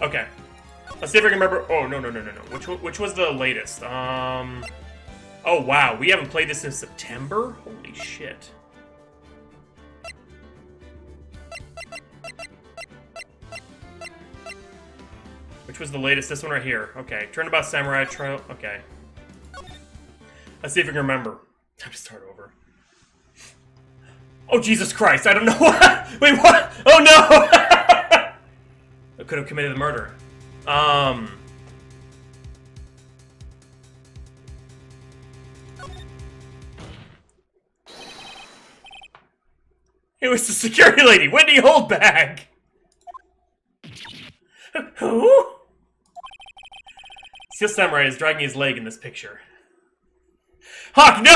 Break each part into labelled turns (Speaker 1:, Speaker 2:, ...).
Speaker 1: Okay. Let's see if I can remember. Oh, no. Which was the latest? Oh, wow. We haven't played this since September? Holy shit. Which was the latest? This one right here. Okay. Turnabout Samurai Trial. Okay. Let's see if I can remember. Time to start over. Oh, Jesus Christ. I don't know what. Wait, what? Oh, no. I could have committed the murder. It was the security lady, Wendy Holdbag. Who? Steel Samurai is dragging his leg in this picture. Hawk, no!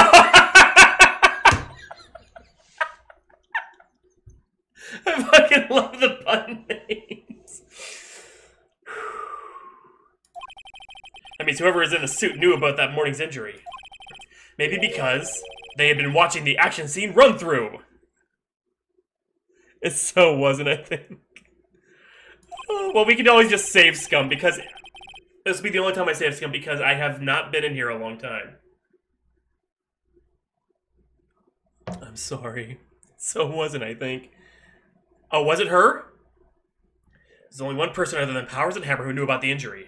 Speaker 1: I fucking love the pun names. That means whoever is in the suit knew about that morning's injury. Maybe because they had been watching the action scene run through. It so wasn't, I think. Oh, well, we can always just save Scum because this will be the only time I save Scum because I have not been in here a long time. I'm sorry. So wasn't, I think. Oh, was it her? There's only one person other than Powers and Hammer who knew about the injury.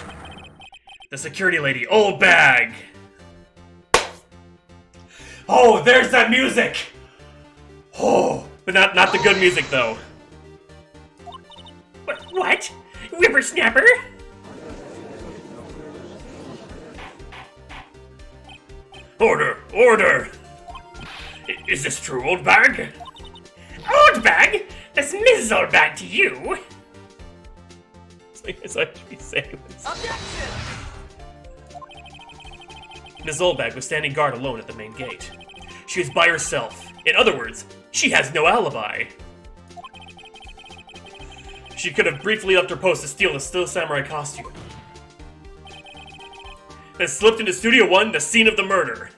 Speaker 1: The security lady, Old Bag. Oh, there's that music! Oh, but not the good music, though.
Speaker 2: What? Whippersnapper?
Speaker 1: Order! Order! Is this true, Old Bag?
Speaker 2: Old Bag? That's Mrs. Old Bag to you.
Speaker 1: I guess I should be saying this. Ms. Oldbag was standing guard alone at the main gate. She was by herself. In other words, she has no alibi. She could have briefly left her post to steal the Steel Samurai costume. Then slipped into Studio 1, the scene of the murder.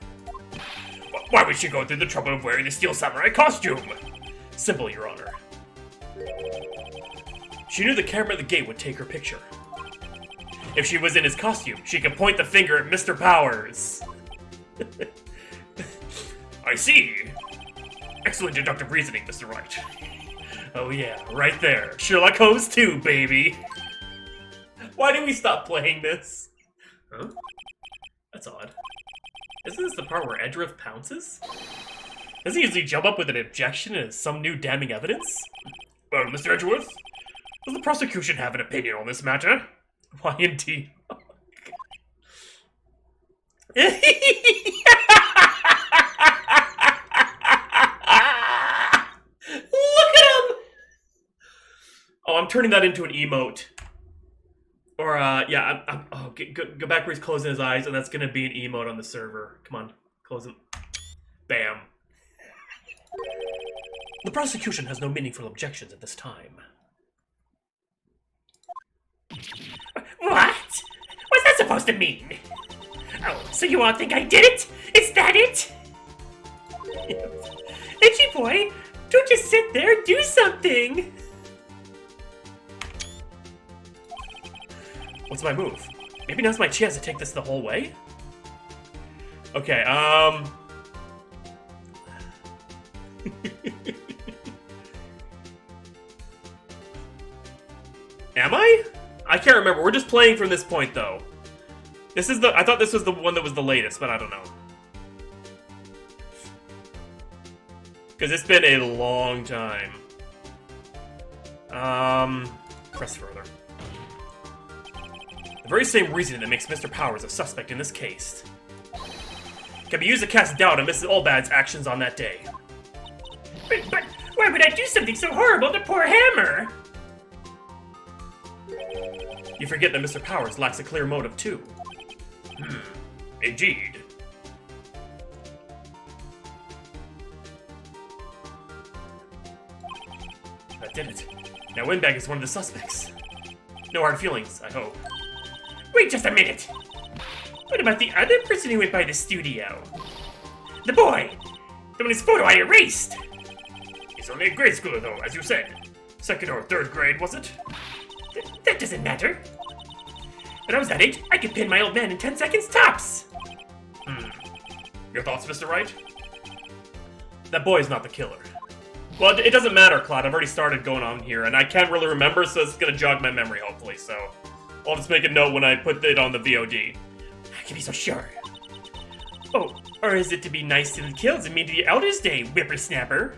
Speaker 1: Why would she go through the trouble of wearing the Steel Samurai costume? Simple, Your Honor. She knew the camera at the gate would take her picture. If she was in his costume, she could point the finger at Mr. Powers. I see. Excellent deductive reasoning, Mr. Wright. Oh yeah, right there. Sherlock Holmes 2, baby. Why did we stop playing this? Huh? That's odd. Isn't this the part where Edgeworth pounces? Doesn't he usually jump up with an objection and some new damning evidence? Well, Mr. Edgeworth, does the prosecution have an opinion on this matter? Why indeed? Look at him! Oh, I'm turning that into an emote. Or, yeah, go back where he's closing his eyes, and that's gonna be an emote on the server. Come on, close him. Bam. The prosecution has no meaningful objections at this time.
Speaker 2: What? What's that supposed to mean? Oh, so you all think I did it? Is that it? Itchy boy, don't just sit there, do something!
Speaker 1: What's my move? Maybe now's my chance to take this the whole way? Okay, Am I? I can't remember. We're just playing from this point, though. This is I thought this was the one that was the latest, but I don't know. Because it's been a long time. Press further. The very same reasoning that makes Mr. Powers a suspect in this case can be used to cast doubt on Mrs. Oldbad's actions on that day.
Speaker 2: But why would I do something so horrible to poor Hammer?
Speaker 1: You forget that Mr. Powers lacks a clear motive, too. Indeed. That did it. Now Windbag is one of the suspects. No hard feelings, I hope.
Speaker 2: Wait just a minute! What about the other person who went by the studio? The boy! The one whose photo I erased!
Speaker 1: He's only a grade schooler, though, as you said. Second or third grade, was it?
Speaker 2: That doesn't matter. When I was that age, I could pin my old man in 10 seconds tops!
Speaker 1: Your thoughts, Mr. Wright? That boy's not the killer. Well, it doesn't matter, Cloud. I've already started going on here, and I can't really remember, so it's gonna jog my memory, hopefully, so... I'll just make a note when I put it on the VOD.
Speaker 2: I can be so sure. Oh, or is it to be nice to the kills and mean to the Elders' Day, whippersnapper?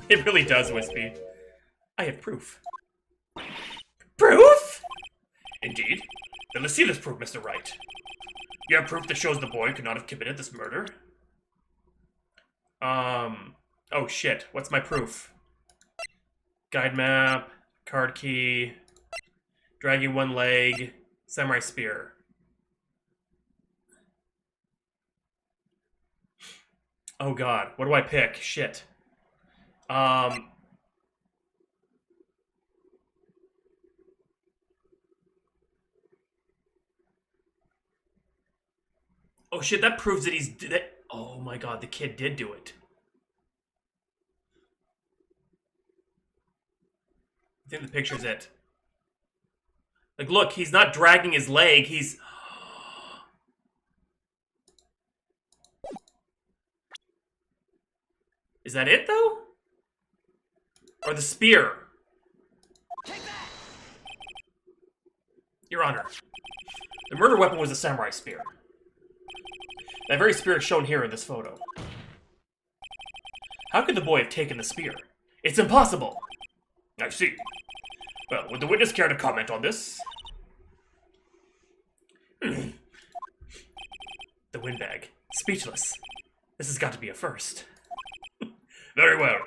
Speaker 1: It really does, Wispy. I have proof.
Speaker 2: Proof?
Speaker 1: Indeed. Then let's see this proof, Mr. Wright. You have proof that shows the boy could not have committed this murder? Oh shit, what's my proof? Guide map, card key, dragging one leg, samurai spear. Oh god, what do I pick? Shit. Oh shit, that proves that he's... Oh my god, the kid did do it. I think the picture's it. Like, look, he's not dragging his leg, he's... Is that it, though? Or the spear? Your Honor, the murder weapon was a samurai spear. That very spear is shown here in this photo. How could the boy have taken the spear? It's impossible! I see. Well, would the witness care to comment on this? The windbag. Speechless. This has got to be a first. Very well.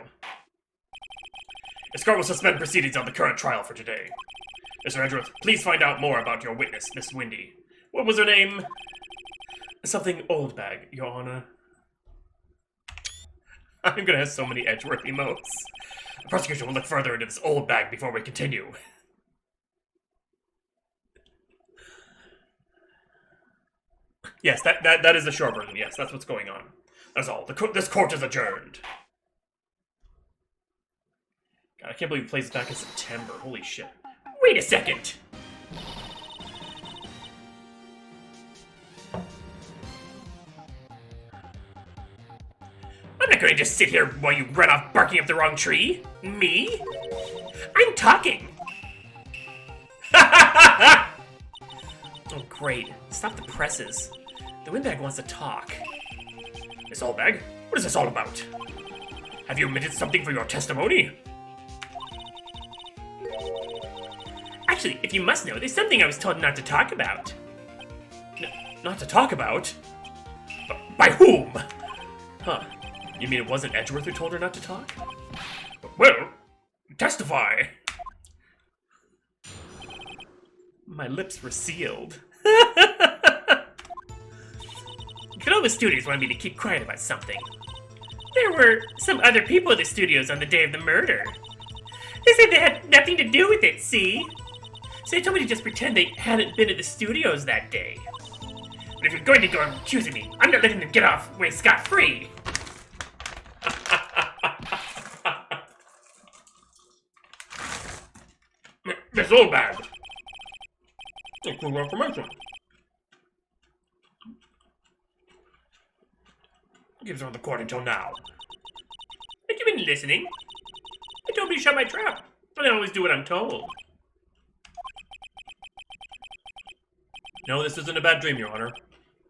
Speaker 1: This court will suspend proceedings on the current trial for today. Mr. Edgeworth, please find out more about your witness, Miss Windy. What was her name? Something old bag, Your Honor. I'm gonna have so many Edgeworth emotes. The prosecution will look further into this old bag before we continue. Yes, that is the short version. Yes, that's what's going on. That's all. This court is adjourned. God, I can't believe it plays back in September. Holy shit.
Speaker 2: Wait a second! I'm not going to just sit here while you run off barking up the wrong tree. Me? I'm talking!
Speaker 1: Oh, great. Stop the presses. The windbag wants to talk. Miss Oldbag, what is this all about? Have you omitted something for your testimony?
Speaker 2: Actually, if you must know, there's something I was told not to talk about.
Speaker 1: Not to talk about? By whom? Huh. You mean it wasn't Edgeworth who told her not to talk? Well, testify. My lips were sealed.
Speaker 2: Global Studios wanted me to keep quiet about something. There were some other people at the studios on the day of the murder. They said they had nothing to do with it, see? So they told me to just pretend they hadn't been at the studios that day. But if you're going to go accusing me, I'm not letting them get off away scot-free.
Speaker 1: Miss Oldbag. That's cool information. Gives on the court until now.
Speaker 2: Have you been listening? They told me to shut my trap, but I always do what I'm told.
Speaker 1: No, this isn't a bad dream, Your Honor.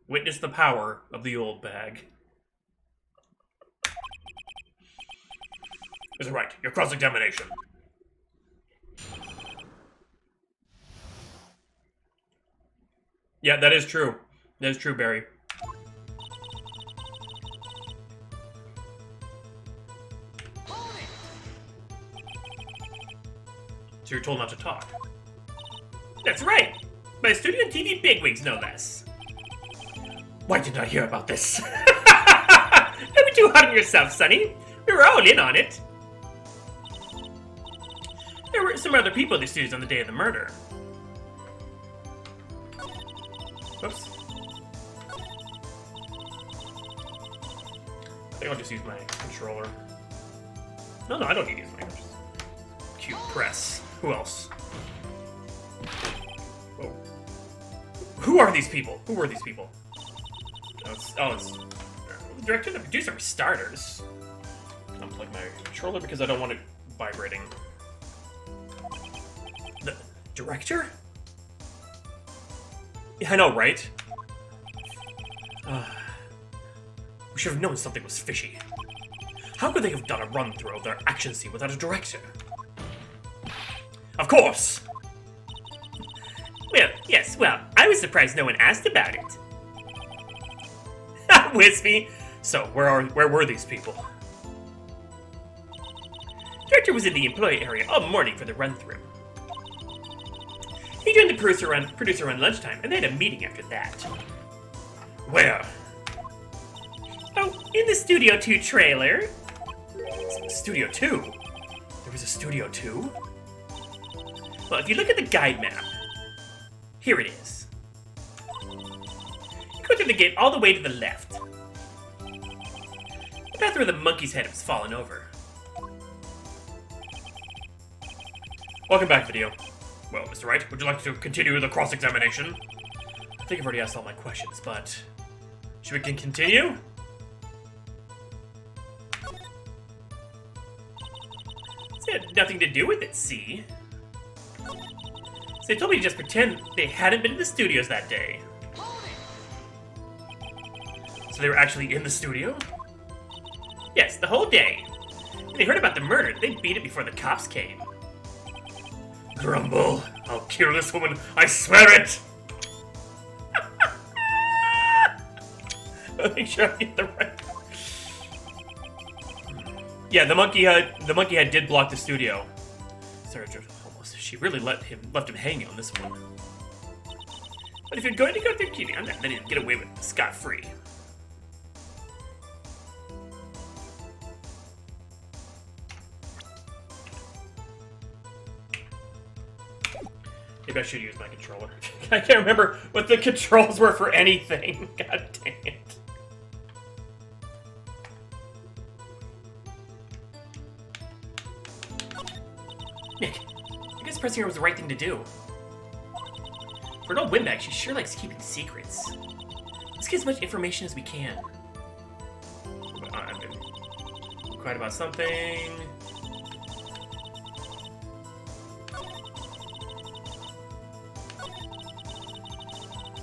Speaker 1: Witness the power of the old bag. Is it right? Your cross-examination. Yeah, that is true. That is true, Barry. So you're told not to talk.
Speaker 2: That's right. By studio and TV bigwigs, no less.
Speaker 1: Why didn't I hear about this?
Speaker 2: Don't be too hard on yourself, Sonny. We were all in on it. There were some other people at the studios on the day of the murder.
Speaker 1: Oops. I think I'll just use my controller. No, I don't need to use my controller. Cute press. Who else? Whoa. Who are these people? Who were these people? It's
Speaker 2: The director and the producer are starters.
Speaker 1: Unplug my controller because I don't want it vibrating. The director? Yeah, I know, right? We should have known something was fishy. How could they have done a run-through of their action scene without a director? Of course!
Speaker 2: Well, yes, I was surprised no one asked about it.
Speaker 1: Wispy! So, where were these people?
Speaker 2: Director was in the employee area all morning for the run-through. He joined the producer around lunchtime, and they had a meeting after that.
Speaker 1: Where?
Speaker 2: Oh, in the Studio 2 trailer.
Speaker 1: Studio 2? There was a Studio 2?
Speaker 2: Well, if you look at the guide map, here it is. Go through the gate all the way to the left. That's where the monkey's head was fallen over.
Speaker 1: Welcome back, video. Well, Mr. Wright, would you like to continue the cross-examination? I think I've already asked all my questions, but... should we continue?
Speaker 2: It had nothing to do with it, see? So they told me to just pretend they hadn't been in the studios that day.
Speaker 1: So they were actually in the studio?
Speaker 2: Yes, the whole day. When they heard about the murder, they beat it before the cops came.
Speaker 1: Grumble! I'll kill this woman, I swear it! Make sure I get the right... Yeah, the monkey head did block the studio. Sarah almost. She really left him hanging on this one.
Speaker 2: But if you're going to go through cheating, I'm not letting him get away with it scot-free.
Speaker 1: Maybe I should use my controller. I can't remember what the controls were for anything. God dang it.
Speaker 2: Nick, I guess pressing her was the right thing to do. For an old windbag, she sure likes keeping secrets. Let's get as much information as we can.
Speaker 1: I've been quiet about something.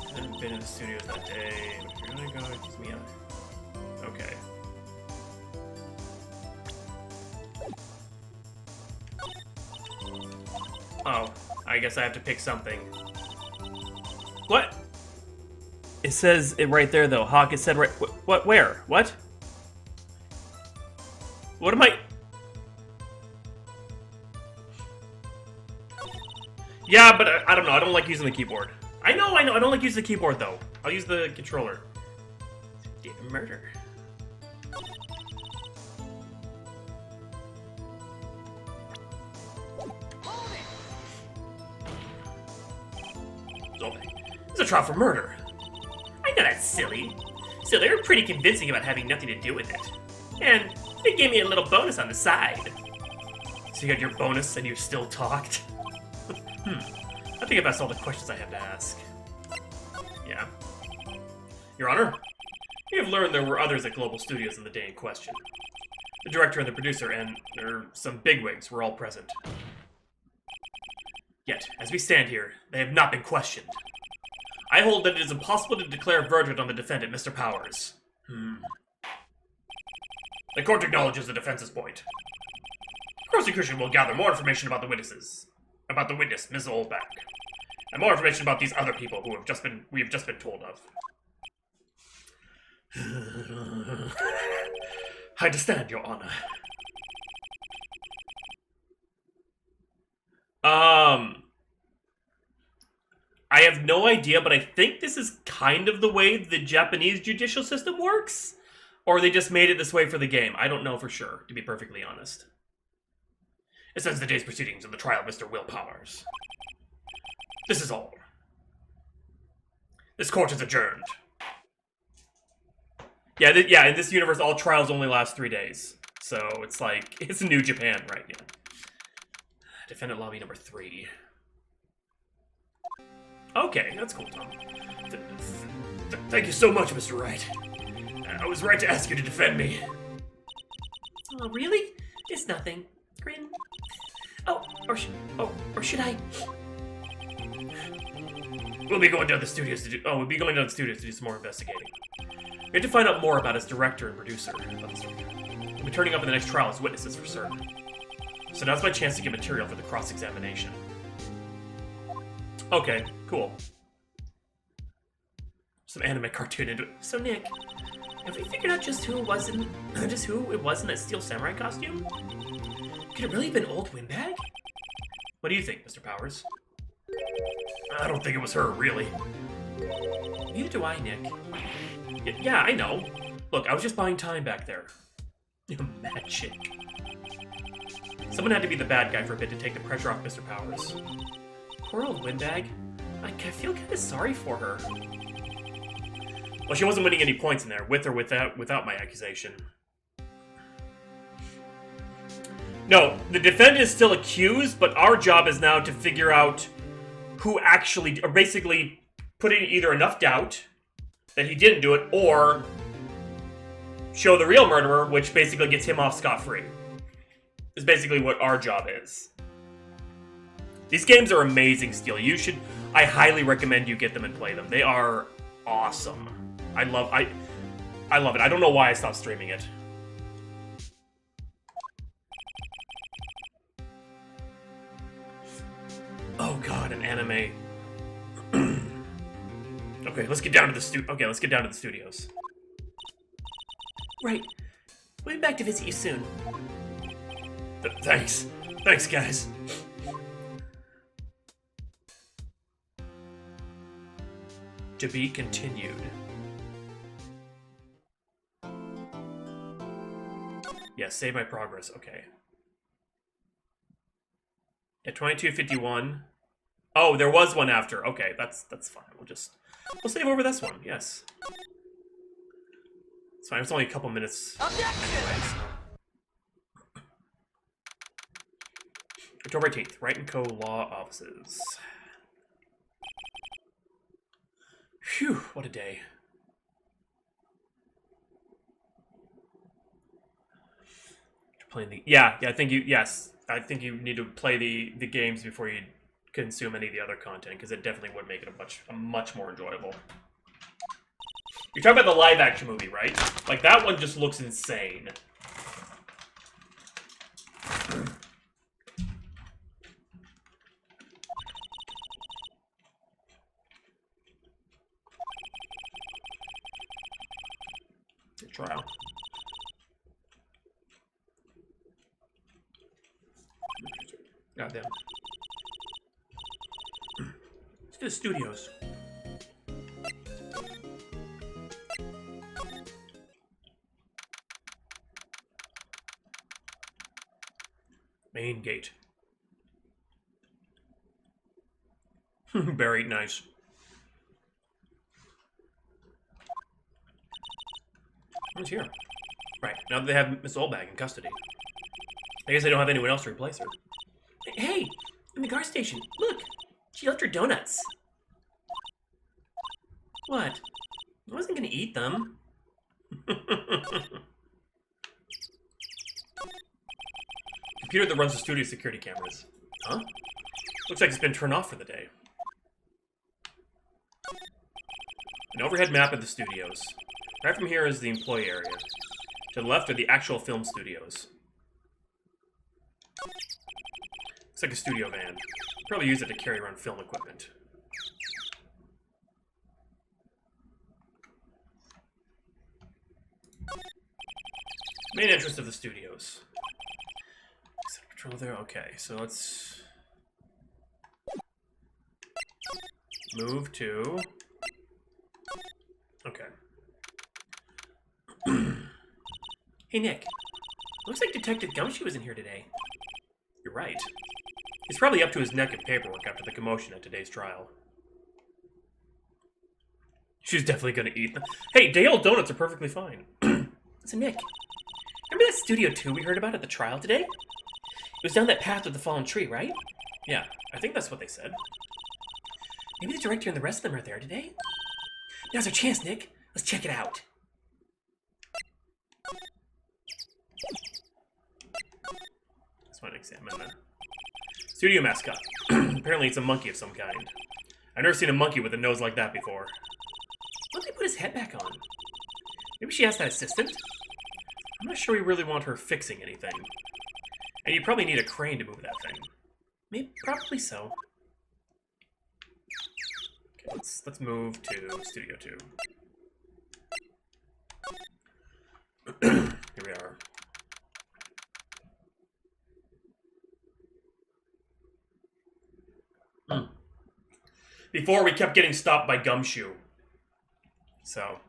Speaker 1: I haven't been in the studios that day. If you're gonna go, excuse me. Okay. Oh, I guess I have to pick something. What? It says it right there, though. Hawk, it said right... What? Where? What? What am I... Yeah, but I don't know. I don't like using the keyboard. I know. I don't like using the keyboard, though. I'll use the controller.
Speaker 2: Did murder.
Speaker 1: It's a trial for murder.
Speaker 2: I know that's silly. Still, they were pretty convincing about having nothing to do with it. And they gave me a little bonus on the side.
Speaker 1: So you got your bonus and you still talked? I think I've asked all the questions I have to ask. Yeah. Your Honor, we have learned there were others at Global Studios in the day in question. The director and the producer and some bigwigs were all present. Yet, as we stand here, they have not been questioned. I hold that it is impossible to declare a verdict on the defendant, Mr. Powers. The court acknowledges the defense's point. The prosecution will gather more information about the witnesses. About the witness, Ms. Oldback. And more information about these other people who we have just been told of. I understand, Your Honor. I have no idea, but I think this is kind of the way the Japanese judicial system works. Or they just made it this way for the game. I don't know for sure, to be perfectly honest. It says the day's proceedings of the trial of Mr. Will Powers. This is all. This court is adjourned. Yeah, in this universe, all trials only last 3 days. So it's like, it's New Japan right now. Defendant lobby number 3. Okay, that's cool, Tom. Thank you so much, Mr. Wright. I was right to ask you to defend me.
Speaker 2: Oh, really? It's nothing. Grin. Oh, or should I?
Speaker 1: We'll be going down to the studios to do. Oh, we'll be going down to the studios to do some more investigating. We have to find out more about his director and producer. We'll be turning up in the next trial as witnesses for certain. So now's my chance to get material for the cross-examination. Okay, cool. Some anime cartoon into it.
Speaker 2: So Nick, have we figured out just who it was in that Steel Samurai costume? Could it really have been old Windbag?
Speaker 1: What do you think, Mr. Powers? I don't think it was her, really.
Speaker 2: Neither do I, Nick.
Speaker 1: Yeah, I know. Look, I was just buying time back there. You mad chick. Someone had to be the bad guy for a bit to take the pressure off Mr. Powers.
Speaker 2: Poor old Windbag. I feel kind of sorry for her.
Speaker 1: Well, she wasn't winning any points in there, with or without my accusation. No, the defendant is still accused, but our job is now to figure out who actually, or basically put in either enough doubt that he didn't do it, or show the real murderer, which basically gets him off scot-free. Is basically what our job is. These games are amazing, Steel. I highly recommend you get them and play them. They are awesome. I love it. I don't know why I stopped streaming it. Oh god, an anime. Okay, let's get down to the studios.
Speaker 2: Right. We'll be back to visit you soon.
Speaker 1: Thanks. Thanks, guys. To be continued. Yeah, save my progress. Okay. At 22:51. Oh, there was one after. Okay, that's fine. We'll save over this one. Yes. It's fine. It's only a couple minutes. Anyway, so. October 18th, Wright & Co. Law Offices. Phew, what a day. You're playing the... Yeah, I think you need to play the games before you consume any of the other content, because it definitely would make it a much more enjoyable. You're talking about the live-action movie, right? Like, that one just looks insane. Trial. Goddamn. Let's do the studios. Main gate. Very nice. Who's here? Right, now that they have Miss Oldbag in custody. I guess they don't have anyone else to replace her.
Speaker 2: Hey! In the car station, look! She left her donuts. What? I wasn't gonna eat them.
Speaker 1: Computer that runs the studio security cameras. Huh? Looks like it's been turned off for the day. An overhead map of the studios. Right from here is the employee area. To the left are the actual film studios. Looks like a studio van. Probably use it to carry around film equipment. Main entrance of the studios. Patrol there. Okay, so let's move to. Okay.
Speaker 2: Hey, Nick. Looks like Detective Gumshoe was in here today.
Speaker 1: You're right. He's probably up to his neck in paperwork after the commotion at today's trial. She's definitely gonna eat them. Hey, day-old donuts are perfectly fine.
Speaker 2: So, Nick, remember that Studio 2 we heard about at the trial today? It was down that path with the fallen tree, right?
Speaker 1: Yeah, I think that's what they said.
Speaker 2: Maybe the director and the rest of them are there today? Now's our chance, Nick. Let's check it out.
Speaker 1: Just want to examine the studio mascot. Apparently it's a monkey of some kind. I've never seen a monkey with a nose like that before.
Speaker 2: Why don't they put his head back on? Maybe she asked that assistant?
Speaker 1: I'm not sure we really want her fixing anything. And you probably need a crane to move that thing.
Speaker 2: Maybe, probably so.
Speaker 1: Okay, let's move to Studio 2. Here we are. Before, we kept getting stopped by Gumshoe. So.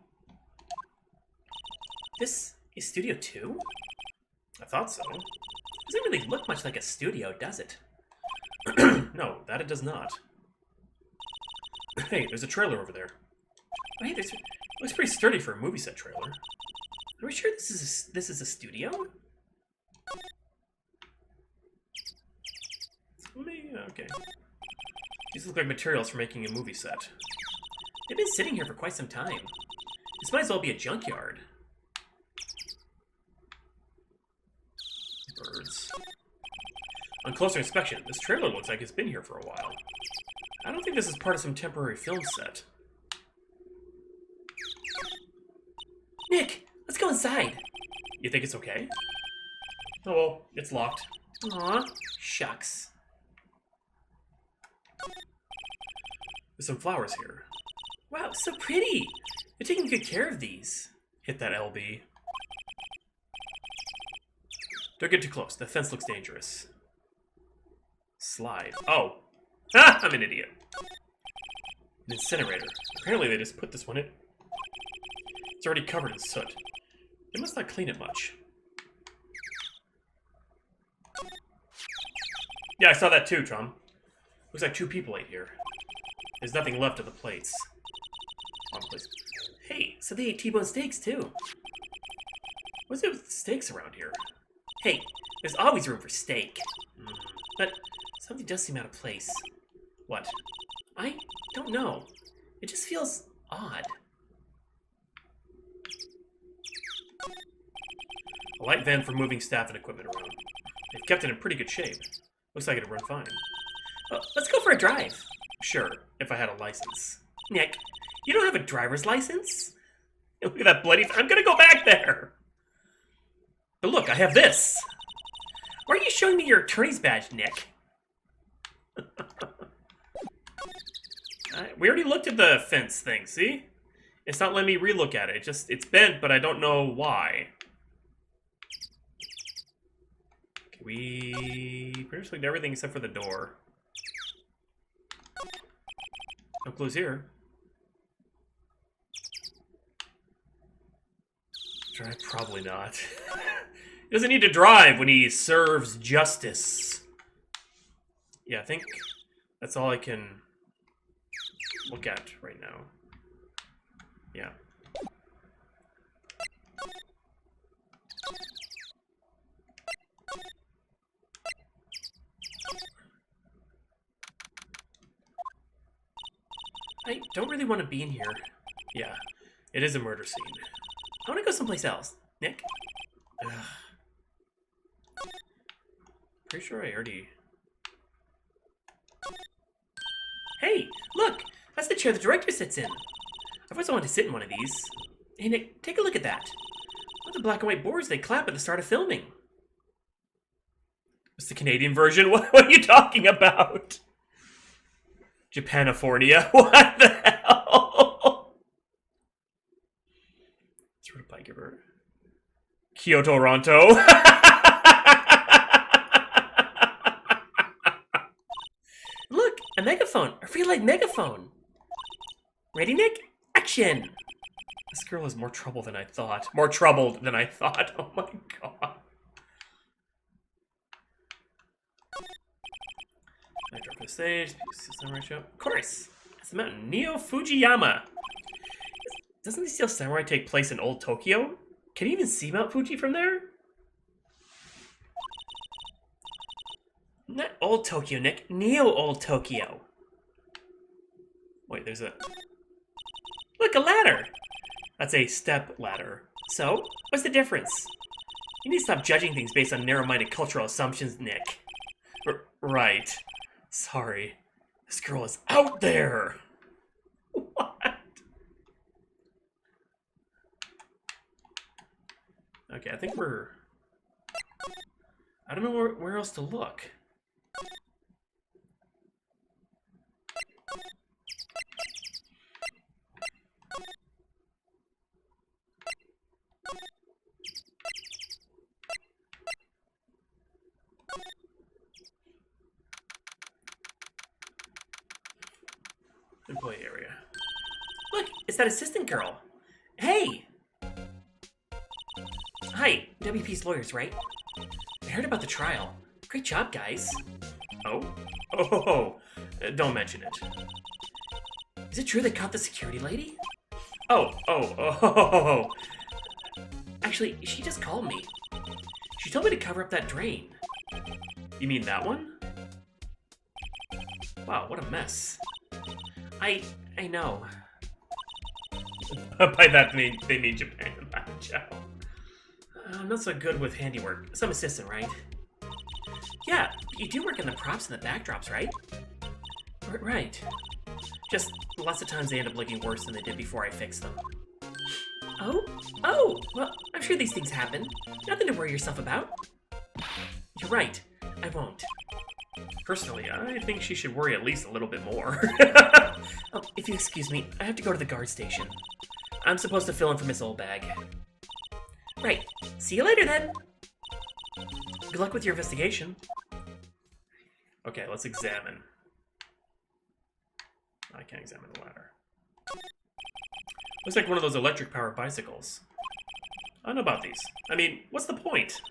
Speaker 2: This is Studio 2?
Speaker 1: I thought so.
Speaker 2: Doesn't really look much like a studio, does it?
Speaker 1: No, that it does not. Hey, there's a trailer over there.
Speaker 2: Wait,
Speaker 1: Looks pretty sturdy for a movie set trailer.
Speaker 2: Are we sure this is a studio?
Speaker 1: Okay. These look like materials for making a movie set.
Speaker 2: They've been sitting here for quite some time. This might as well be a junkyard.
Speaker 1: Birds. On closer inspection, this trailer looks like it's been here for a while. I don't think this is part of some temporary film set.
Speaker 2: Nick, let's go inside.
Speaker 1: You think it's okay? Oh well, it's locked.
Speaker 2: Aw, shucks.
Speaker 1: There's some flowers here.
Speaker 2: Wow, so pretty. They're taking good care of these.
Speaker 1: Hit that LB. Don't get too close. The fence looks dangerous. Slide. Oh! Ah! I'm an idiot. An incinerator. Apparently they just put this one in. It's already covered in soot. They must not clean it much. Yeah, I saw that too, Trom. Looks like 2 people ate here. There's nothing left of the plates. On the plates.
Speaker 2: Hey, so they ate T-bone steaks too.
Speaker 1: What's it with steaks around here?
Speaker 2: Hey, there's always room for steak. But something does seem out of place.
Speaker 1: What?
Speaker 2: I don't know. It just feels odd.
Speaker 1: A light van for moving staff and equipment around. They've kept it in pretty good shape. Looks like it'll run fine.
Speaker 2: Well, let's go for a drive.
Speaker 1: Sure, if I had a license.
Speaker 2: Nick, you don't have a driver's license?
Speaker 1: Look at that bloody... I'm gonna go back there! But look, I have this!
Speaker 2: Why are you showing me your attorney's badge, Nick?
Speaker 1: We already looked at the fence thing, see? It's not letting me relook at it. It's bent, but I don't know why. Okay, we pretty much looked at everything except for the door. No clues here. Drive? Probably not. He doesn't need to drive when he serves justice. Yeah, I think that's all I can look at right now. Yeah.
Speaker 2: I don't really want to be in here.
Speaker 1: Yeah, it is a murder scene.
Speaker 2: I want to go someplace else. Nick?
Speaker 1: Ugh. Pretty sure I already...
Speaker 2: Hey, look! That's the chair the director sits in. I've always wanted to sit in one of these. Hey, Nick, take a look at that. What the black and white boards they clap at the start of filming?
Speaker 1: It's the Canadian version? What are you talking about? Japanifornia? What the hell? Sort of bike giver. Kyoto Ronto.
Speaker 2: Look, a megaphone. A free-light megaphone. Ready, Nick? Action!
Speaker 1: This girl is more trouble than I thought. More troubled than I thought. Oh my god. I drop the stage. Samurai show.
Speaker 2: Of course.
Speaker 1: It's the mountain. Neo Fujiyama. Doesn't the Steel Samurai take place in Old Tokyo? Can you even see Mount Fuji from there?
Speaker 2: Not Old Tokyo, Nick. Neo Old Tokyo.
Speaker 1: Wait, there's a... Look, a ladder! That's a step ladder.
Speaker 2: So, what's the difference?
Speaker 1: You need to stop judging things based on narrow-minded cultural assumptions, Nick. Right. Sorry. This girl is out there! What? Okay, I think we're... I don't know where else to look. Employee area.
Speaker 2: Look, it's that assistant girl. Hey! Hi, WP's lawyers, right? I heard about the trial. Great job, guys.
Speaker 1: Oh? Oh, don't mention it.
Speaker 2: Is it true they caught the security lady?
Speaker 1: Oh.
Speaker 2: Actually, she just called me. She told me to cover up that drain.
Speaker 1: You mean that one?
Speaker 2: Wow, what a mess. I know.
Speaker 1: By that they mean Japan, not Joe.
Speaker 2: I'm not so good with handiwork. Some assistant, right? Yeah, you do work in the props and the backdrops, right? Right. Just lots of times they end up looking worse than they did before I fixed them. Oh, well, I'm sure these things happen. Nothing to worry yourself about. You're right, I won't.
Speaker 1: Personally, I think she should worry at least a little bit more.
Speaker 2: Oh, if you excuse me, I have to go to the guard station. I'm supposed to fill in for Miss Oldbag. Right, see you later then. Good luck with your investigation.
Speaker 1: Okay, let's examine. I can't examine the ladder. Looks like one of those electric-powered bicycles. I don't know about these. I mean, what's the point?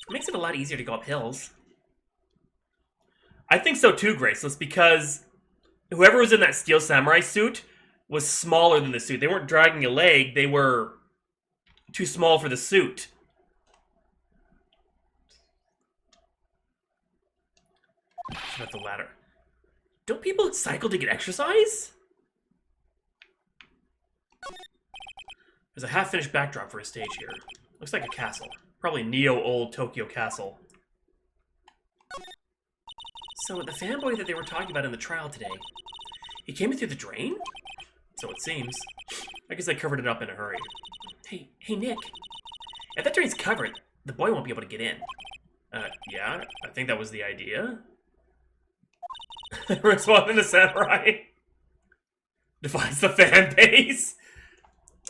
Speaker 2: It makes it a lot easier to go up hills.
Speaker 1: I think so too, Graceless, because whoever was in that Steel Samurai suit was smaller than the suit. They weren't dragging a leg, they were too small for the suit. About the ladder.
Speaker 2: Don't people cycle to get exercise?
Speaker 1: There's a half-finished backdrop for a stage here. Looks like a castle. Probably Neo Old Tokyo Castle.
Speaker 2: So the fanboy that they were talking about in the trial today, he came in through the drain?
Speaker 1: So it seems. I guess they covered it up in a hurry.
Speaker 2: Hey, Nick. If that drain's covered, the boy won't be able to get in.
Speaker 1: Yeah, I think that was the idea. Responding to Samurai. Defines the fan base.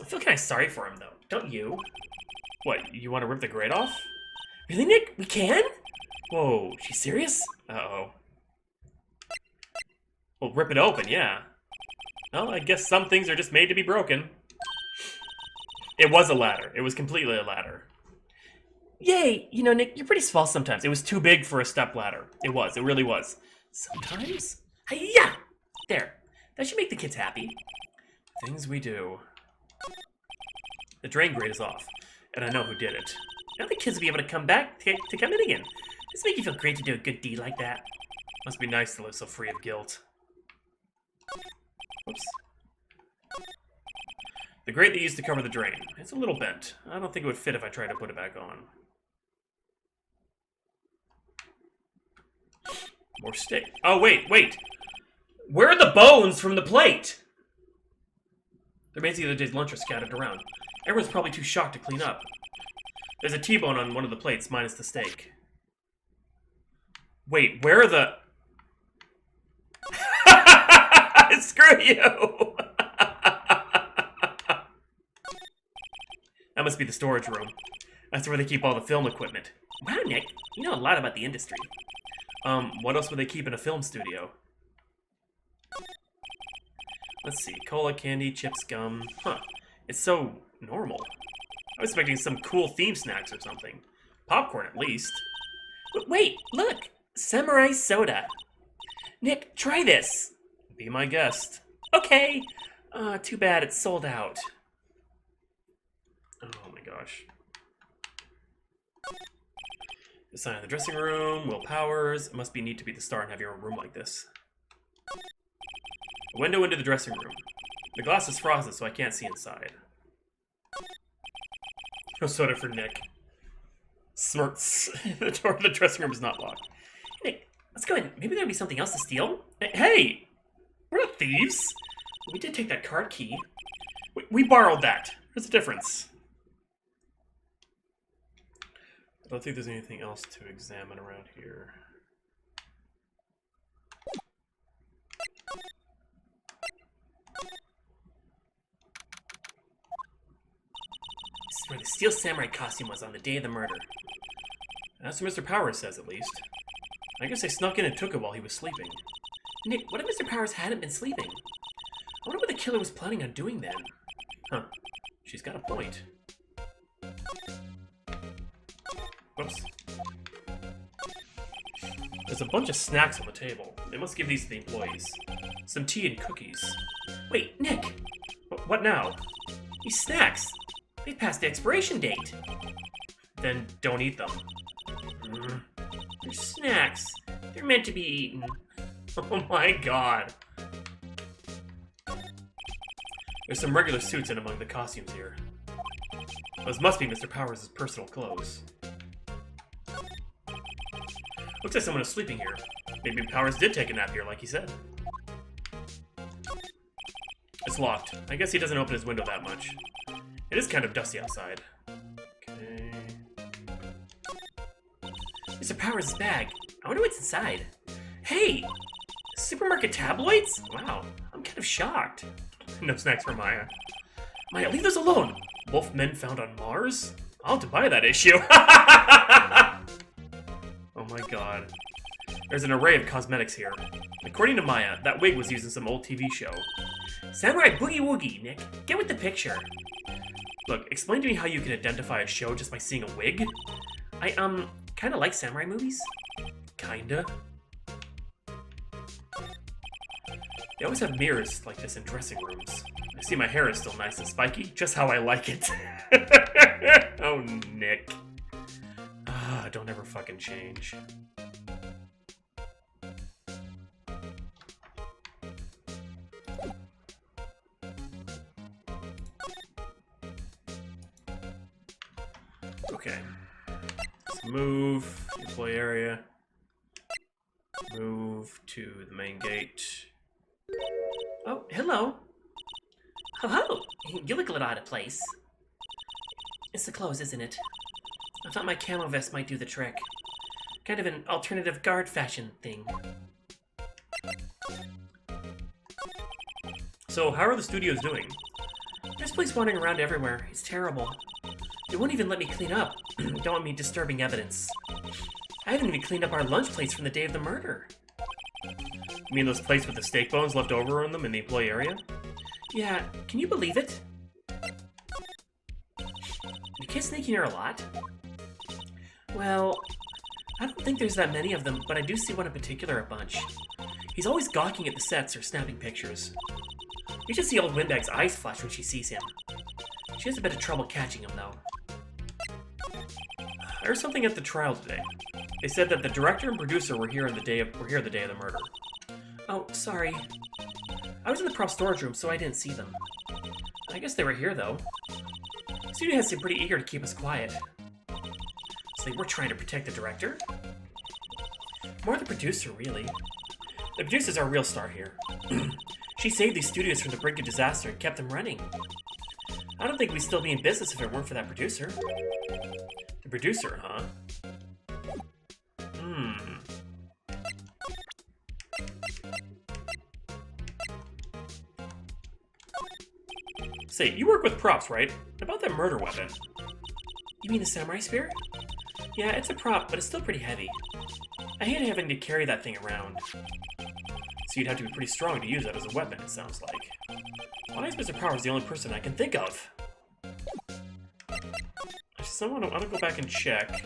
Speaker 2: I feel kind of sorry for him, though. Don't you?
Speaker 1: What, you want to rip the grate off?
Speaker 2: Really, Nick? We can?
Speaker 1: Whoa, she's serious? Uh-oh. Well, rip it open, yeah. Well, I guess some things are just made to be broken. It was a ladder. It was completely a ladder.
Speaker 2: Yay! You know, Nick, you're pretty small sometimes.
Speaker 1: It was too big for a step ladder. It was. It really was.
Speaker 2: Sometimes? Hi-ya! There. That should make the kids happy.
Speaker 1: Things we do. The drain grate is off, and I know who did it.
Speaker 2: Now the kids will be able to come back to come in again. Does it make you feel great to do a good deed like that?
Speaker 1: Must be nice to live so free of guilt. Oops. The grate they used to cover the drain. It's a little bent. I don't think it would fit if I tried to put it back on. More steak. Oh, wait! Where are the bones from the plate? The remains of the other day's lunch are scattered around. Everyone's probably too shocked to clean up. There's a T-bone on one of the plates, minus the steak. Wait, where are the... Screw you! That must be the storage room. That's where they keep all the film equipment.
Speaker 2: Wow, Nick, you know a lot about the industry.
Speaker 1: What else would they keep in a film studio? Let's see. Cola, candy, chips, gum. Huh. It's so normal. I was expecting some cool theme snacks or something. Popcorn, at least.
Speaker 2: Wait, look! Samurai soda. Nick, try this.
Speaker 1: Be my guest.
Speaker 2: Okay. Too bad it's sold out.
Speaker 1: Oh my gosh. Design of the dressing room, Will Powers. It must be neat to be the star and have your own room like this. A window into the dressing room. The glass is frosted, so I can't see inside. No soda for Nick. Smirts. The door of the dressing room is not locked.
Speaker 2: Nick, let's go in. Maybe there'll be something else to steal.
Speaker 1: Hey! We're not thieves!
Speaker 2: We did take that card key.
Speaker 1: We borrowed that. There's a difference. I don't think there's anything else to examine around here.
Speaker 2: This is where the Steel Samurai costume was on the day of the murder.
Speaker 1: That's what Mr. Powers says, at least. I guess I snuck in and took it while he was sleeping.
Speaker 2: Nick, what if Mr. Powers hadn't been sleeping? I wonder what the killer was planning on doing then.
Speaker 1: Huh. She's got a point. Whoops. There's a bunch of snacks on the table. They must give these to the employees. Some tea and cookies.
Speaker 2: Wait, Nick!
Speaker 1: What now?
Speaker 2: These snacks! They passed the expiration date!
Speaker 1: Then don't eat them.
Speaker 2: They're snacks. They're meant to be eaten.
Speaker 1: Oh my god. There's some regular suits in among the costumes here. Those must be Mr. Powers' personal clothes. Looks like someone is sleeping here. Maybe Powers did take a nap here, like he said. It's locked. I guess he doesn't open his window that much. It is kind of dusty outside. Okay.
Speaker 2: Mr. Powers' bag. I wonder what's inside. Hey! Supermarket tabloids? Wow, I'm kind of shocked.
Speaker 1: No snacks for Maya. Maya, leave those alone! Wolf men found on Mars? I'll have to buy that issue. Oh my god. There's an array of cosmetics here. According to Maya, that wig was used in some old TV show.
Speaker 2: Samurai Boogie Woogie, Nick. Get with the picture.
Speaker 1: Look, explain to me how you can identify a show just by seeing a wig?
Speaker 2: I, kinda like samurai movies.
Speaker 1: Kinda. They always have mirrors like this in dressing rooms. I see my hair is still nice and spiky, just how I like it. Oh, Nick. Ah, don't ever fucking change. Okay. Let's move to the employee area. Move to the main gate.
Speaker 2: Oh, hello. Hello. You look a little out of place. It's the clothes, isn't it? I thought my camo vest might do the trick. Kind of an alternative guard fashion thing.
Speaker 1: So, how are the studios doing?
Speaker 2: There's police wandering around everywhere. It's terrible. They won't even let me clean up. Don't want me disturbing evidence. I haven't even cleaned up our lunch plates from the day of the murder.
Speaker 1: You mean those plates with the steak bones left over on them in the employee area?
Speaker 2: Yeah, can you believe it? Do kids sneak in here a lot? Well, I don't think there's that many of them, but I do see one in particular a bunch. He's always gawking at the sets or snapping pictures. You should see old Windbag's eyes flash when she sees him. She has a bit of trouble catching him, though.
Speaker 1: I heard something at the trial today. They said that the director and producer were here the day of the murder.
Speaker 2: Oh, sorry. I was in the prop storage room, so I didn't see them. I guess they were here, though. The studio has been pretty eager to keep us quiet. So they were trying to protect the director? More the producer, really.
Speaker 1: The producer's our real star here.
Speaker 2: She saved these studios from the brink of disaster and kept them running. I don't think we'd still be in business if it weren't for that producer.
Speaker 1: The producer, huh? Say, you work with props, right? About that murder weapon.
Speaker 2: You mean the samurai spear? Yeah, it's a prop, but it's still pretty heavy. I hate having to carry that thing around.
Speaker 1: So you'd have to be pretty strong to use that as a weapon, it sounds like. Why is Mr. Powers the only person I can think of? I want to go back and check.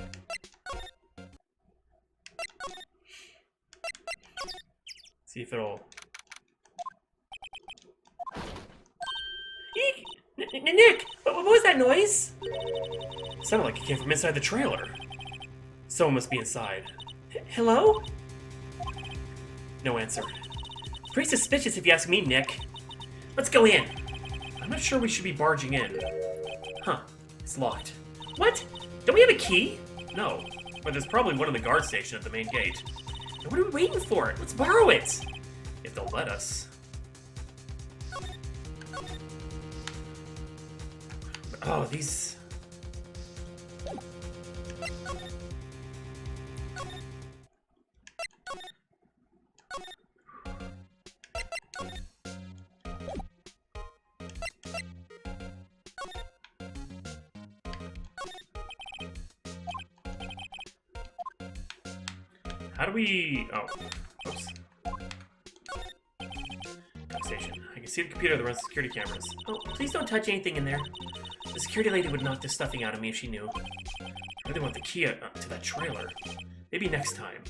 Speaker 1: See if it'll...
Speaker 2: Eek! Nick! What was that noise?
Speaker 1: It sounded like it came from inside the trailer. Someone must be inside.
Speaker 2: Hello?
Speaker 1: No answer.
Speaker 2: Pretty suspicious if you ask me, Nick. Let's go in.
Speaker 1: I'm not sure we should be barging in.
Speaker 2: Huh.
Speaker 1: It's locked.
Speaker 2: What? Don't we have a key?
Speaker 1: No, but there's probably one in the guard station at the main gate.
Speaker 2: Then what are we waiting for? Let's borrow it.
Speaker 1: If they'll let us.
Speaker 2: Oh, these...
Speaker 1: How do we... Oh. Oops. Station. I can see the computer that runs the security cameras.
Speaker 2: Oh, please don't touch anything in there. The security lady would knock the stuffing out of me if she knew.
Speaker 1: I really want the key to that trailer. Maybe next time.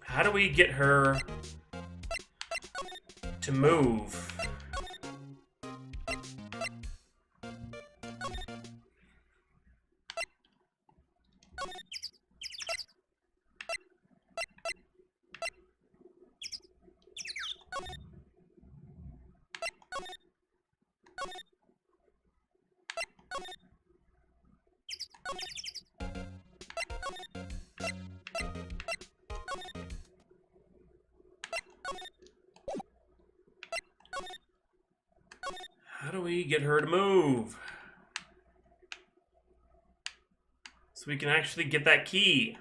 Speaker 1: How do we get her to move? How do we get her to move? So we can actually get that key.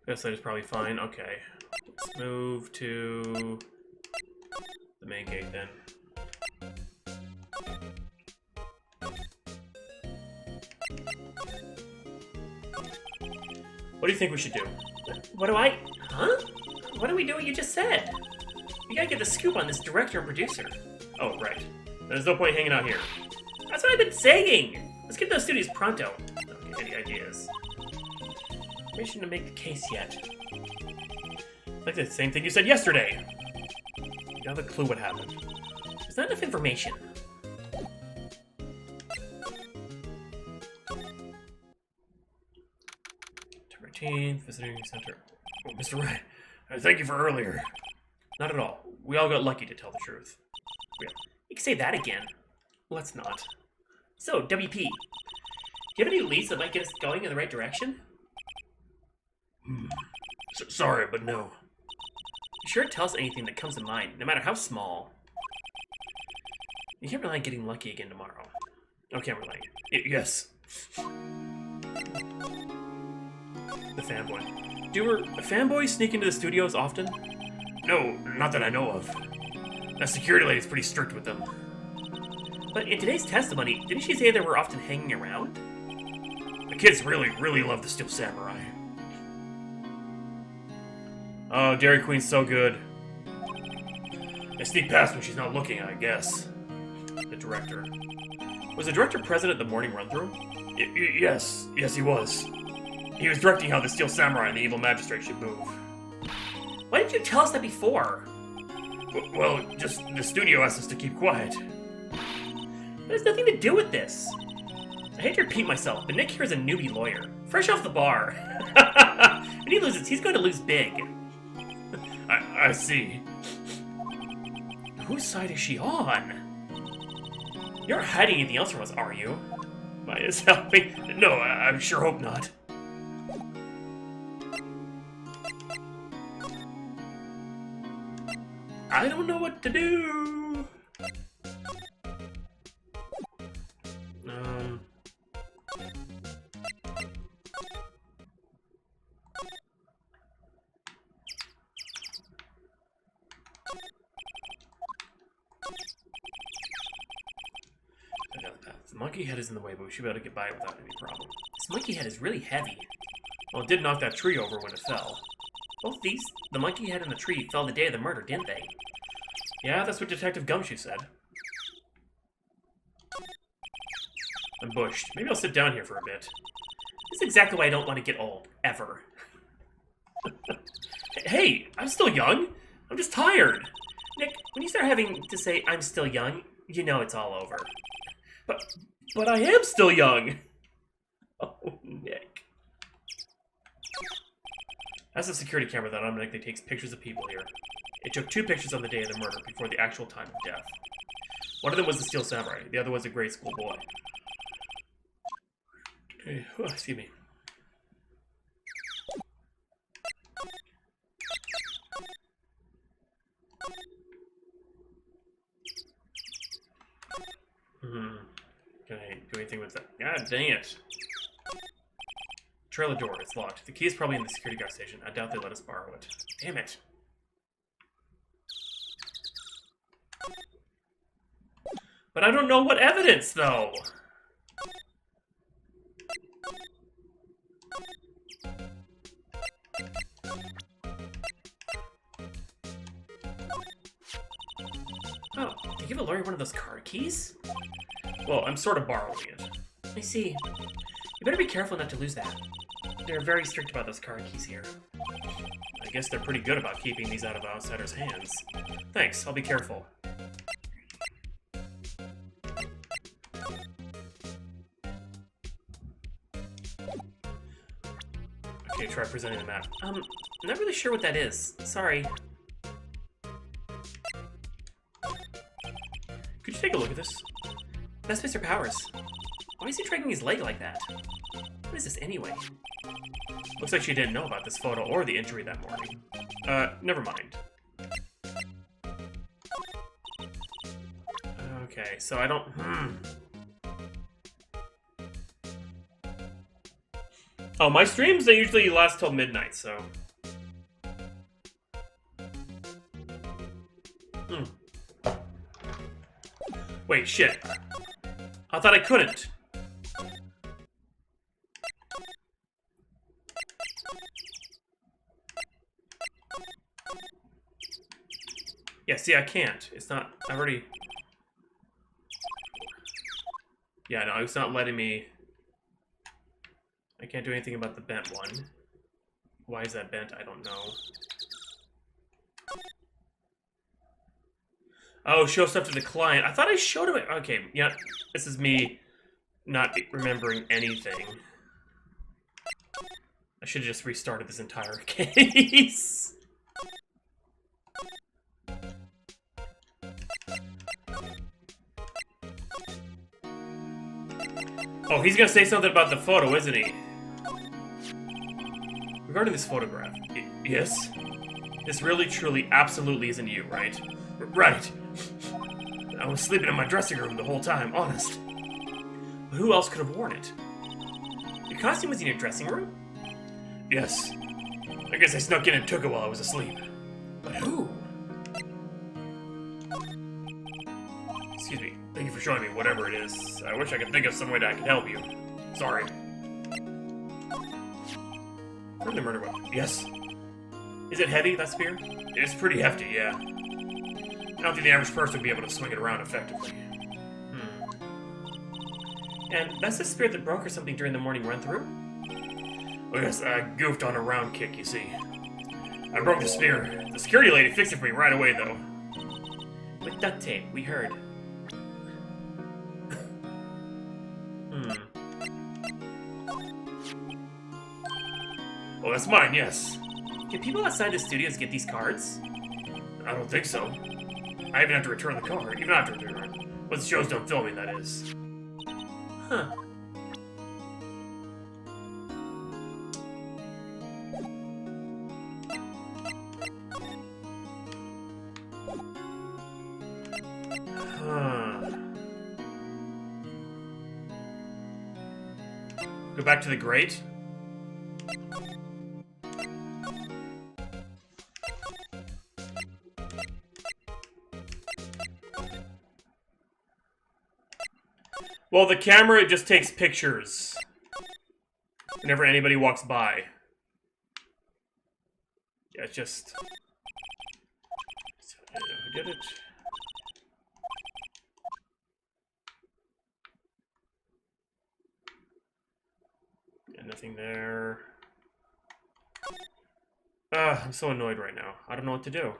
Speaker 1: This side is probably fine. Okay. Let's move to the main gate then. What do you think we should do?
Speaker 2: What do I... Huh? Why don't we do what you just said? We gotta get the scoop on this director and producer.
Speaker 1: Oh, right. There's no point hanging out here.
Speaker 2: That's what I've been saying! Let's get those studios pronto.
Speaker 1: Okay, any ideas?
Speaker 2: We shouldn't make the case yet.
Speaker 1: Like the same thing you said yesterday. You have a clue what happened.
Speaker 2: There's not enough information.
Speaker 1: September 18th, visiting center. Oh, Mr. Wright, thank you for earlier. Not at all. We all got lucky, to tell the truth.
Speaker 2: You can say that again.
Speaker 1: Let's not.
Speaker 2: So, WP, do you have any leads that might get us going in the right direction?
Speaker 1: Sorry, but no.
Speaker 2: You sure tell us anything that comes to mind, no matter how small. You can't rely on getting lucky again tomorrow.
Speaker 1: Oh, can't rely. Yes. The fanboy. Do fanboys sneak into the studios often? No, not that I know of. That security lady's pretty strict with them.
Speaker 2: But in today's testimony, didn't she say they were often hanging around?
Speaker 1: The kids really love the Steel Samurai. Oh, Dairy Queen's so good. I sneak past when she's not looking, I guess. The director. Was the director present at the morning run-through? Yes, he was. He was directing how the Steel Samurai and the Evil Magistrate should move.
Speaker 2: Why didn't you tell us that before?
Speaker 1: Well, just the studio asked us to keep quiet.
Speaker 2: That has nothing to do with this. I hate to repeat myself, but Nick here is a newbie lawyer, fresh off the bar. When he loses, he's going to lose big.
Speaker 1: I see.
Speaker 2: Whose side is she on? You're not hiding anything else from us, are you?
Speaker 1: Might as help me. No, I sure hope not.
Speaker 2: I don't know what to do.
Speaker 1: The monkey head is in the way, but we should be able to get by it without any problem.
Speaker 2: This monkey head is really heavy.
Speaker 1: Well, it did knock that tree over when it fell.
Speaker 2: Both these, the monkey head and the tree, fell the day of the murder, didn't they?
Speaker 1: Yeah, that's what Detective Gumshoe said. I'm bushed. Maybe I'll sit down here for a bit.
Speaker 2: This is exactly why I don't want to get old, ever.
Speaker 1: Hey, I'm still young. I'm just tired.
Speaker 2: Nick, when you start having to say, I'm still young, you know it's all over.
Speaker 1: But I am still young! Oh, Nick. That's a security camera that automatically takes pictures of people here. It took 2 pictures on the day of the murder before the actual time of death. One of them was the Steel Samurai, the other was a grade school boy. Oh, excuse me. Can I do anything with that? God dang it. Trailer door, it's locked. The key is probably in the security guard station. I doubt they let us borrow it. Damn it. But I don't know what evidence, though.
Speaker 2: Oh, did you give a lawyer one of those card keys?
Speaker 1: Well, I'm sort of borrowing it.
Speaker 2: I see. You better be careful not to lose that. They're very strict about those card keys here.
Speaker 1: I guess they're pretty good about keeping these out of outsiders' hands. Thanks, I'll be careful. Okay, try presenting the map.
Speaker 2: I'm not really sure what that is. Sorry.
Speaker 1: Could you take a look at this?
Speaker 2: That's Mr. Powers. Why is he dragging his leg like that? What is this anyway?
Speaker 1: Looks like she didn't know about this photo or the injury that morning. Never mind. Okay, so I don't... Oh, my streams, they usually last till midnight, so... Wait, shit. I thought I couldn't. Yeah, see, I can't. It's not... I've already... Yeah, no, it's not letting me... I can't do anything about the bent one. Why is that bent? I don't know. Oh, show stuff to the client. I thought I showed him it. Okay, yeah. This is me not remembering anything. I should have just restarted this entire case. Oh, he's gonna say something about the photo, isn't he? Regarding this photograph, yes? This really, truly, absolutely isn't you, right? Right. I was sleeping in my dressing room the whole time, honest. But who else could have worn it?
Speaker 2: Your costume was in your dressing room?
Speaker 1: Yes. I guess I snuck in and took it while I was asleep.
Speaker 2: But who?
Speaker 1: Excuse me. Thank you for showing me whatever it is. I wish I could think of some way that I could help you. Sorry. From the murder weapon. Yes? Is it heavy, that spear? It's pretty hefty, yeah. I don't think the average person would be able to swing it around effectively.
Speaker 2: And that's the spear that broke or something during the morning run-through?
Speaker 1: Oh yes, I goofed on a round kick, you see. I broke the spear. The security lady fixed it for me right away, though.
Speaker 2: With duct tape, we heard.
Speaker 1: Oh, that's mine, yes.
Speaker 2: Can people outside the studios get these cards?
Speaker 1: I don't think so. I even have to return the card, even after return. Once the show's done filming, that is.
Speaker 2: Huh.
Speaker 1: Go back to the grate? Well, the camera just takes pictures whenever anybody walks by. Yeah, it's just... Who did it? Yeah, nothing there. I'm so annoyed right now. I don't know what to do.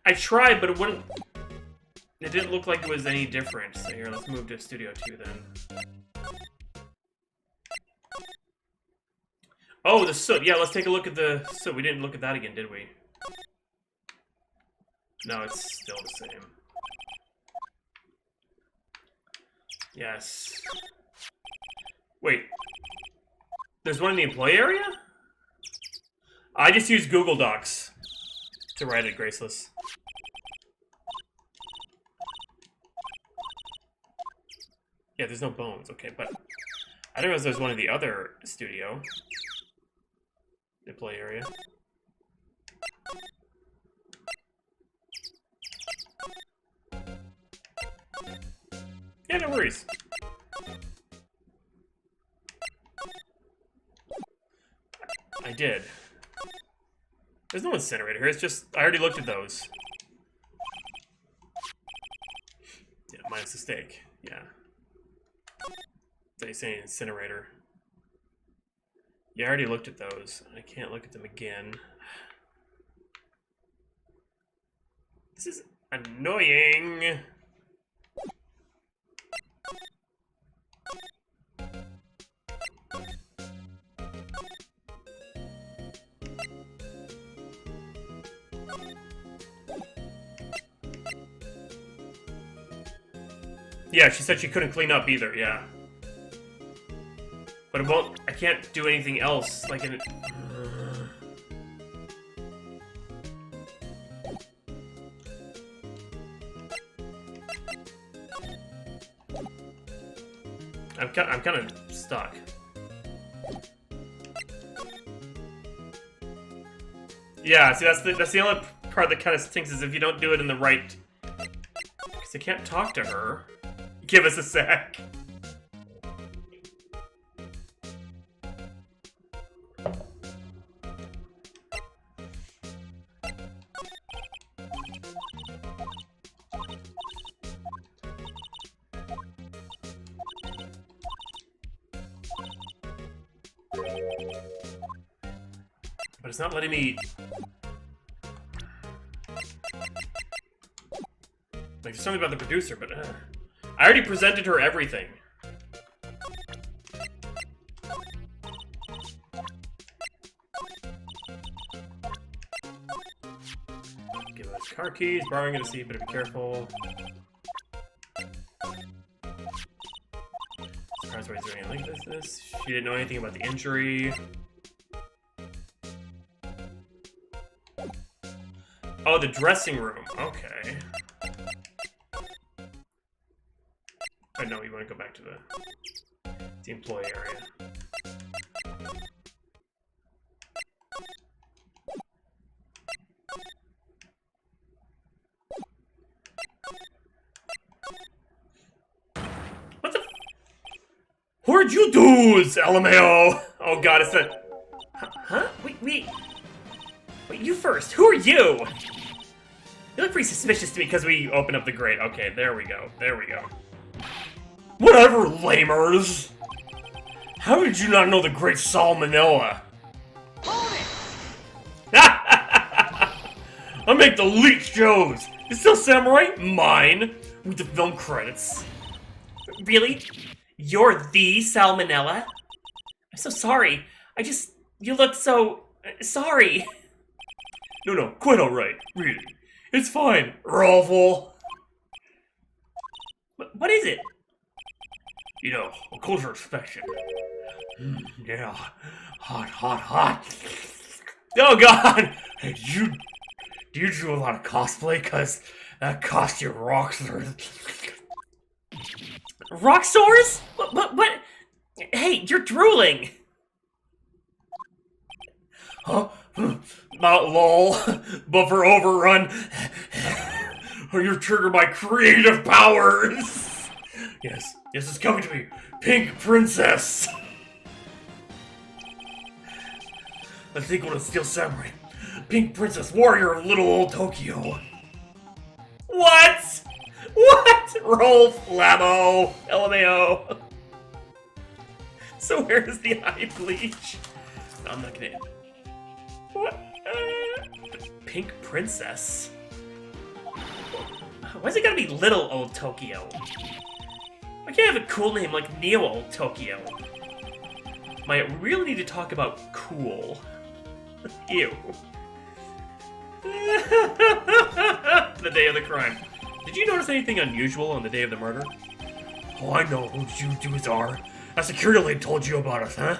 Speaker 1: I tried, but it wouldn't... It didn't look like it was any different. So here, let's move to Studio 2 then. Oh, the soot. Yeah, let's take a look at the soot. We didn't look at that again, did we? No, it's still the same. Yes. Wait. There's one in the employee area? I just used Google Docs to write it, Graceless. Yeah, there's no bones. Okay, but I didn't realize there's one in the other studio. The play area. Yeah, no worries. I did. There's no incinerator here, it's just... I already looked at those. Yeah, minus the steak. Yeah. They say incinerator. Yeah, I already looked at those. I can't look at them again. This is annoying. Yeah, she said she couldn't clean up either, yeah. But it won't... I can't do anything else, like in... I'm kind of stuck. Yeah, see, that's the only part that kind of stinks is if you don't do it in the right... Because I can't talk to her. Give us a sec. But it's not letting me... Like, there's something about the producer, but... I already presented her everything. Give us car keys, borrowing it to see, but be careful. Surprised why he's doing anything like this. She didn't know anything about the injury. Oh, the dressing room. Okay. Oh, no, you want to go back to the employee area. What the? Who are you dudes, LMAO? Oh god, it's a... Huh? Wait, you first. Who are you? You look pretty suspicious to me because we opened up the grate. Okay, there we go. There we go. Whatever, lamers! How did you not know the great salmonella? Hold it! I make the leech shows! Is still Samurai? Mine! With the film credits. Really? You're the salmonella? I'm so sorry. You look so... sorry. No, quite alright. Really. It's fine. Ruffle. What is it? You know, a culture inspection. Yeah. Hot. Oh god! Hey, do you do a lot of cosplay? Cause that cost you rock stars. Rock stars? What? Hey, you're drooling! Huh? Not lol, but for overrun. You're triggered by creative powers! Yes, it's coming to me. Pink Princess! Let's equal to Steel Samurai. Pink Princess, warrior of little old Tokyo. What? Rolf, Lamo, LMAO. So where's the eye bleach? No, I'm not gonna... What? Pink Princess? Why's it gotta be Little Old Tokyo? Why can't I have a cool name like Neo Old Tokyo? Might really need to talk about cool. Ew. The day of the crime. Did you notice anything unusual on the day of the murder? Oh, I know who you dudes are. That security lady told you about us, huh?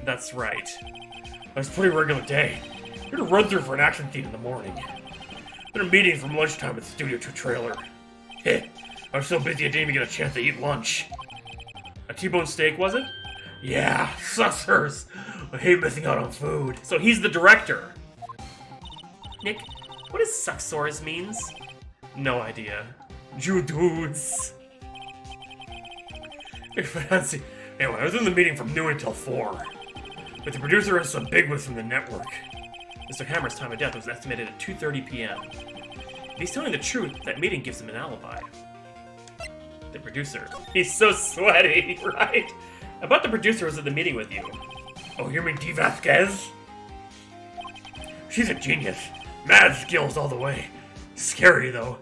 Speaker 1: That's right. It's a pretty regular day. We're gonna run through for an action scene in the morning. Been a meeting from lunchtime at the Studio 2 trailer. Heh, I was so busy I didn't even get a chance to eat lunch. A T-bone steak, was it? Yeah, sussers. I hate missing out on food. So he's the director. Nick, what does sucksores means? No idea. You dudes. Anyway, I was in the meeting from noon until 4. But the producer and some bigwigs from the network. Mr. Hammer's time of death was estimated at 2:30 p.m. If he's telling the truth, that meeting gives him an alibi. The producer. He's so sweaty, right? I bet the producer was at the meeting with you. Oh, you mean Dee Vasquez? She's a genius. Mad skills all the way. Scary, though.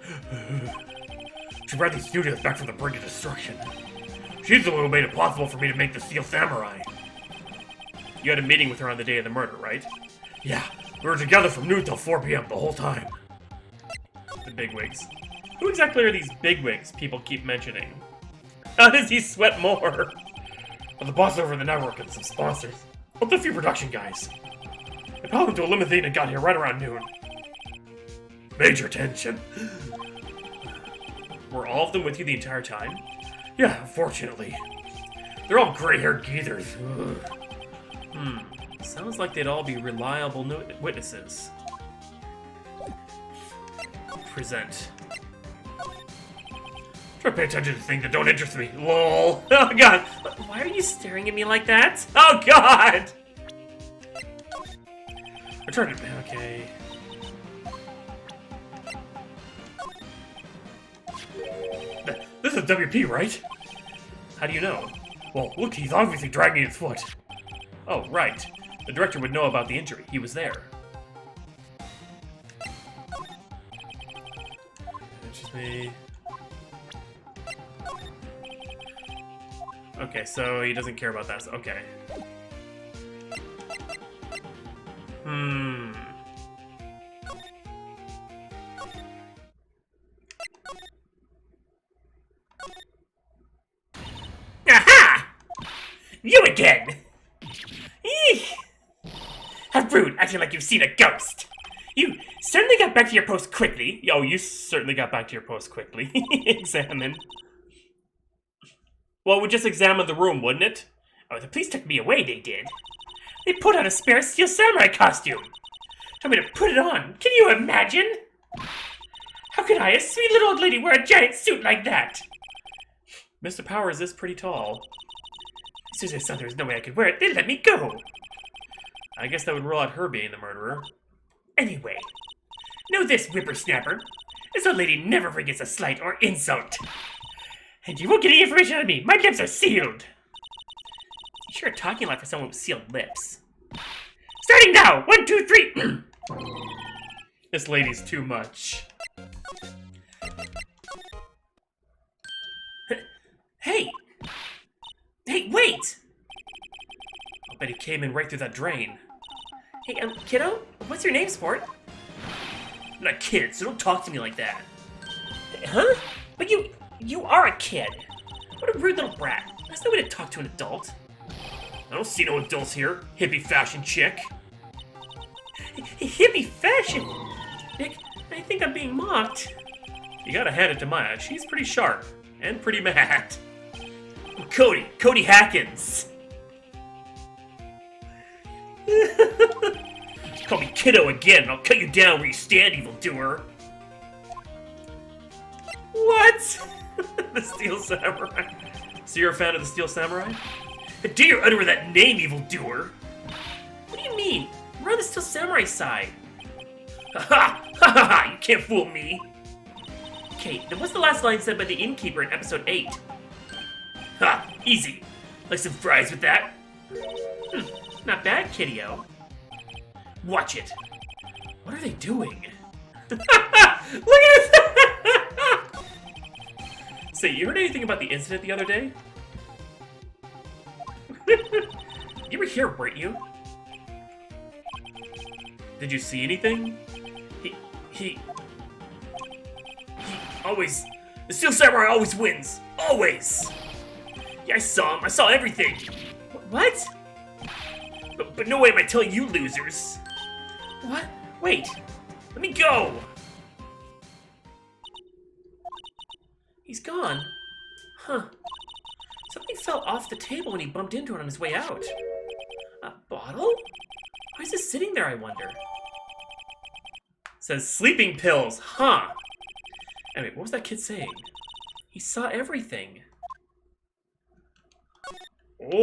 Speaker 1: She brought these studios back from the brink of destruction. She's the one who made it possible for me to make the Steel Samurai. You had a meeting with her on the day of the murder, right? Yeah, we were together from noon till 4 p.m. the whole time. The bigwigs. Who exactly are these bigwigs people keep mentioning? How does he sweat more? Well, the boss over the network and some sponsors. With a few production guys. I piled into a limousine and got here right around noon. Major tension. Were all of them with you the entire time? Yeah, unfortunately. They're all gray-haired geezers. Sounds like they'd all be reliable witnesses. Present. Try to pay attention to things that don't interest me. LOL. Oh god. Why are you staring at me like that? Oh god! I tried to... Okay. This is WP, right? How do you know? Well, look, he's obviously dragging his foot. Oh, right. The director would know about the injury. He was there. Excuse me. Okay, so he doesn't care about that. Okay. Aha! You again! Eek! How rude, acting like you've seen a ghost! You certainly got back to your post quickly. Oh, you certainly got back to your post quickly. Examine. Well, we just examined the room, wouldn't it? Oh, the police took me away, they did. They put on a spare Steel Samurai costume. Told me to put it on. Can you imagine? How could I, a sweet little old lady, wear a giant suit like that? Mr. Powers is pretty tall. As soon as I saw there was no way I could wear it, they let me go. I guess that would rule out her being the murderer. Anyway, know this, whippersnapper. This old lady never forgets a slight or insult. And you won't get any information out of me. My lips are sealed. You sure are talking like for someone with sealed lips. Starting now! 1, 2, 3! This lady's too much. Hey! Hey, wait! I bet he came in right through that drain. Hey, kiddo? What's your name, sport? I'm not a kid, so don't talk to me like that. Huh? But you are a kid. What a rude little brat. That's no way to talk to an adult. I don't see no adults here, hippie fashion chick. Hippie fashion? Nick, I think I'm being mocked. You gotta hand it to Maya. She's pretty sharp and pretty mad. Cody Hackins. Call me kiddo again, and I'll cut you down where you stand, evildoer. What? The Steel Samurai. So you're a fan of the Steel Samurai? How dare you utter that name, evildoer? What do you mean? We're on the Steel Samurai side. Ha ha! You can't fool me. Okay, then what's the last line said by the innkeeper in episode 8? Ha! Easy. Like some fries with that? Not bad, kiddo. Watch it. What are they doing? Look at this! Say, you heard anything about the incident the other day?
Speaker 2: You were here, weren't you?
Speaker 1: Did you see anything?
Speaker 2: He always... The Steel Samurai always wins! Always! Yeah, I saw him. I saw everything. What? But no way am I telling you losers. What? Wait. Let me go! He's gone. Huh. Something fell off the table when he bumped into it on his way out. A bottle? Why is it sitting there, I wonder?
Speaker 1: It says sleeping pills, huh?
Speaker 2: Anyway, what was that kid saying? He saw everything.
Speaker 1: Oh,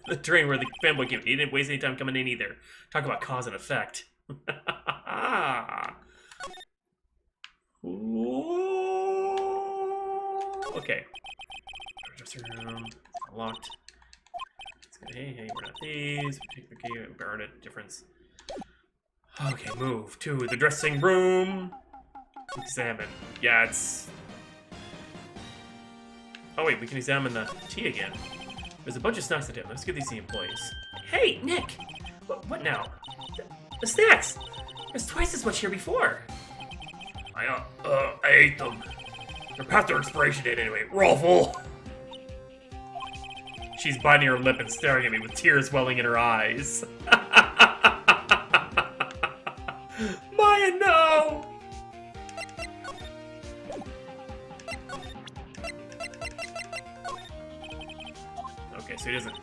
Speaker 1: the train where the fanboy came. He didn't waste any time coming in either. Talk about cause and effect. Okay. Dressing room. Locked. Hey, we're not thieves. We take the key and burn it. Difference. Okay, move to the dressing room. Examine. Yeah, it's... Oh wait, we can examine the tea again. There's a bunch of snacks at the table. Let's give these to the employees.
Speaker 2: Hey, Nick! What now? The snacks! There's twice as much here before.
Speaker 1: I ate them. They're past their expiration date anyway. We're all full. She's biting her lip and staring at me with tears welling in her eyes. Maya, no! Okay, so he doesn't...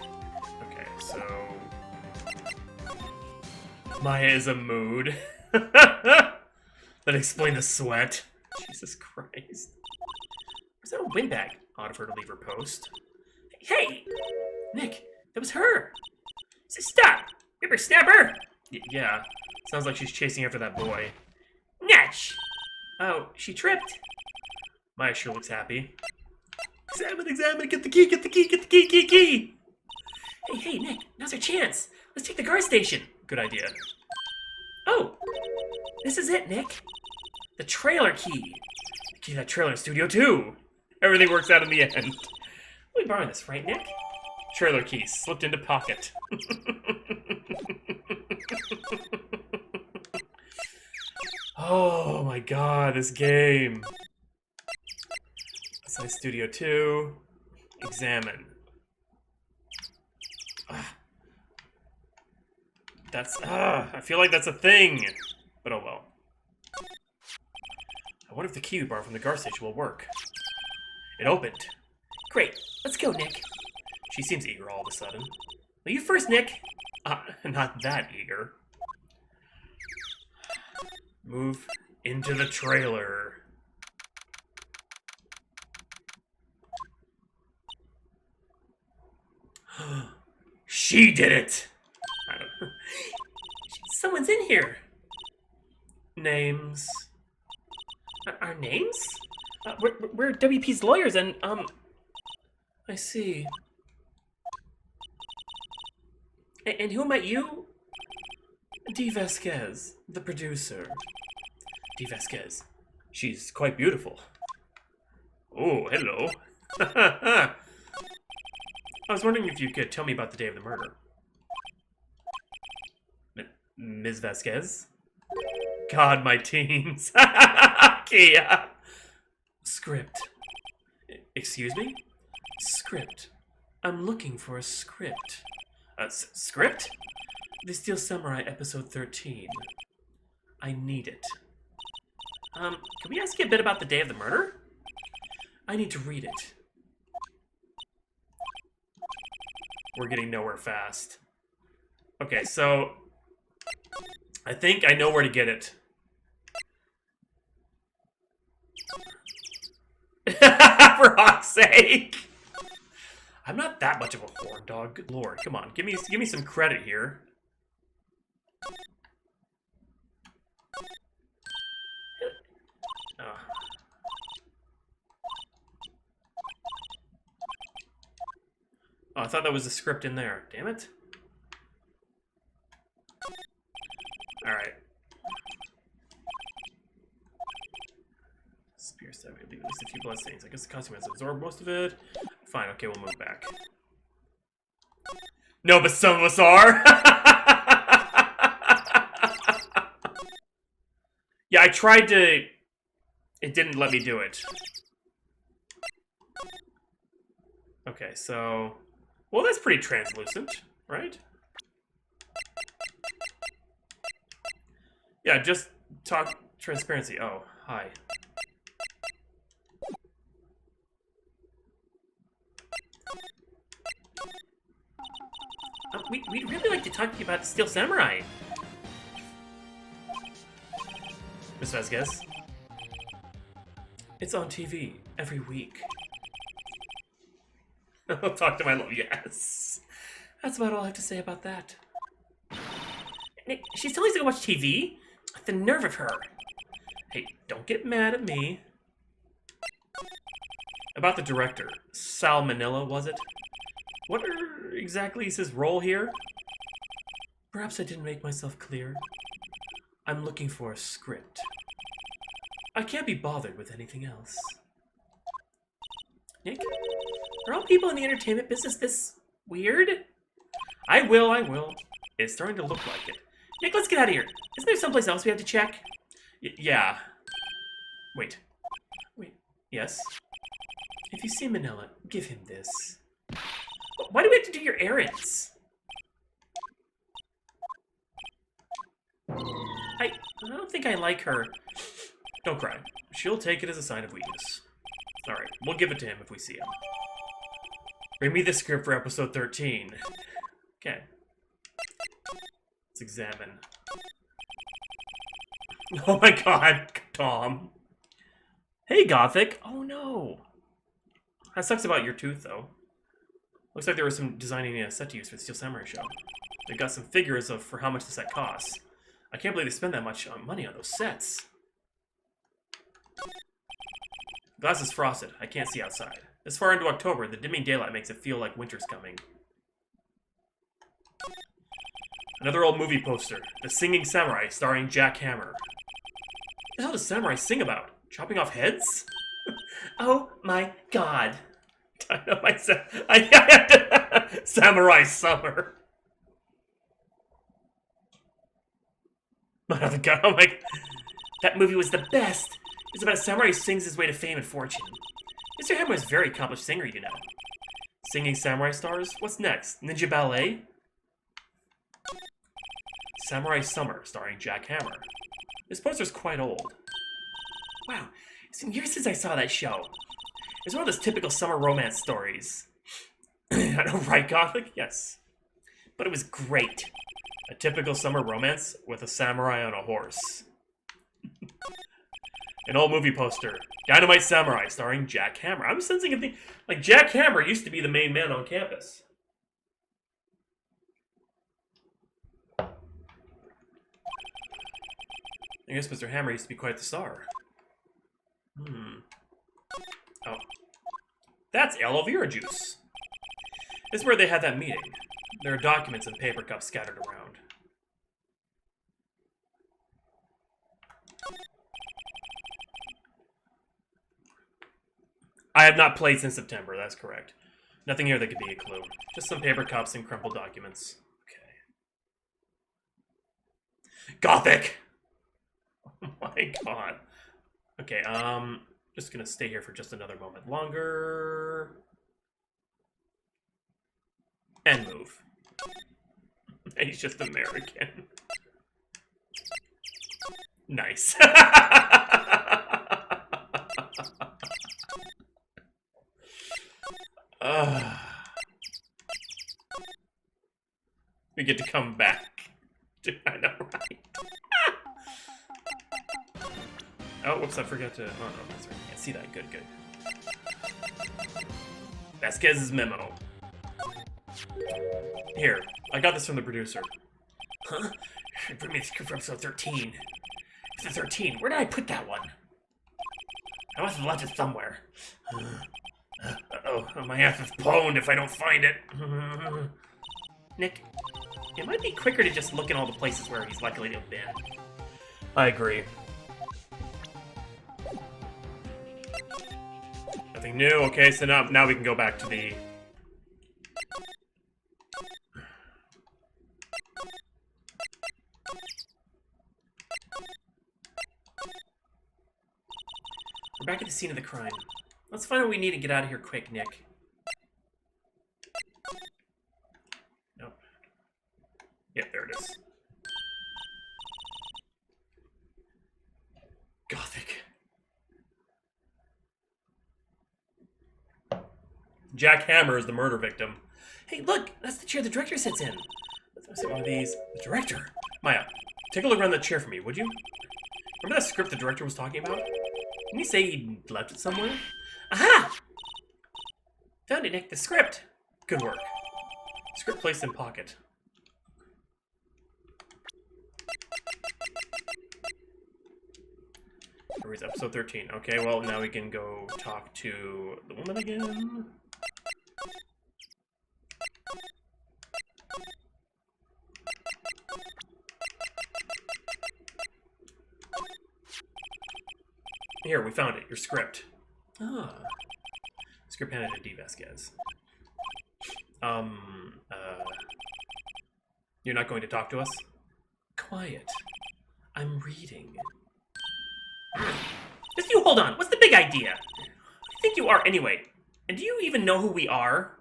Speaker 1: Okay, so... Maya is a mood. That explains the sweat. Jesus Christ.
Speaker 2: Where's that old windbag? Odd of her to leave her post. Hey! Nick, that was her! Stop! Ripper snapper!
Speaker 1: Yeah, sounds like she's chasing after that boy.
Speaker 2: Natch! Oh, she tripped.
Speaker 1: Maya sure looks happy. Examine, get the key! Key!
Speaker 2: Hey, Nick, now's our chance. Let's take the guard station.
Speaker 1: Good idea.
Speaker 2: Oh, this is it, Nick. The trailer key.
Speaker 1: The key to that trailer in Studio 2. Everything works out in the end.
Speaker 2: We borrowing this, right, Nick?
Speaker 1: Trailer key slipped into pocket. Oh my god, this game. Assign Studio 2. Examine. I feel like that's a thing. But oh well. I wonder if the key we borrowed from the guard station will work. It opened.
Speaker 2: Great, let's go, Nick.
Speaker 1: She seems eager all of a sudden.
Speaker 2: Well, you first, Nick.
Speaker 1: Not that eager. Move into the trailer. She did it! I don't know.
Speaker 2: Someone's in here.
Speaker 1: Names.
Speaker 2: Our names? We're WP's lawyers and,
Speaker 1: I see.
Speaker 2: And who might you?
Speaker 1: Dee Vasquez, the producer. Dee Vasquez. She's quite beautiful. Oh, hello. I was wondering if you could tell me about the day of the murder. Ms. Vasquez? God, my teens. Kia. Script. Excuse me? Script. I'm looking for a script. Script? The Steel Samurai episode 13. I need it.
Speaker 2: Can we ask you a bit about the day of the murder?
Speaker 1: I need to read it. We're getting nowhere fast. Okay, so... I think I know where to get it. For Hawk's sake! I'm not that much of a horn dog. Good lord, come on, give me some credit here. Oh, I thought that was the script in there. Damn it. Alright. So we leave at least a few bloodstains. I guess the costume has absorbed most of it. Fine, okay, we'll move back. No, but some of us are! Yeah, I tried to... It didn't let me do it. Okay, so... Well, that's pretty translucent, right? Yeah, just talk transparency. Oh, hi.
Speaker 2: We'd really like to talk to you about the Steel Samurai.
Speaker 1: Miss Vasquez? It's on TV every week. I'll talk to my love. Yes. That's about all I have to say about that.
Speaker 2: Nick, she's telling us to go watch TV? The nerve of her.
Speaker 1: Hey, don't get mad at me. About the director. Sal Manila, was it? What exactly is his role here? Perhaps I didn't make myself clear. I'm looking for a script. I can't be bothered with anything else.
Speaker 2: Nick, are all people in the entertainment business this weird?
Speaker 1: I will. It's starting to look like it.
Speaker 2: Nick, let's get out of here. Isn't there someplace else we have to check?
Speaker 1: Yeah. Wait. Yes? If you see Manila, give him this.
Speaker 2: Why do we have to do your errands? I don't think I like her.
Speaker 1: Don't cry. She'll take it as a sign of weakness. Alright, we'll give it to him if we see him. Bring me the script for episode 13. Okay. Let's examine. Oh my god, Tom. Hey, Gothic. Oh no. That sucks about your tooth, though. Looks like there was some designing a set to use for the Steel Samurai show. They got some figures for how much the set costs. I can't believe they spend that much money on those sets. Glass is frosted. I can't see outside. This far into October, the dimming daylight makes it feel like winter's coming. Another old movie poster. The Singing Samurai, starring Jack Hammer. What the hell does samurai sing about? Chopping off heads?
Speaker 2: Oh my god.
Speaker 1: I know my Samurai Summer. Oh my...
Speaker 2: That movie was the best. It's about a samurai who sings his way to fame and fortune.
Speaker 1: Mr. Hammer is a very accomplished singer, you know. Singing samurai stars? What's next? Ninja Ballet? Samurai Summer, starring Jack Hammer. This poster's quite old.
Speaker 2: Wow, it's been years since I saw that show. It's one of those typical summer romance stories.
Speaker 1: I know, right, Gothic? Yes.
Speaker 2: But it was great.
Speaker 1: A typical summer romance with a samurai on a horse. An old movie poster. Dynamite Samurai, starring Jack Hammer. I'm sensing a thing. Like, Jack Hammer used to be the main man on campus. I guess Mr. Hammer used to be quite the star. Oh. That's aloe vera juice. This is where they had that meeting. There are documents and paper cups scattered around. I have not played since September, that's correct. Nothing here that could be a clue. Just some paper cups and crumpled documents. Okay. Gothic! Oh my god. Okay, just gonna stay here for just another moment longer. And move. He's just American. Nice. We get to come back. I know, right? Oh, whoops, I forgot to... Oh, no, that's right. I can't see that. Good, good. Vasquez's memo. Here, I got this from the producer.
Speaker 2: Huh? Bring me the script for episode 13. Episode 13? Where did I put that one? I must have left it somewhere.
Speaker 1: Uh-oh, my ass is pwned if I don't find it.
Speaker 2: Nick, it might be quicker to just look in all the places where he's likely to have been.
Speaker 1: I agree. Nothing new. Okay, so now we can go back to the...
Speaker 2: We're back at the scene of the crime. Let's find out what we need to get out of here quick, Nick.
Speaker 1: Nope. Yep, there it is. Gothic. Jack Hammer is the murder victim.
Speaker 2: Hey, look! That's the chair the director sits in.
Speaker 1: Let's see one of these. The director. Maya, take a look around that chair for me, would you? Remember that script the director was talking about? Didn't he say he left it somewhere?
Speaker 2: Aha! Found it, Nick. The script.
Speaker 1: Good work. Script placed in pocket. Where is episode 13? Okay, well, now we can go talk to the woman again. Here, we found it. Your script.
Speaker 2: Ah.
Speaker 1: Script handed to D. Vasquez. You're not going to talk to us?
Speaker 2: Quiet. I'm reading. Just you hold on. What's the big idea? Who do you think you are anyway? And do you even know who we are?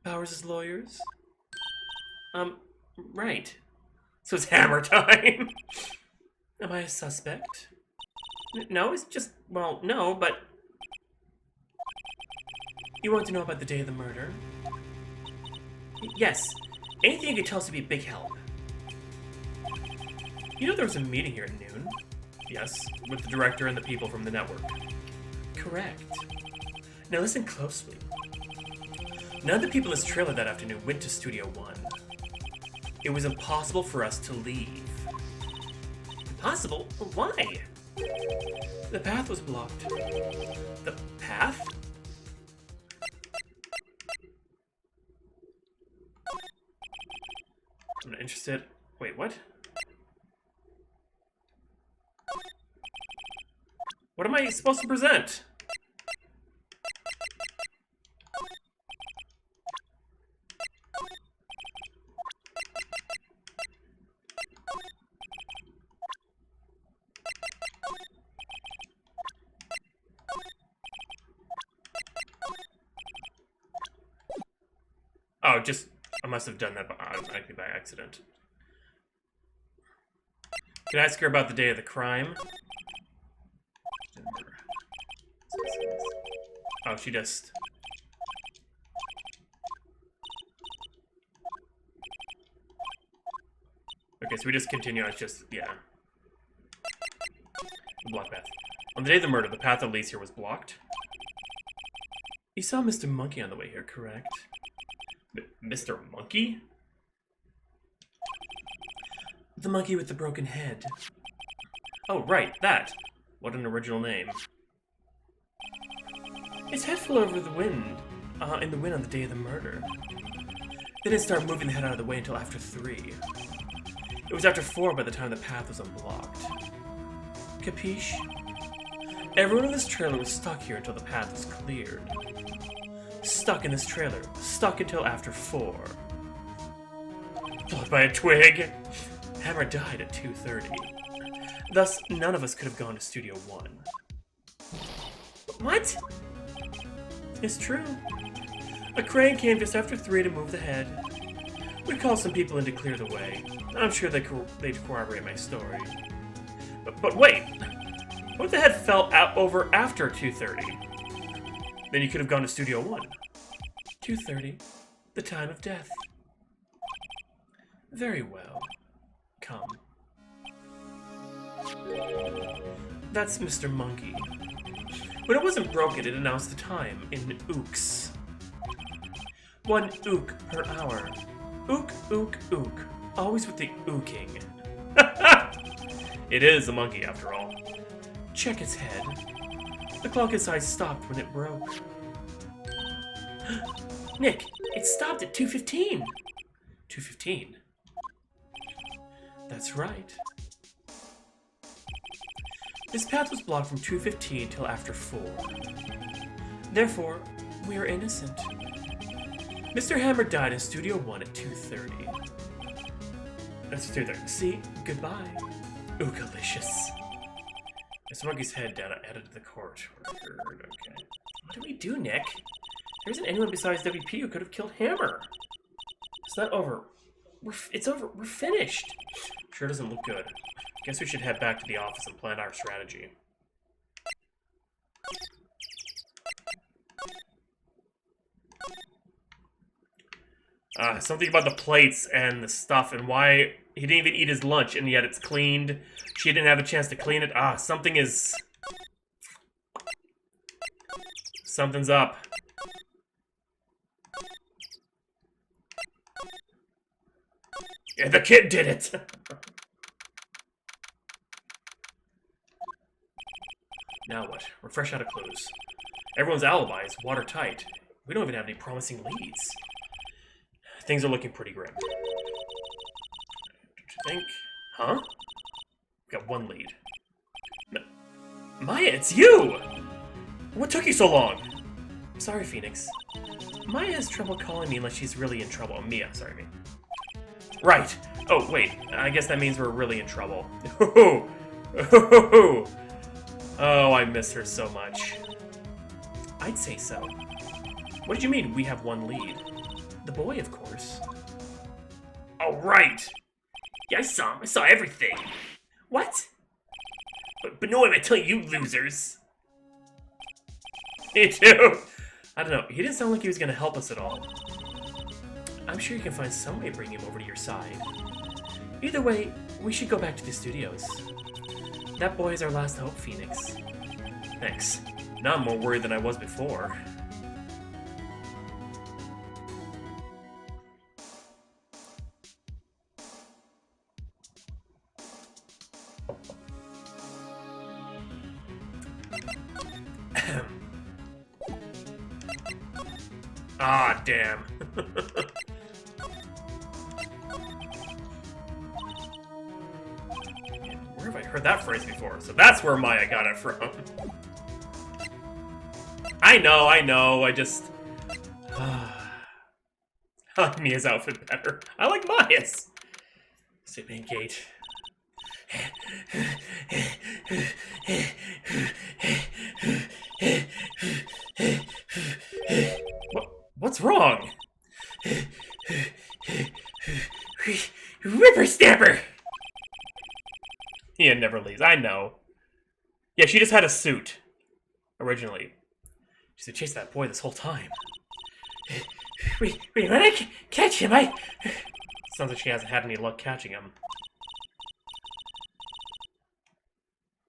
Speaker 1: Powers' lawyers?
Speaker 2: Right.
Speaker 1: So it's hammer time.
Speaker 2: Am I a suspect? No, it's just, well, no, but... You want to know about the day of the murder? Yes. Anything you could tell us would be a big help.
Speaker 1: You know there was a meeting here at noon? Yes, with the director and the people from the network.
Speaker 2: Correct. Now listen closely. None of the people in this trailer that afternoon went to Studio One. It was impossible for us to leave. Impossible? Why? The path was blocked. The path?
Speaker 1: I'm not interested. Wait, what? What am I supposed to present? Oh, just, I must have done that automatically by accident. Can I ask her about the day of the crime? Oh, she just... Okay, so we just continue, it's just, yeah. The block path. On the day of the murder, the path that leads here was blocked. You saw Mr. Monkey on the way here, correct? Mr. Monkey?
Speaker 2: The monkey with the broken head.
Speaker 1: Oh, right, that. What an original name.
Speaker 2: Its head flew over the wind, in the wind on the day of the murder. They didn't start moving the head out of the way until after 3. It was after 4 by the time the path was unblocked. Capiche? Everyone in this trailer was stuck here until the path was cleared. Stuck in this trailer. Stuck until after 4.
Speaker 1: Followed by a twig.
Speaker 2: Hammer died at 2:30. Thus, none of us could have gone to Studio One. What? It's true. A crane came just after 3 to move the head. We called some people in to clear the way. I'm sure they'd corroborate my story.
Speaker 1: But wait! What if the head fell out over after 2:30? Then you could have gone to Studio One.
Speaker 2: 2:30, the time of death. Very well. Come. That's Mr. Monkey. When it wasn't broken, it announced the time in ooks. 1 ook per hour. Ook, ook, ook. Always with the ooking.
Speaker 1: It is a monkey, after all.
Speaker 2: Check its head. The clock inside stopped when it broke. Nick, it stopped at 2:15. 2:15. That's right.
Speaker 1: This path was blocked from 2:15 till after 4. Therefore, we are innocent. Mr. Hammer died in Studio 1 at 2:30. That's 2:30. See? Goodbye. Oogalicious. There's Monkey's head down added to the court. Okay. What do we do, Nick? There isn't anyone besides WP who could have killed Hammer. It's not over. It's over. We're finished. Sure doesn't look good. Guess we should head back to the office and plan our strategy. Something about the plates and the stuff and why he didn't even eat his lunch and yet it's cleaned. She didn't have a chance to clean it. Something is... Something's up. Yeah, the kid did it! Now what? We're fresh out of clues. Everyone's alibi is watertight. We don't even have any promising leads. Things are looking pretty grim. Don't you think? Huh? We got one lead. Maya, it's you! What took you so long? Sorry, Phoenix. Maya has trouble calling me unless she's really in trouble. Mia, sorry, me. Right. Oh, wait. I guess that means we're really in trouble. Oh, I miss her so much. I'd say so. What did you mean, we have one lead? The boy, of course. Oh, right! Yeah, I saw him. I saw everything. What? But no, I'm telling you losers. Me too. I don't know. He didn't sound like he was going to help us at all. I'm sure you can find some way to bring him over to your side. Either way, we should go back to the studios. That boy is our last hope, Phoenix. Thanks. Now I'm more worried than I was before. Ah, damn. Where have I heard that phrase before? So that's where Maya got it from. I know, I just... I like Mia's outfit better. I like Maya's. Sleeping Gate. What's wrong?
Speaker 2: Whippersnapper!
Speaker 1: Yeah, never leaves. I know. Yeah, she just had a suit. Originally. She's been chasing that boy this whole time.
Speaker 2: Wait, when I catch him, I...
Speaker 1: Sounds like she hasn't had any luck catching him.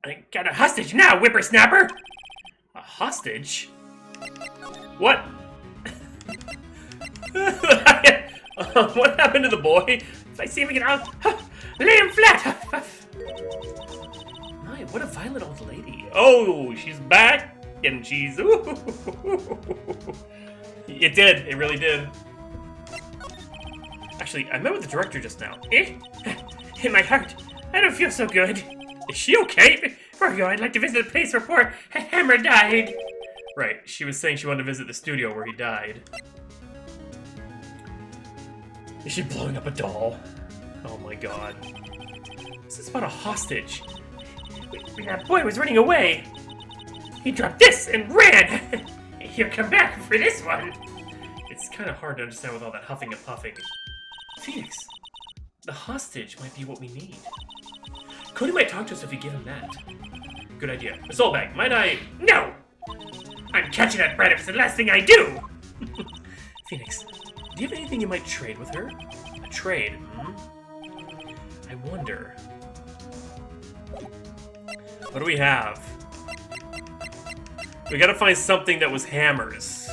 Speaker 2: I got a hostage now, whippersnapper!
Speaker 1: A hostage? What? What happened to the boy?
Speaker 2: If I see him again, I'll lay him flat!
Speaker 1: My, what a violent old lady. Oh, she's back, and she's... It did. It really did. Actually, I met with the director just now.
Speaker 2: In my heart, I don't feel so good.
Speaker 1: Is she okay?
Speaker 2: Before I go, I'd like to visit the place where poor Hammer died.
Speaker 1: Right, she was saying she wanted to visit the studio where he died. Is she blowing up a doll? Oh my god. This is about a hostage.
Speaker 2: When that boy was running away, he dropped this and ran. He'll come back for this one.
Speaker 1: It's kind of hard to understand with all that huffing and puffing. Phoenix, the hostage might be what we need. Cody might talk to us if we give him that. Good idea. A soul bag, might I?
Speaker 2: No! I'm catching that brat if it's the last thing I do!
Speaker 1: Phoenix, do you have anything you might trade with her? A trade, hmm? I wonder. What do we have? We gotta find something that was Hammer's.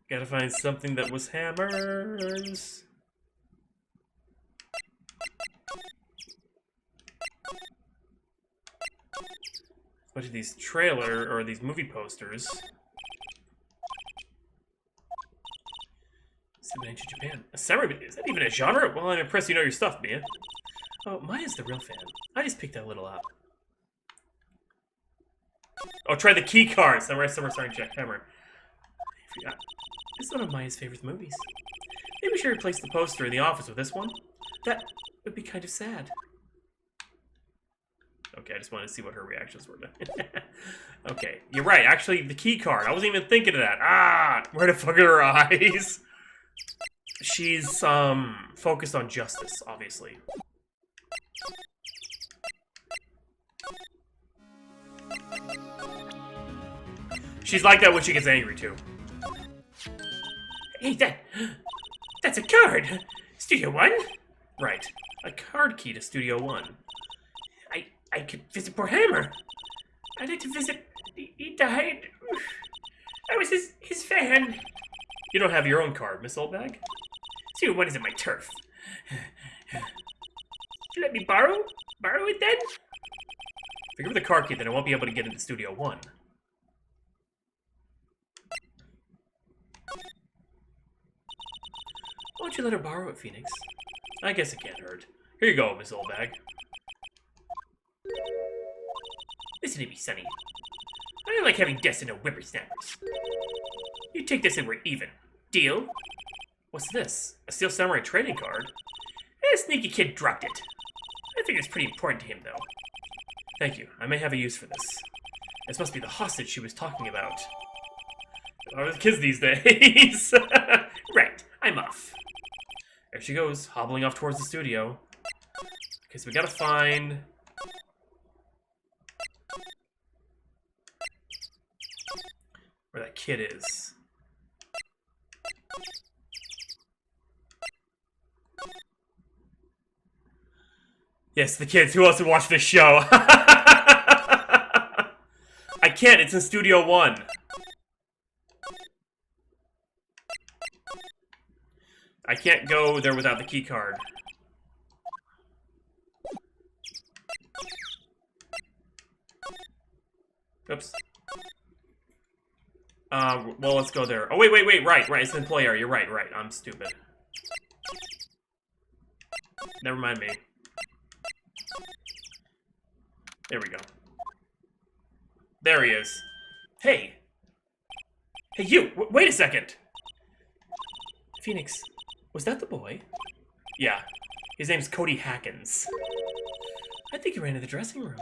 Speaker 1: Gotta find something that was Hammer's. What are these trailer or these movie posters? Ancient Japan. A samurai? Is that even a genre? Well, I'm impressed you know your stuff, Mia. Oh, Maya's the real fan. I just picked that little up. Oh, try the key cards. Samurai Starring Jack Hammer. I forgot. It's one of Maya's favorite movies. Maybe we should replace the poster in the office with this one. That would be kind of sad. Okay, I just wanted to see what her reactions were. Okay, you're right. Actually, the key card. I wasn't even thinking of that. Ah, where the fuck are her eyes? She's focused on justice, obviously. She's like that when she gets angry too.
Speaker 2: Hey, that's a card! Studio One?
Speaker 1: Right. A card key to Studio One.
Speaker 2: I could visit poor Hammer. I'd like to visit. He died. I was his fan.
Speaker 1: You don't have your own card, Miss Oldbag?
Speaker 2: Studio One isn't my turf. You let me borrow it then?
Speaker 1: If I give her the card key, then I won't be able to get into Studio One. Why don't you let her borrow it, Phoenix? I guess it can't hurt. Here you go, Miss Oldbag.
Speaker 2: Listen to me, Sonny. I don't like having guests into whippersnappers. You take this and we're even. Deal?
Speaker 1: What's this? A Steel Samurai trading card?
Speaker 2: A sneaky kid dropped it. I think it's pretty important to him, though.
Speaker 1: Thank you. I may have a use for this. This must be the hostage she was talking about. Oh, the kids these days.
Speaker 2: Right. I'm off.
Speaker 1: There she goes, hobbling off towards the studio. Okay, so we gotta find... where that kid is. Yes, the kids. Who else would watch this show? I can't. It's in Studio One. I can't go there without the key card. Oops. Well, let's go there. Oh, wait. Right. It's in play area. You're right. I'm stupid. Never mind me. There we go. There he is. Hey! Hey, you! Wait a second! Phoenix, was that the boy? Yeah. His name's Cody Hackins. I think he ran to the dressing room.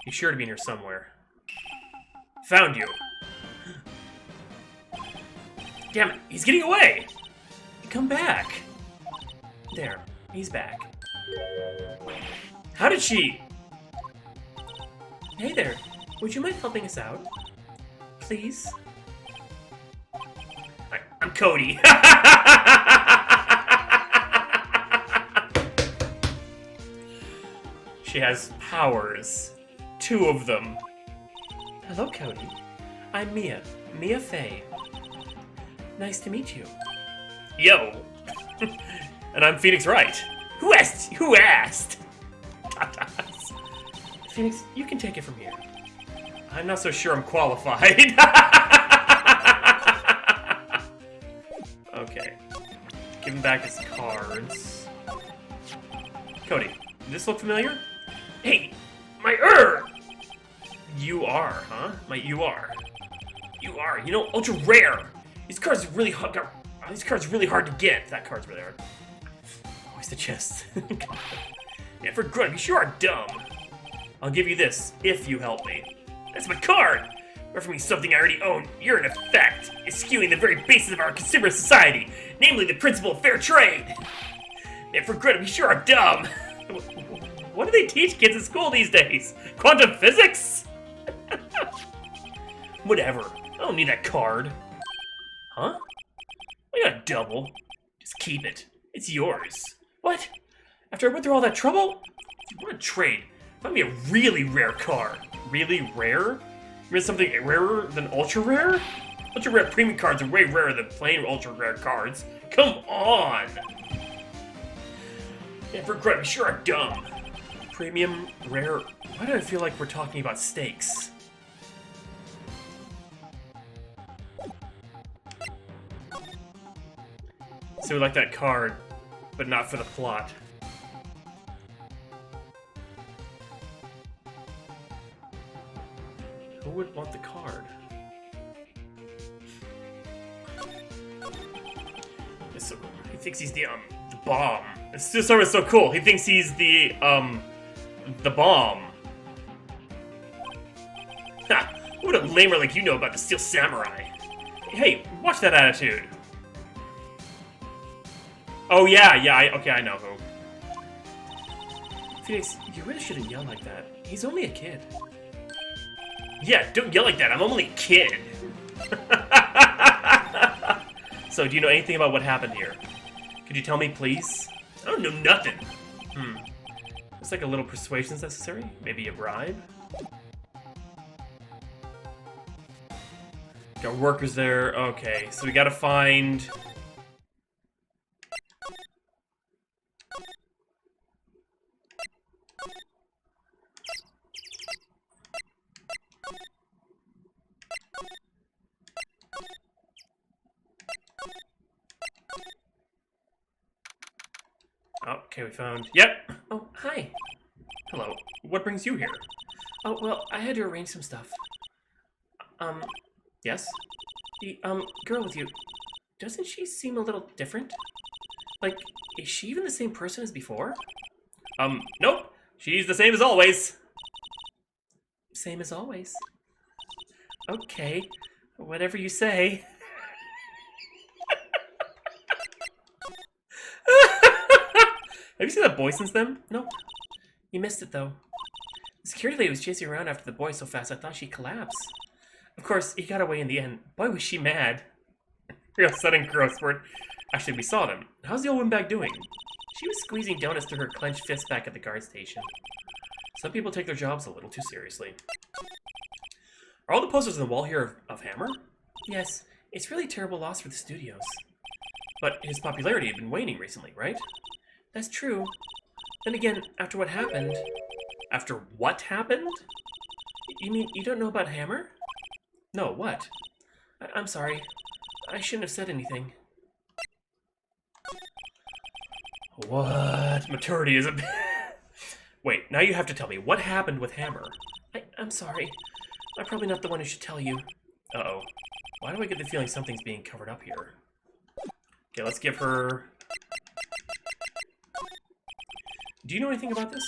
Speaker 1: He's sure to be in here somewhere. Found you! Damn it, he's getting away! Come back! There, he's back. How did she... Hey there, would you mind helping us out? Please? I'm Cody. She has powers. 2 of them. Hello, Cody. I'm Mia. Mia Fey. Nice to meet you. Yo! And I'm Phoenix Wright. Who asked? Phoenix, you can take it from here. I'm not so sure I'm qualified. Okay. Give him back his cards. Cody, does this look familiar? Hey, my You are, huh? You are. You know, ultra rare. These cards are really hard. These cards are really hard to get. That card's really hard. Where's the chest? Yeah, for good. You sure are dumb. I'll give you this if you help me. That's my card. Referring me something I already own. You're in effect eschewing the very basis of our consumer society, namely the principle of fair trade. Man, for good. You sure are dumb. What do they teach kids in school these days? Quantum physics? Whatever. I don't need that card. Huh? I got a double. Just keep it. It's yours. What? After I went through all that trouble? If you want to trade, find me a really rare card. Really rare? You mean something rarer than ultra rare? Ultra rare premium cards are way rarer than plain ultra rare cards. Come on! Yeah, for granted, sure are dumb. Premium, rare... Why do I feel like we're talking about steaks? So we like that card, but not for the plot. Who would want the card? So he thinks he's the bomb. It's just sort of so cool. He thinks he's the bomb. Ha! What a lamer like you know about the Steel Samurai. Hey, watch that attitude. Oh yeah, okay, I know who. Phoenix, you really shouldn't yell like that. He's only a kid. Yeah, don't yell like that. I'm only a kid. So, do you know anything about what happened here? Could you tell me, please? I don't know nothing. Looks like a little persuasion's necessary. Maybe a bribe? Got workers there. Okay, so we gotta find... Okay, we found... Yep!
Speaker 2: Oh, hi.
Speaker 1: Hello. What brings you here?
Speaker 2: Oh, well, I had to arrange some stuff.
Speaker 1: Yes?
Speaker 2: The, girl with you, doesn't she seem a little different? Like, is she even the same person as before?
Speaker 1: Nope. She's the same as always.
Speaker 2: Same as always. Okay, whatever you say.
Speaker 1: Have you seen that boy since then?
Speaker 2: No. You missed it, though. The security lady was chasing around after the boy so fast I thought she'd collapse. Of course, he got away in the end. Boy, was she mad.
Speaker 1: Real sudden growth spurt. Actually, we saw them. How's the old one back doing?
Speaker 2: She was squeezing donuts through her clenched fist back at the guard station.
Speaker 1: Some people take their jobs a little too seriously. Are all the posters on the wall here of Hammer?
Speaker 2: Yes, it's really a terrible loss for the studios.
Speaker 1: But his popularity had been waning recently, right?
Speaker 2: That's true. Then again, after what happened...
Speaker 1: After what happened?
Speaker 2: You mean you don't know about Hammer?
Speaker 1: No, what?
Speaker 2: I'm sorry. I shouldn't have said anything.
Speaker 1: What? Maturity is a... Wait, now you have to tell me. What happened with Hammer?
Speaker 2: I'm sorry. I'm probably not the one who should tell you.
Speaker 1: Uh-oh. Why do I get the feeling something's being covered up here? Okay, let's give her... Do you know anything about this?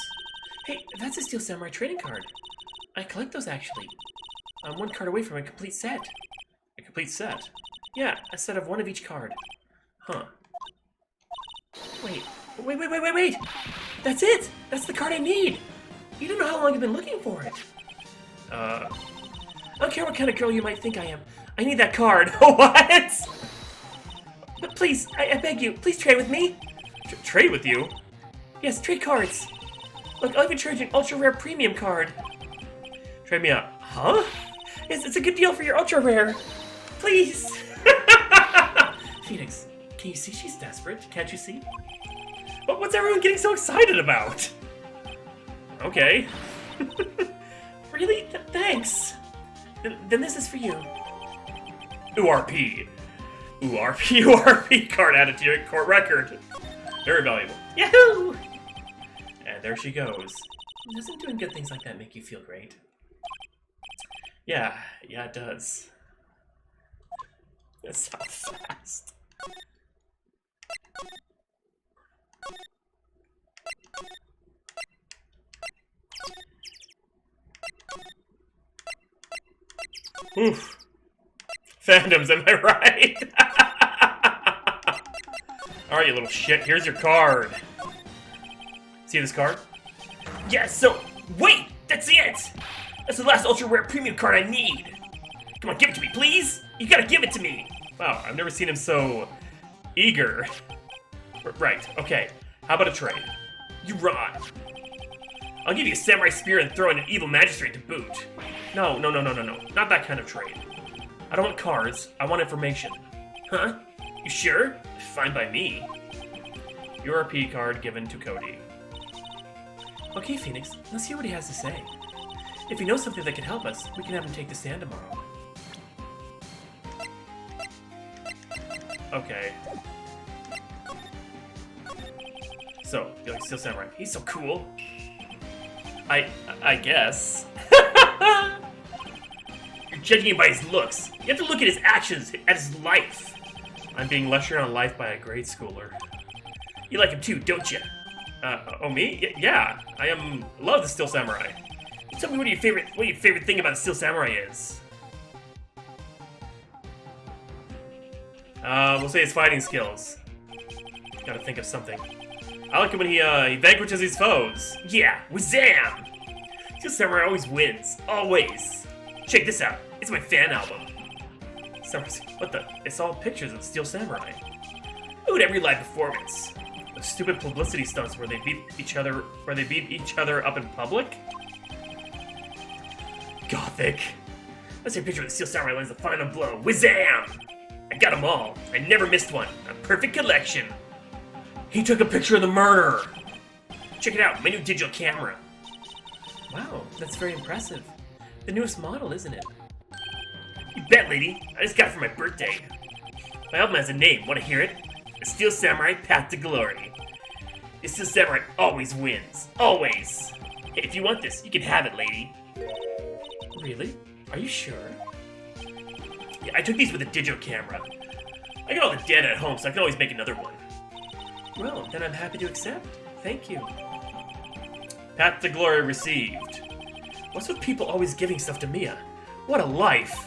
Speaker 2: Hey, that's a Steel Samurai trading card. I collect those, actually. I'm one card away from a complete set.
Speaker 1: A complete set?
Speaker 2: Yeah, a set of one of each card.
Speaker 1: Huh.
Speaker 2: Wait. That's it! That's the card I need! You don't know how long I've been looking for it. I don't care what kind of girl you might think I am. I need that card.
Speaker 1: What?
Speaker 2: But please, I beg you, please trade with me.
Speaker 1: Trade with you?
Speaker 2: Yes, trade cards. Look, I'll even trade you an ultra rare premium card.
Speaker 1: Trade me up. Huh?
Speaker 2: Yes, it's a good deal for your ultra rare. Please. Phoenix, can you see she's desperate? Can't you see?
Speaker 1: But what's everyone getting so excited about? Okay.
Speaker 2: Really? Thanks. Then this is for you.
Speaker 1: URP. URP card added to your court record. Very valuable.
Speaker 2: Yahoo!
Speaker 1: And there she goes.
Speaker 2: Doesn't doing good things like that make you feel great?
Speaker 1: Yeah, it does. That's so fast. Oof. Fandoms, am I right? Alright, you little shit, here's your card. See this card?
Speaker 2: Yeah, so, wait! That's it! That's the last ultra rare premium card I need! Come on, give it to me, please! You gotta give it to me!
Speaker 1: Wow, I've never seen him so eager. Right, okay. How about a trade?
Speaker 2: You rot. I'll give you a samurai spear and throw in an evil magistrate to boot.
Speaker 1: No. Not that kind of trade. I don't want cards, I want information.
Speaker 2: Huh? You sure?
Speaker 1: Fine by me. URP card given to Cody.
Speaker 2: Okay, Phoenix, let's hear what he has to say. If he knows something that can help us, we can have him take the stand tomorrow.
Speaker 1: Okay. So, you like Steel Samurai? He's so cool. I guess. You're judging him by his looks. You have to look at his actions, at his life. I'm being lectured on life by a grade schooler. You like him too, don't you? Oh me? Yeah, I love the Steel Samurai. Tell me what your favorite thing about the Steel Samurai is. We'll say his fighting skills. Gotta think of something. I like it when he vanquishes his foes. Yeah, wazam! Steel Samurai always wins. Always. Check this out. It's my fan album. What the? It's all pictures of Steel Samurai. Who would every live performance? Those stupid publicity stunts where they beat each other up in public? Gothic. Let's take a picture of the Steel Samurai lands the final blow. Wazam! I got them all. I never missed one. A perfect collection. He took a picture of the murderer. Check it out, my new digital camera. Wow, that's very impressive. The newest model, isn't it? You bet, lady. I just got it for my birthday. My album has a name. Want to hear it? The Steel Samurai Path to Glory. The Steel Samurai always wins. Always. Hey, if you want this, you can have it, lady. Really? Are you sure? Yeah, I took these with a digital camera. I got all the data at home, so I can always make another one. Well, then I'm happy to accept. Thank you. Path to Glory received. What's with people always giving stuff to Mia? What a life!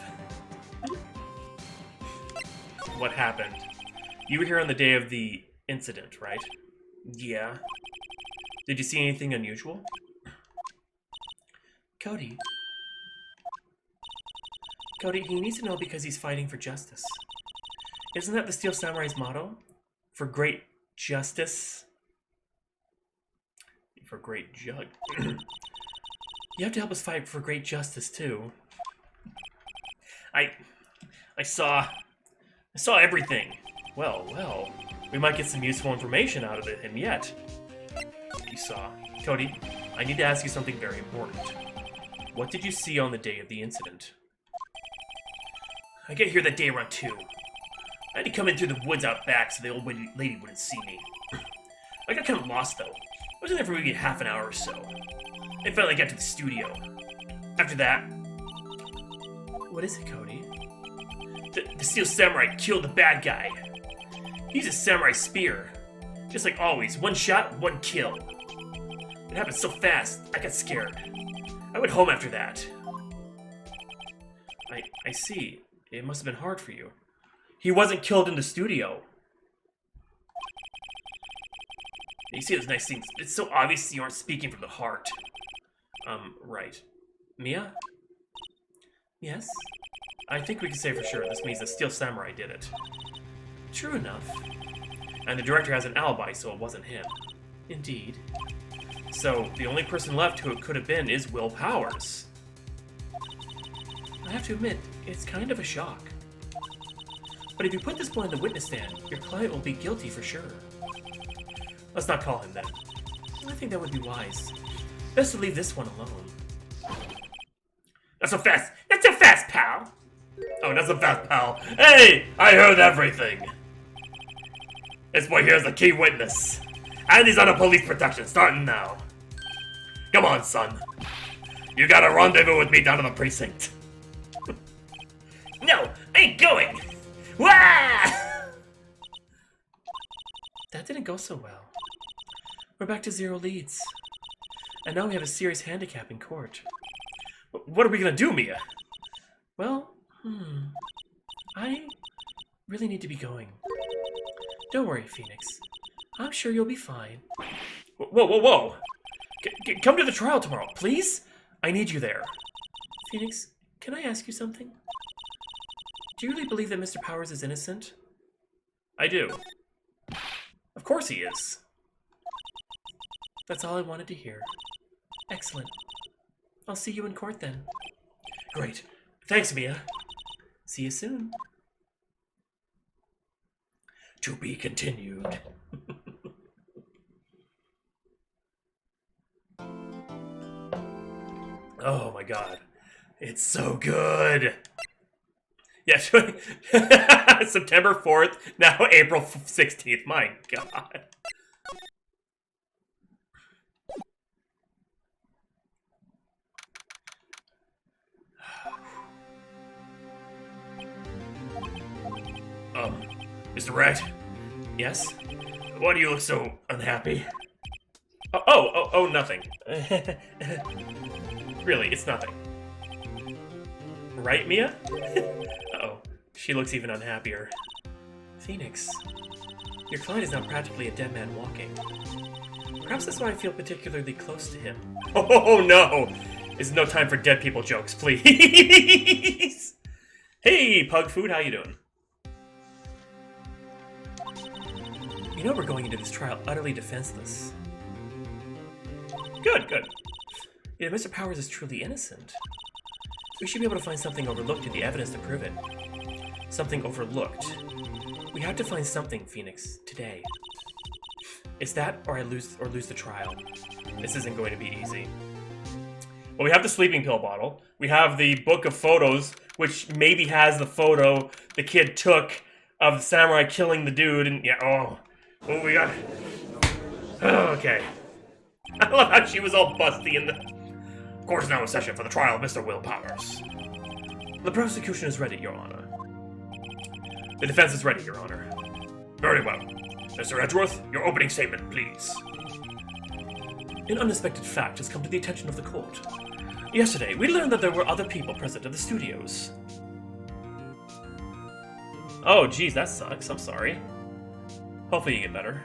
Speaker 1: What happened? You were here on the day of the incident, right? Yeah. Did you see anything unusual? Cody, he needs to know because he's fighting for justice. Isn't that the Steel Samurai's motto? For great justice? For great jug. You have to help us fight for great justice, too. I saw everything. Well, we might get some useful information out of him yet. You saw. Cody, I need to ask you something very important. What did you see on the day of the incident? I get here that day around 2. I had to come in through the woods out back so the old lady wouldn't see me. I got kind of lost, though. I was in there for maybe half an hour or so. I finally got to the studio. After that... What is it, Cody? The Steel Samurai killed the bad guy. He used a samurai spear. Just like always, one shot, one kill. It happened so fast, I got scared. I went home after that. I see. It must have been hard for you. He wasn't killed in the studio. You see those nice things. It's so obvious you aren't speaking from the heart. Right. Mia? Yes? I think we can say for sure this means the Steel Samurai did it. True enough. And the director has an alibi, so it wasn't him. Indeed. So, the only person left who it could have been is Will Powers. I have to admit, it's kind of a shock. But if you put this boy in the witness stand, your client will be guilty for sure. Let's not call him then. I think that would be wise. Best to leave this one alone. Not so fast! Not so fast, pal! Oh, not so fast, pal. Hey! I heard everything! This boy here is the key witness. And he's under police protection, starting now. Come on, son. You got a rendezvous with me down in the precinct. No, I ain't going! Wah! That didn't go so well. We're back to 0 leads. And now we have a serious handicap in court. What are we gonna do, Mia? Well, I really need to be going. Don't worry, Phoenix. I'm sure you'll be fine. Whoa! Come to the trial tomorrow, please? I need you there. Phoenix, can I ask you something? Do you really believe that Mr. Powers is innocent? I do. Of course he is. That's all I wanted to hear. Excellent. I'll see you in court then. Great. Thanks, Mia. See you soon. To be continued. Oh my god. It's so good. Yeah, September 4th, now April 16th. My god. Mr. Wright?
Speaker 2: Yes?
Speaker 1: Why do you look so unhappy?
Speaker 2: Oh, nothing. Really, it's nothing. Right, Mia? Uh-oh. She looks even unhappier. Phoenix, your client is now practically a dead man walking. Perhaps that's why I feel particularly close to him.
Speaker 1: Oh no! It's no time for dead people jokes, please! Hey, Pug Food, how you doing?
Speaker 2: You know we're going into this trial utterly defenseless.
Speaker 1: Good, good.
Speaker 2: If Mr. Powers is truly innocent, we should be able to find something overlooked in the evidence to prove it. Something overlooked. We have to find something, Phoenix, today. It's that, or lose the trial. This isn't going to be easy.
Speaker 1: Well, we have the sleeping pill bottle. We have the book of photos, which maybe has the photo the kid took of the samurai killing the dude, and yeah, oh, we got... Oh, okay. I love how she was all busty in the... Of course, now a session for the trial of Mr. Will Powers.
Speaker 2: The prosecution is ready, Your Honor.
Speaker 1: The defense is ready, Your Honor. Very well. Mr. Edgeworth, your opening statement, please.
Speaker 2: An unexpected fact has come to the attention of the court. Yesterday, we learned that there were other people present at the studios.
Speaker 1: Oh, geez, that sucks. I'm sorry. Hopefully you get better.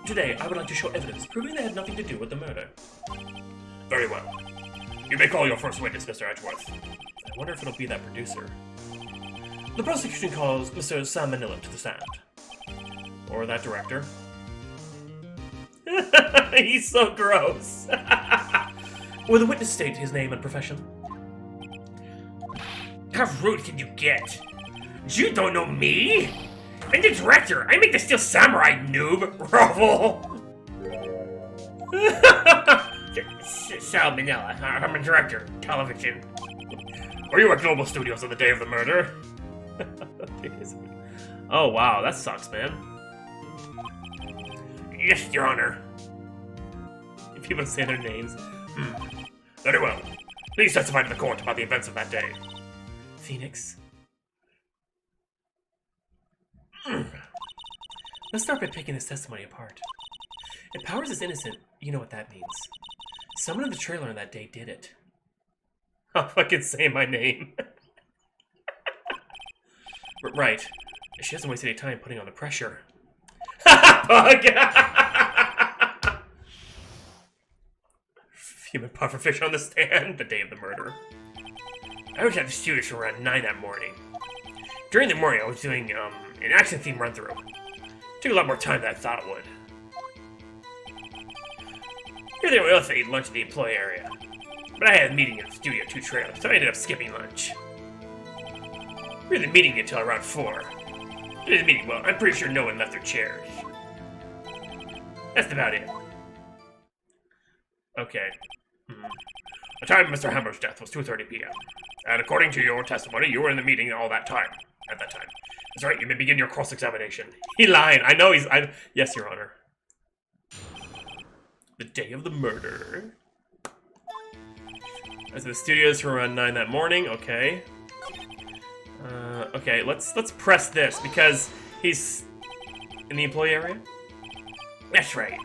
Speaker 2: Today, I would like to show evidence proving they had nothing to do with the murder.
Speaker 1: Very well. You may call your first witness, Mr. Edgeworth.
Speaker 2: I wonder if it'll be that producer. The prosecution calls Mr. Sam Manila to the stand.
Speaker 1: Or that director. He's so gross.
Speaker 2: Will the witness state his name and profession?
Speaker 1: How rude can you get? You don't know me? I'm the director. I make the Steel Samurai, noob. Grovel. Sal Manila. I'm a director. Television. Were you at Global Studios on the day of the murder?
Speaker 2: Oh, wow. That sucks, man.
Speaker 1: Yes, Your Honor.
Speaker 2: If people say their names.
Speaker 1: Very well. Please testify to the court about the events of that day.
Speaker 2: Phoenix. Let's start by picking this testimony apart. If Powers is innocent, you know what that means. Someone in the trailer on that day did it.
Speaker 1: I'll fucking say my name.
Speaker 2: Right. She doesn't waste any time putting on the pressure.
Speaker 1: Pug! Human pufferfish on the stand the day of the murder. I was at the studios around 9 that morning. During the morning, I was doing an action theme run through. Took a lot more time than I thought it would. Here we also ate lunch at the employee area. But I had a meeting at the Studio 2 trailer, so I ended up skipping lunch. We were in the meeting until around 4. During the meeting, well, I'm pretty sure no one left their chairs. That's about it.
Speaker 2: Okay.
Speaker 1: The time of Mr. Hammer's death was 2:30 p.m. And according to your testimony, you were in the meeting all that time. At that time. That's right, you may begin your cross-examination.
Speaker 2: He lied. I know he's... Yes, Your Honor. The day of the murder. I was in the studios for around 9 that morning. Okay. Okay, let's press this, because he's in the employee area?
Speaker 1: That's right.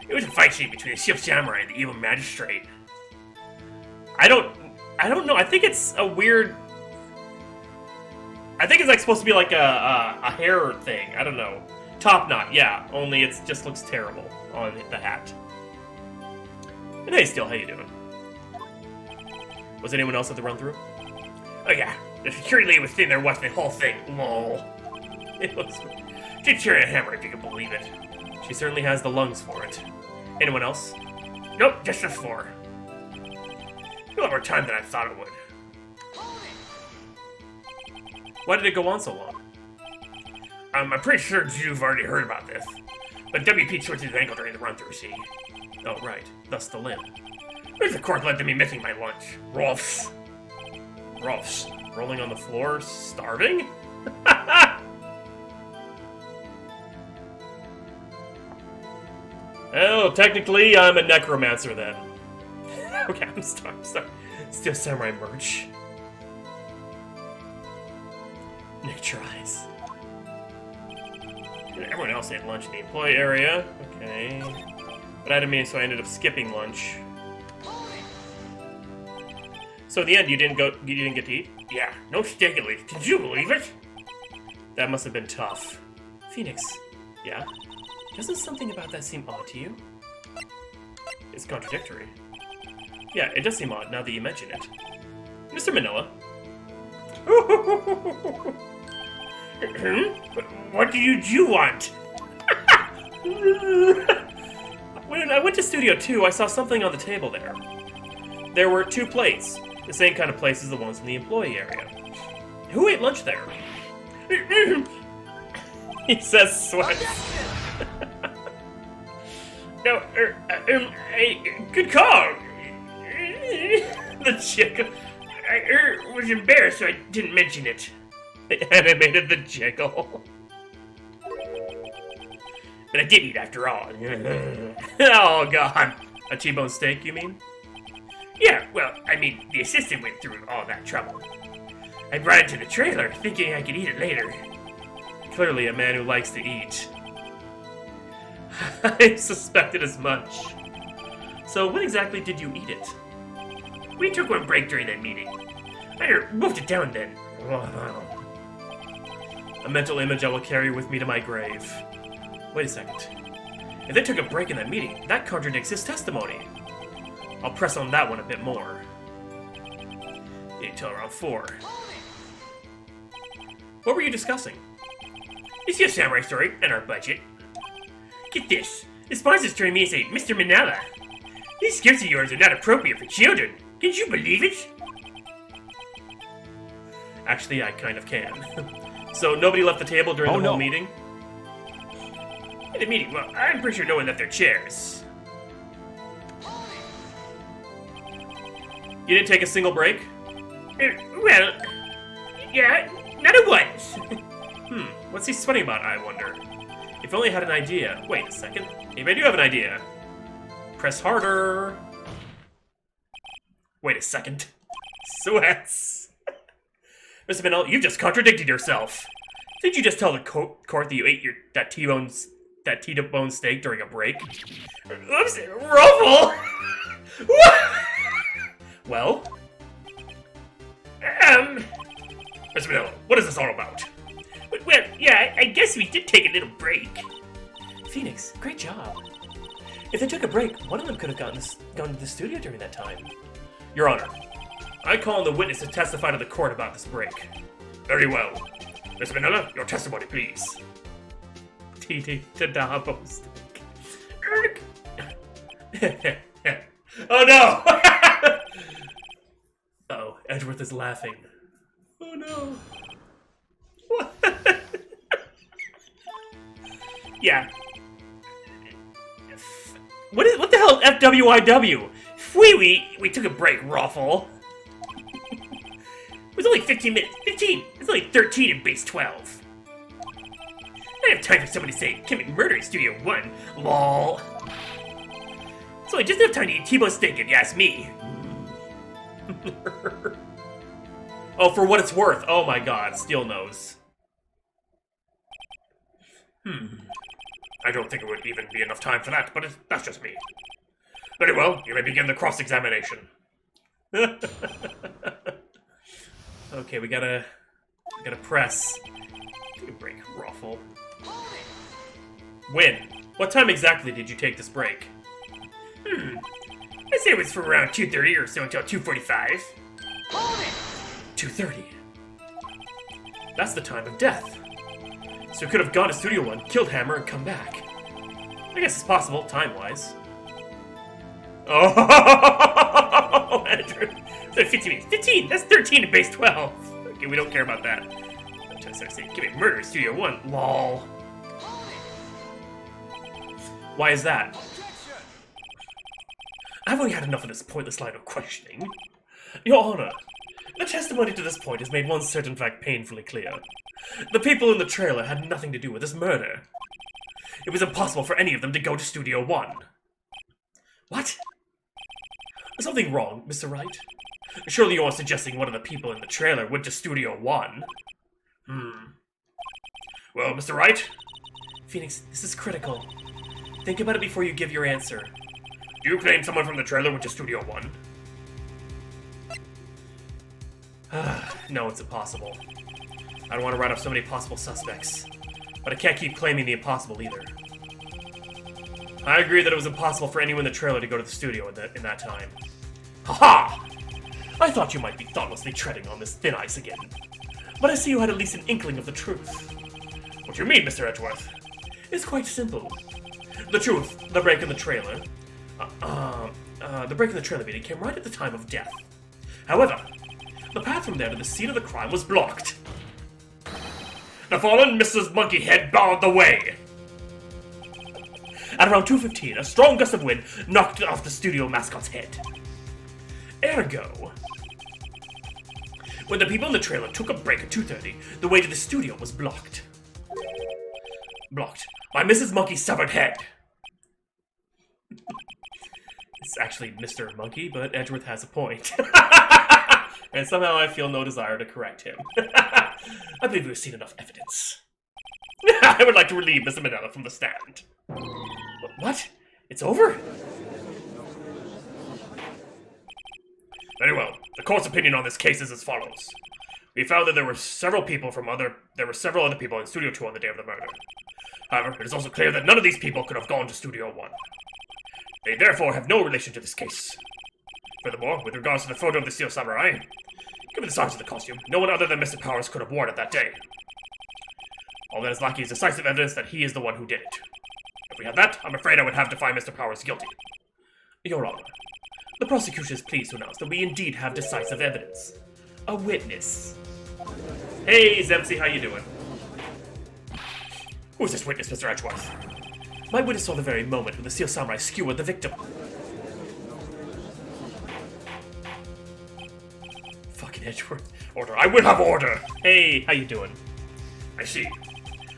Speaker 1: It was a fight scene between the Steel Samurai and the evil magistrate.
Speaker 2: I don't know. I think it's a weird... I think it's like supposed to be like a hair thing. I don't know. Top knot, yeah. Only it just looks terrible on the hat. And hey, Steel, how you doing? Was anyone else at the run-through?
Speaker 1: Oh yeah, the security lady was sitting there watching the whole thing. Lol.
Speaker 2: It looks...
Speaker 1: She'd cheer at Hammer if you can believe it.
Speaker 2: She certainly has the lungs for it. Anyone else?
Speaker 1: Nope, just us 4. A lot more time than I thought it would.
Speaker 2: Why did it go on so long?
Speaker 1: I'm pretty sure you've already heard about this. But WP twisted his ankle during the run-through, see?
Speaker 2: Oh, right. Thus the limb.
Speaker 1: Which of course led to me missing my lunch. Rolfs.
Speaker 2: Rolfs. Rolling on the floor, starving? Well, technically, I'm a necromancer then. Okay, I'm sorry. Still Samurai merch. Nick tries.
Speaker 1: Everyone else ate lunch in the employee area. Okay. But I didn't mean, so I ended up skipping lunch. So in the end, you didn't get to eat?
Speaker 2: Yeah, no steak at least. Can you believe it?
Speaker 1: That must have been tough. Phoenix. Yeah? Doesn't something about that seem odd to you? It's contradictory. Yeah, it does seem odd now that you mention it. Mr. Manila.
Speaker 2: What do you want?
Speaker 1: When I went to Studio 2, I saw something on the table there. There were 2 plates, the same kind of plates as the ones in the employee area. Who ate lunch there? He says sweats.
Speaker 2: No, good call.
Speaker 1: The chick.
Speaker 2: I was embarrassed, so I didn't mention it.
Speaker 1: They animated the jiggle.
Speaker 2: But I did eat after all.
Speaker 1: Oh god. A T-bone steak, you mean?
Speaker 2: Yeah, well, I mean, the assistant went through all that trouble. I brought it to the trailer, thinking I could eat it later.
Speaker 1: Clearly a man who likes to eat. I suspected as much. So when exactly did you eat it?
Speaker 2: We took one break during that meeting. I moved it down then.
Speaker 1: A mental image I will carry with me to my grave. Wait a second. If they took a break in that meeting, that contradicts his testimony. I'll press on that one a bit more. Until around 4. What were you discussing?
Speaker 2: It's your samurai story and our budget. Get this. The sponsors turned me and say, Mr. Manila, these gifts of yours are not appropriate for children. Can you believe it?
Speaker 1: Actually, I kind of can. So nobody left the table during the whole meeting?
Speaker 2: In the meeting, well, I'm pretty sure no one left their chairs.
Speaker 1: You didn't take a single break?
Speaker 2: Well, yeah, not at once.
Speaker 1: What's he sweating about, I wonder? If only I had an idea. Wait a second. Maybe I do have an idea. Press harder. Wait a second. Sweats. Mr. Manila, you've just contradicted yourself. Did you just tell the court that you ate that T-bone steak during a break?
Speaker 2: Oops, Ruffle! What?
Speaker 1: Well? Mr. Manila, what is this all about?
Speaker 2: Well, yeah, I guess we did take a little break.
Speaker 1: Phoenix, great job. If they took a break, one of them could have gone to the studio during that time. Your Honor, I call on the witness to testify to the court about this break. Very well. Mr. Manila, your testimony, please. T-Dabo steak. Oh no! Uh-oh, Edgeworth is laughing. Oh no. What?
Speaker 2: Yeah.
Speaker 1: What the hell is FWIW?
Speaker 2: We took a break, Ruffle. It was only 15 minutes. 15! It's only 13 in base 12. I have time for someone to say, commit murder in Studio 1. Lol. It's only just enough time to eat T-bone steak if you ask me.
Speaker 1: Oh, for what it's worth. Oh my god, Steel knows. I don't think it would even be enough time for that, but that's just me. Very well, you may begin the cross-examination. Okay, we gotta press. Take a break, Ruffle. When? What time exactly did you take this break?
Speaker 2: I'd say it was from around 2:30 or so until 2:45.
Speaker 1: 2:30. That's the time of death. So we could have gone to Studio 1, killed Hammer, and come back. I guess it's possible, time-wise. Oh, Andrew.
Speaker 2: So 15 minutes. 15! That's 13 to base 12.
Speaker 1: Okay, we don't care about that.
Speaker 2: I'm trying to say, give me murder in Studio 1. Lol.
Speaker 1: Why is that? I've only had enough of this pointless line of questioning. Your Honor, the testimony to this point has made one certain fact painfully clear. The people in the trailer had nothing to do with this murder. It was impossible for any of them to go to Studio 1. What? Is something wrong, Mr. Wright? Surely you aren't suggesting one of the people in the trailer went to Studio 1? Well, Mr. Wright, Phoenix, this is critical. Think about it before you give your answer. Do you claim someone from the trailer went to Studio 1? No, it's impossible. I don't want to write off so many possible suspects. But I can't keep claiming the impossible either. I agree that it was impossible for anyone in the trailer to go to the studio in that time. Haha! I thought you might be thoughtlessly treading on this thin ice again. But I see you had at least an inkling of the truth. What do you mean, Mr. Edgeworth? It's quite simple. The truth, the break in the trailer... the break in the trailer meeting came right at the time of death. However, the path from there to the scene of the crime was blocked. The fallen Mrs. Monkeyhead barred the way. At around 2:15, a strong gust of wind knocked off the studio mascot's head. Ergo, when the people in the trailer took a break at 2:30, the way to the studio was blocked. Blocked by Mrs. Monkey's severed head. It's actually Mr. Monkey, but Edgeworth has a point. And somehow I feel no desire to correct him. I believe we've seen enough evidence. I would like to relieve Mr. Manella from the stand. What? It's over? Very well. The court's opinion on this case is as follows. We found that there were several other people in Studio 2 on the day of the murder. However, it is also clear that none of these people could have gone to Studio 1. They therefore have no relation to this case. Furthermore, with regards to the photo of the Steel Samurai, given the size of the costume, no one other than Mr. Powers could have worn it that day. All that is lacking is decisive evidence that he is the one who did it. If we had that, I'm afraid I would have to find Mr. Powers guilty. Your Honor, the prosecution is pleased to announce that we indeed have decisive evidence. A witness. Hey, Zempsy, how you doing? Who's this witness, Mr. Edgeworth? My witness saw the very moment when the Steel Samurai skewered the victim. Fucking Edgeworth. Order. I will have order! Hey, how you doing? I see.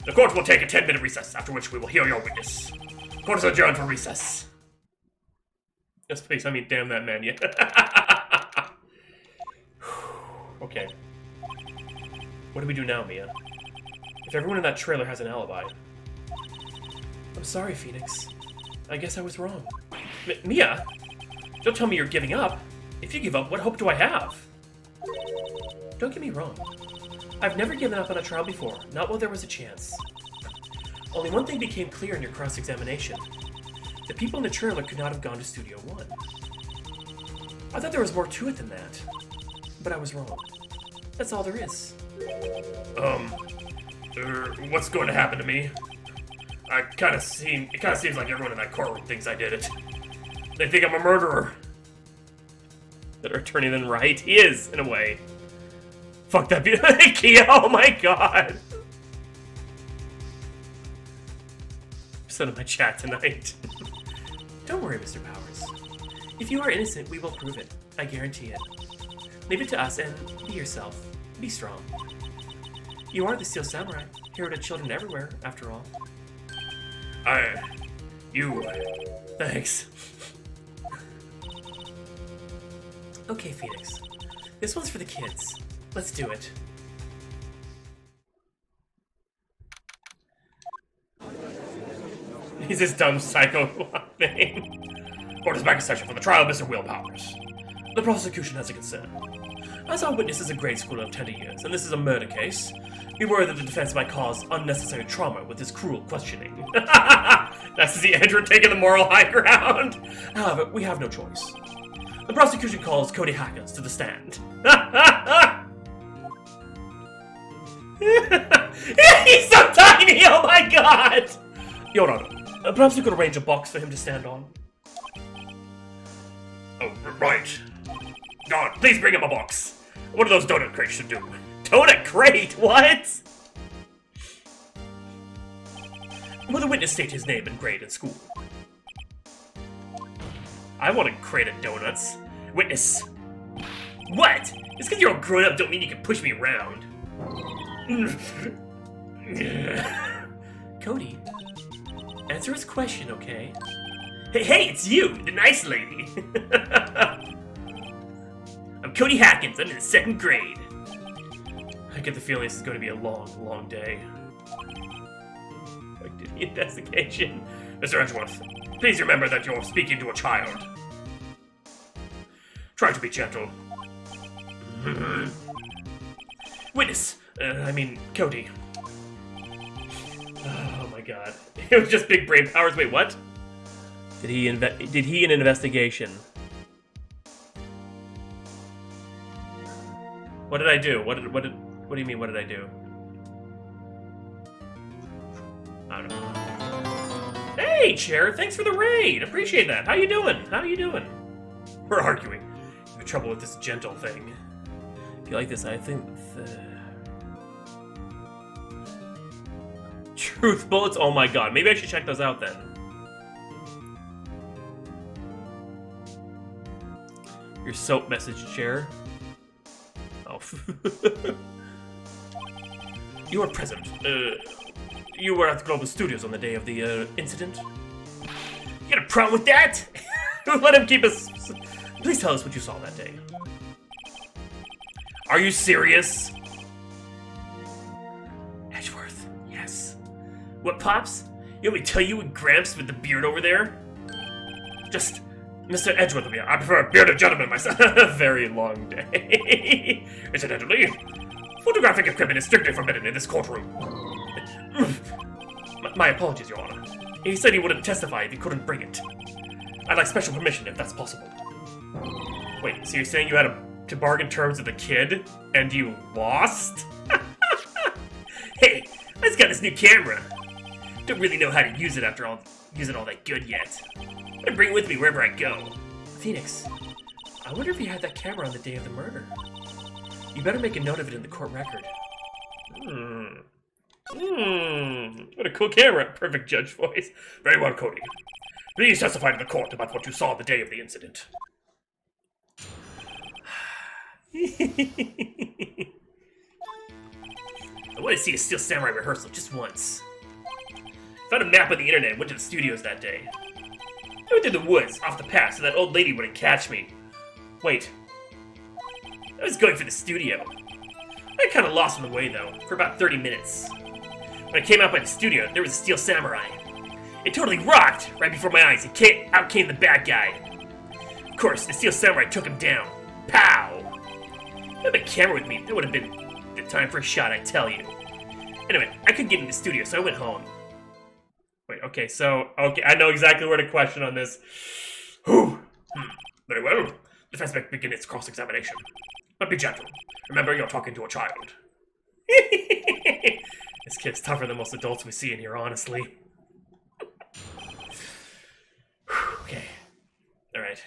Speaker 1: The court will take a 10-minute recess, after which we will hear your witness. Court is adjourned for recess. Yes, please. I mean, damn that man, yeah. Okay. What do we do now, Mia? If everyone in that trailer has an alibi... I'm sorry, Phoenix. I guess I was wrong. Mia? Don't tell me you're giving up. If you give up, what hope do I have? Don't get me wrong. I've never given up on a trial before, not while there was a chance. Only one thing became clear in your cross-examination. The people in the trailer could not have gone to Studio 1. I thought there was more to it than that. But I was wrong. That's all there is. What's going to happen to me? It kind of seems like everyone in that courtroom thinks I did it. They think I'm a murderer. Better attorney than Wright. He is, in a way. Fuck that Kia, oh my god! Percent of my chat tonight. Don't worry, Mr. Powers. If you are innocent, we will prove it. I guarantee it. Leave it to us and be yourself. Be strong. You are the Steel Samurai, hero to children everywhere, after all. Thanks. Okay, Phoenix. This one's for the kids. Let's do it. He's this dumb psycho thing. Court is back in session for the trial of Mr. Will Powers. The prosecution has a concern. As our witness is a grade schooler of tender years, and this is a murder case, we worry that the defense might cause unnecessary trauma with his cruel questioning. That's the Edward taking the moral high ground. However, we have no choice. The prosecution calls Cody Hackers to the stand. He's so tiny! Oh my god! Your Honor, perhaps you could arrange a box for him to stand on. Oh, right. God, please bring him a box. One of those donut crates should do. Donut crate? What? Will the witness state his name and grade in school? I want a crate of donuts. Witness. What? Just because you're all grown up don't mean you can push me around. Cody, answer his question, okay? Hey, it's you, the nice lady. I'm Cody Hackins. I'm in the 2nd grade. I get the feeling this is going to be a long, long day. The investigation. Mr. Edgeworth, please remember that you're speaking to a child. Try to be gentle. Witness! Cody. Oh my god. It was just big brain powers. Wait, what? Did he an investigation? What did I do? What do you mean, what did I do? I don't know. Hey, Chair, thanks for the raid. Appreciate that. How you doing? How you doing? We're arguing. You have trouble with this gentle thing. If you like this, I think Truth bullets? Oh my god. Maybe I should check those out then. Your soap message, Chair. Oh. You were present. You were at the Global Studios on the day of the incident. You got a problem with that? Let him keep us. Please tell us what you saw that day. Are you serious? Edgeworth, yes. What, Pops? You want me to tell you and Gramps with the beard over there? Just Mr. Edgeworth will be. I prefer a bearded gentleman myself. Very long day. Incidentally, photographic equipment is strictly forbidden in this courtroom. My apologies, Your Honor. He said he wouldn't testify if he couldn't bring it. I'd like special permission if that's possible. Wait, so you're saying you had to bargain terms with a kid, and you lost? Hey, I just got this new camera. Don't really know how to use it after using all that good yet. I'm gonna bring it with me wherever I go. Phoenix, I wonder if you had that camera on the day of the murder. You better make a note of it in the court record. What a cool camera. Perfect judge voice. Very well, Cody. Please testify to the court about what you saw the day of the incident. I want to see a Steel Samurai rehearsal just once. Found a map on the internet and went to the studios that day. I went through the woods, off the path, so that old lady wouldn't catch me. Wait. I was going for the studio. I got kind of lost on the way, though, for about 30 minutes. When I came out by the studio, there was a Steel Samurai. It totally rocked right before my eyes, and out came the bad guy. Of course, the Steel Samurai took him down. Pow! If I had a camera with me, that would have been the time for a shot, I tell you. Anyway, I couldn't get in the studio, so I went home. Wait, okay, I know exactly where to question on this. Whew. Very well. Defense may begin its cross-examination. But be gentle. Remember, you're talking to a child. This kid's tougher than most adults we see in here, honestly. Okay. Alright.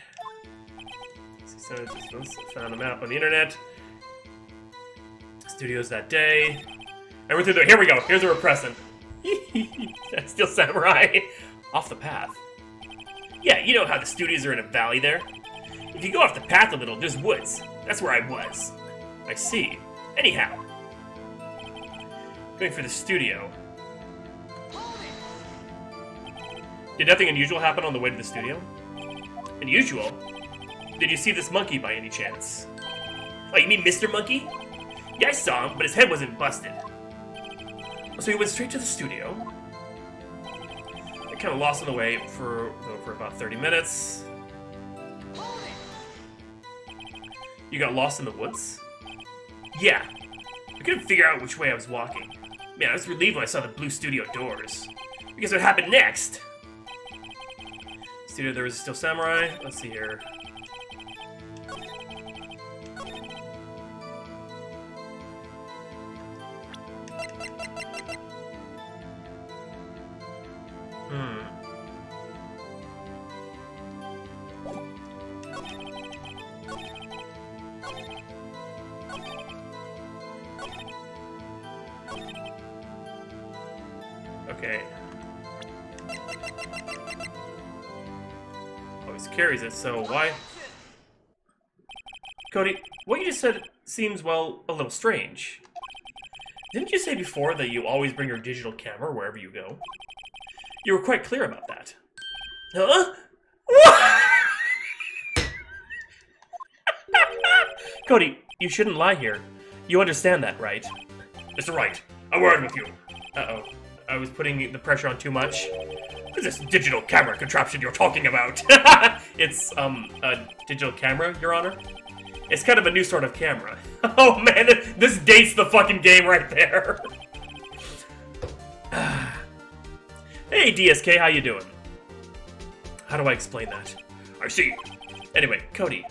Speaker 1: So just found a map on the internet. Studios that day. And we're through there. Here we go. Here's a repressant. That's Steel Samurai. Off the path. Yeah, you know how the studios are in a valley there? If you go off the path a little, there's woods. That's where I was. I see. Anyhow. Going for the studio. Did nothing unusual happen on the way to the studio? Unusual? Did you see this monkey by any chance? Oh, you mean Mr. Monkey? Yeah, I saw him, but his head wasn't busted. So he went straight to the studio. I kind of lost on the way for about 30 minutes. You got lost in the woods? Yeah. I couldn't figure out which way I was walking. Man, I was relieved when I saw the blue studio doors. Because what happened next? Studio, there was a Steel Samurai. Let's see here. Okay. Always carries it, so why? Cody, what you just said seems, well, a little strange. Didn't you say before that you always bring your digital camera wherever you go? You were quite clear about that. Huh? What? Cody, you shouldn't lie here. You understand that, right? Mr. Wright, a word with you. Uh-oh. I was putting the pressure on too much. What is this digital camera contraption you're talking about? It's, a digital camera, Your Honor. It's kind of a new sort of camera. Oh man, this dates the fucking game right there. Hey, DSK, how you doing? How do I explain that? I see. Anyway, Cody.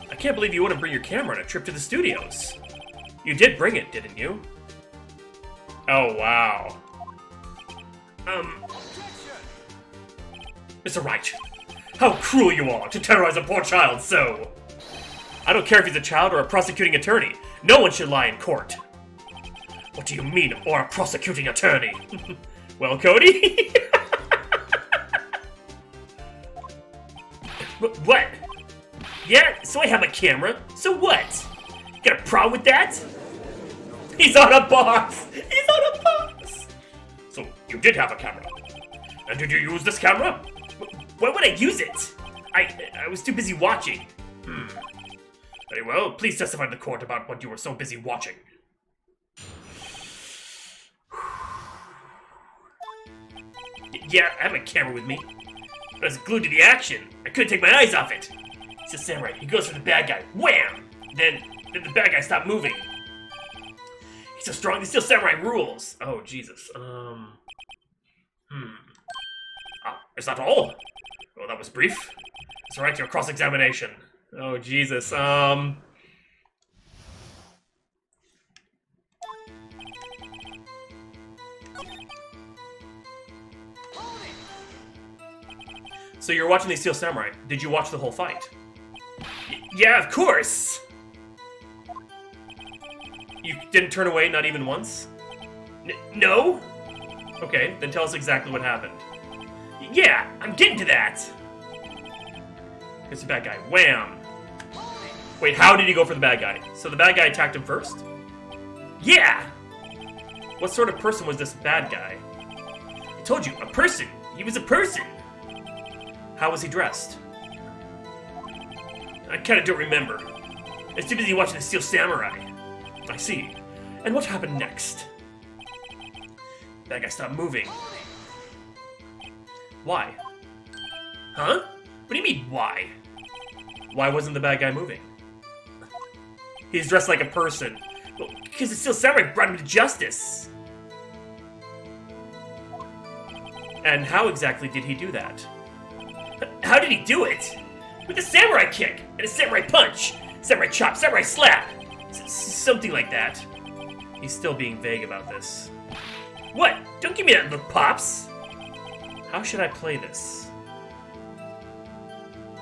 Speaker 1: I can't believe you wouldn't bring your camera on a trip to the studios. You did bring it, didn't you? Oh, wow. Mr. Wright, how cruel you are to terrorize a poor child so! I don't care if he's a child or a prosecuting attorney. No one should lie in court. What do you mean, or a prosecuting attorney? Well, Cody? What? Yeah, so I have a camera. So what? Got a problem with that? He's on a box! He's on a box! So, you did have a camera. And did you use this camera? Why would I use it? I was too busy watching. Very well, please testify to the court about what you were so busy watching. Yeah, I have a camera with me. But I was glued to the action. I couldn't take my eyes off it. It's a samurai. He goes for the bad guy. Wham! Then the bad guy stopped moving. He's so strong, he's still samurai rules. Oh, Jesus. Is that all? Oh, that was brief. It's alright, your cross-examination. Oh, Jesus. So you're watching the Steel Samurai. Did you watch the whole fight? Yeah, of course! You didn't turn away, not even once? No? Okay, then tell us exactly what happened. Yeah, I'm getting to that! Here's the bad guy. Wham! Wait, how did he go for the bad guy? So the bad guy attacked him first? Yeah! What sort of person was this bad guy? I told you, a person! He was a person! How was he dressed? I kinda don't remember. I was too busy watching the Steel Samurai. I see. And what happened next? That guy stopped moving. Why? Huh? What do you mean, why? Why wasn't the bad guy moving? He's dressed like a person. Well, because the Steel Samurai brought him to justice. And how exactly did he do that? How did he do it? With a samurai kick, and a samurai punch, samurai chop, samurai slap. Something like that. He's still being vague about this. What? Don't give me that look, Pops! How should I play this?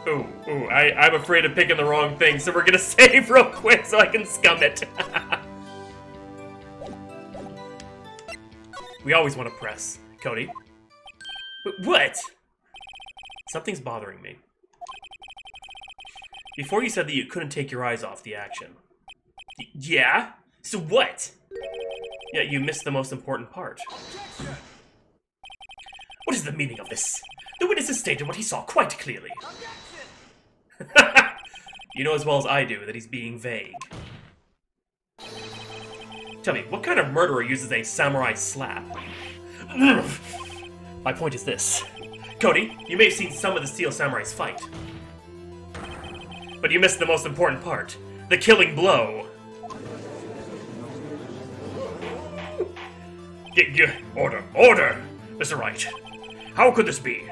Speaker 1: I'm afraid of picking the wrong thing, so we're gonna save real quick so I can scum it. We always want to press. Cody? What? Something's bothering me. Before you said that you couldn't take your eyes off the action. Yeah? So what? Yeah, you missed the most important part. What is the meaning of this? The witness has stated what he saw quite clearly. You know as well as I do that he's being vague. Tell me, what kind of murderer uses a samurai slap? My point is this. Cody, you may have seen some of the Steel Samurai's fight. But you missed the most important part. The killing blow. Order! Order! Mr. Wright. How could this be?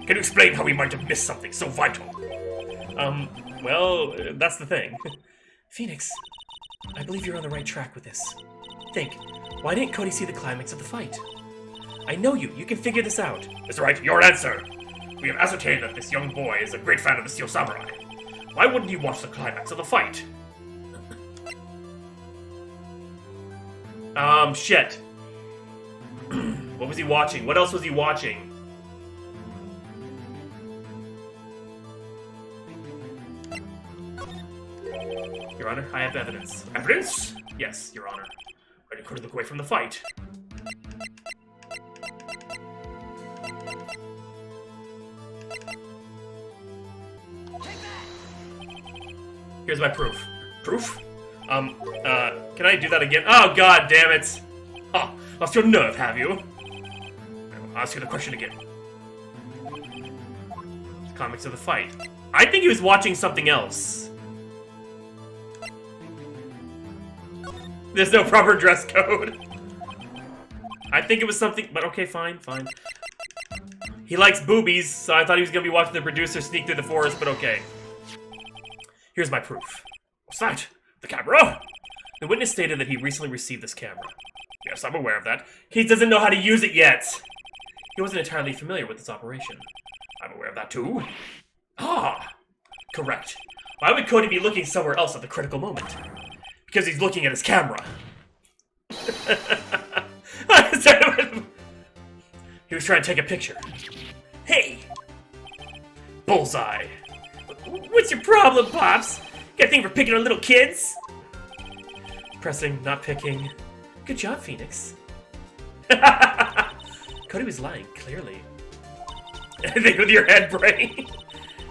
Speaker 1: Can you explain how we might have missed something so vital? Well, that's the thing. Phoenix, I believe you're on the right track with this. Think, why didn't Cody see the climax of the fight? I know you can figure this out. Mr. Wright, your answer! We have ascertained that this young boy is a great fan of the Steel Samurai. Why wouldn't he watch the climax of the fight? Shit. What was he watching? What else was he watching? Your Honor, I have evidence. Evidence? Yes, Your Honor. I couldn't look away from the fight. Here's my proof. Proof? Can I do that again? Oh, god damn it! Oh, Lost your nerve, have you? I'll ask you the question again. Comics of the fight. I think he was watching something else. There's no proper dress code. I think it was something, but okay, fine. He likes boobies, so I thought he was gonna be watching the producer sneak through the forest, but okay. Here's my proof. What's that? The camera? The witness stated that he recently received this camera. Yes, I'm aware of that. He doesn't know how to use it yet. He wasn't entirely familiar with its operation. I'm aware of that too. Ah, correct. Why would Cody be looking somewhere else at the critical moment? Because he's looking at his camera. He was trying to take a picture. Hey! Bullseye.
Speaker 2: What's your problem, Pops? Got a thing for picking on little kids?
Speaker 1: Pressing, not picking. Good job, Phoenix. Cody was lying, clearly. I think with your head, brain.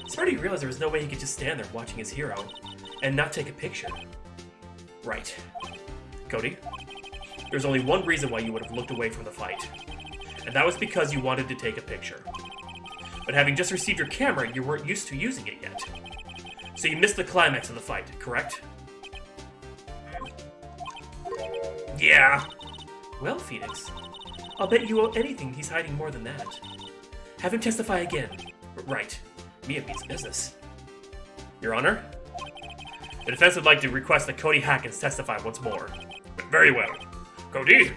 Speaker 1: Smart, he realized there was no way he could just stand there watching his hero and not take a picture. Right. Cody, there's only one reason why you would have looked away from the fight. And that was because you wanted to take a picture. But having just received your camera, you weren't used to using it yet. So you missed the climax of the fight, correct?
Speaker 2: Yeah.
Speaker 1: Well, Phoenix, I'll bet you owe anything he's hiding more than that. Have him testify again. Right. Mia means business. Your Honor? The defense would like to request that Cody Hackins testify once more. Very well. Cody,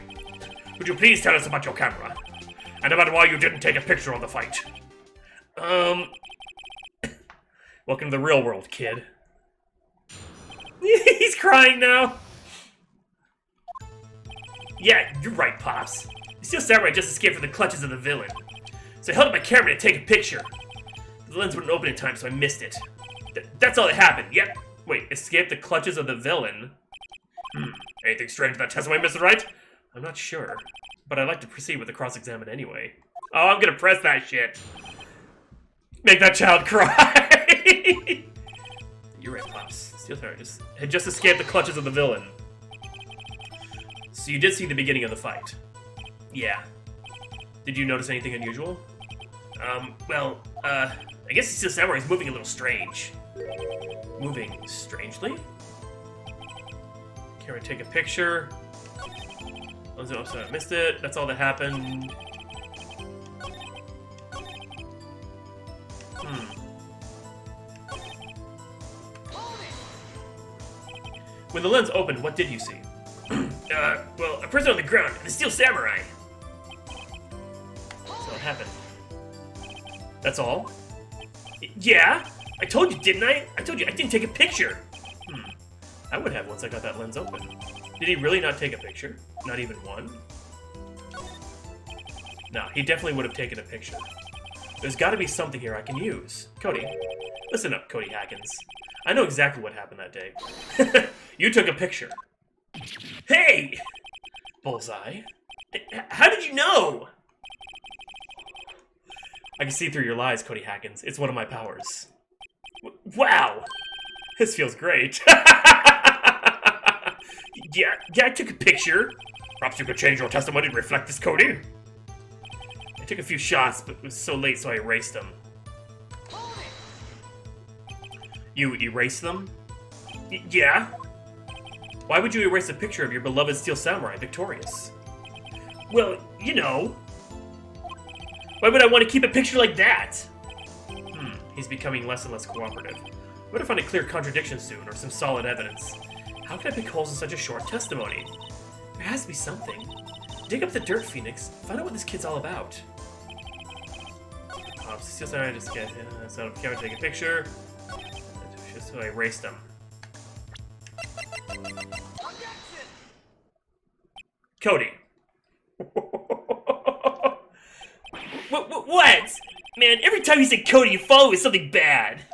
Speaker 1: would you please tell us about your camera? And about why you didn't take a picture of the fight? Welcome to the real world, kid.
Speaker 2: He's crying now.
Speaker 1: Yeah, you're right, Pops. The Steel Samurai just escaped from the clutches of the villain. So I held up my camera to take a picture. The lens wouldn't open in time, so I missed it. That's all that happened. Yep. Wait, escaped the clutches of the villain? Anything strange with that testimony, Mr. Wright? I'm not sure, but I'd like to proceed with the cross-examine anyway. Oh, I'm gonna press that shit. Make that child cry. You're right, Pops. Steel Samurai had just escaped the clutches of the villain. So you did see the beginning of the fight? Yeah. Did you notice anything unusual? I guess the Steel Samurai is moving a little strange. Moving strangely? Can we take a picture? Oh, sorry, I missed it. That's all that happened. When the lens opened, what did you see?
Speaker 2: Well, a person on the ground, and the Steel Samurai.
Speaker 1: So what happened? That's all?
Speaker 2: Yeah? I told you, didn't I? I told you I didn't take a picture.
Speaker 1: I would have once I got that lens open. Did he really not take a picture? Not even one? No, he definitely would have taken a picture. There's gotta be something here I can use. Cody, listen up, Cody Hackins. I know exactly what happened that day. You took a picture.
Speaker 2: Hey!
Speaker 1: Bullseye.
Speaker 2: How did you know?
Speaker 1: I can see through your lies, Cody Hackins. It's one of my powers.
Speaker 2: Wow!
Speaker 1: This feels great.
Speaker 2: Yeah, I took a picture.
Speaker 1: Perhaps you could change your testimony to reflect this, Cody. I took a few shots, but it was so late, so I erased them. You erased them?
Speaker 2: Yeah?
Speaker 1: Why would you erase a picture of your beloved Steel Samurai victorious?
Speaker 2: Well, you know. Why would I want to keep a picture like that?
Speaker 1: He's becoming less and less cooperative. I'm gonna find a clear contradiction soon, or some solid evidence. How can I pick holes in such a short testimony? There has to be something. Dig up the dirt, Phoenix. Find out what this kid's all about. Steel Samurai just get so camera take a picture. So I erased them. Cody.
Speaker 2: What? Man, every time you say Cody, you follow with something bad.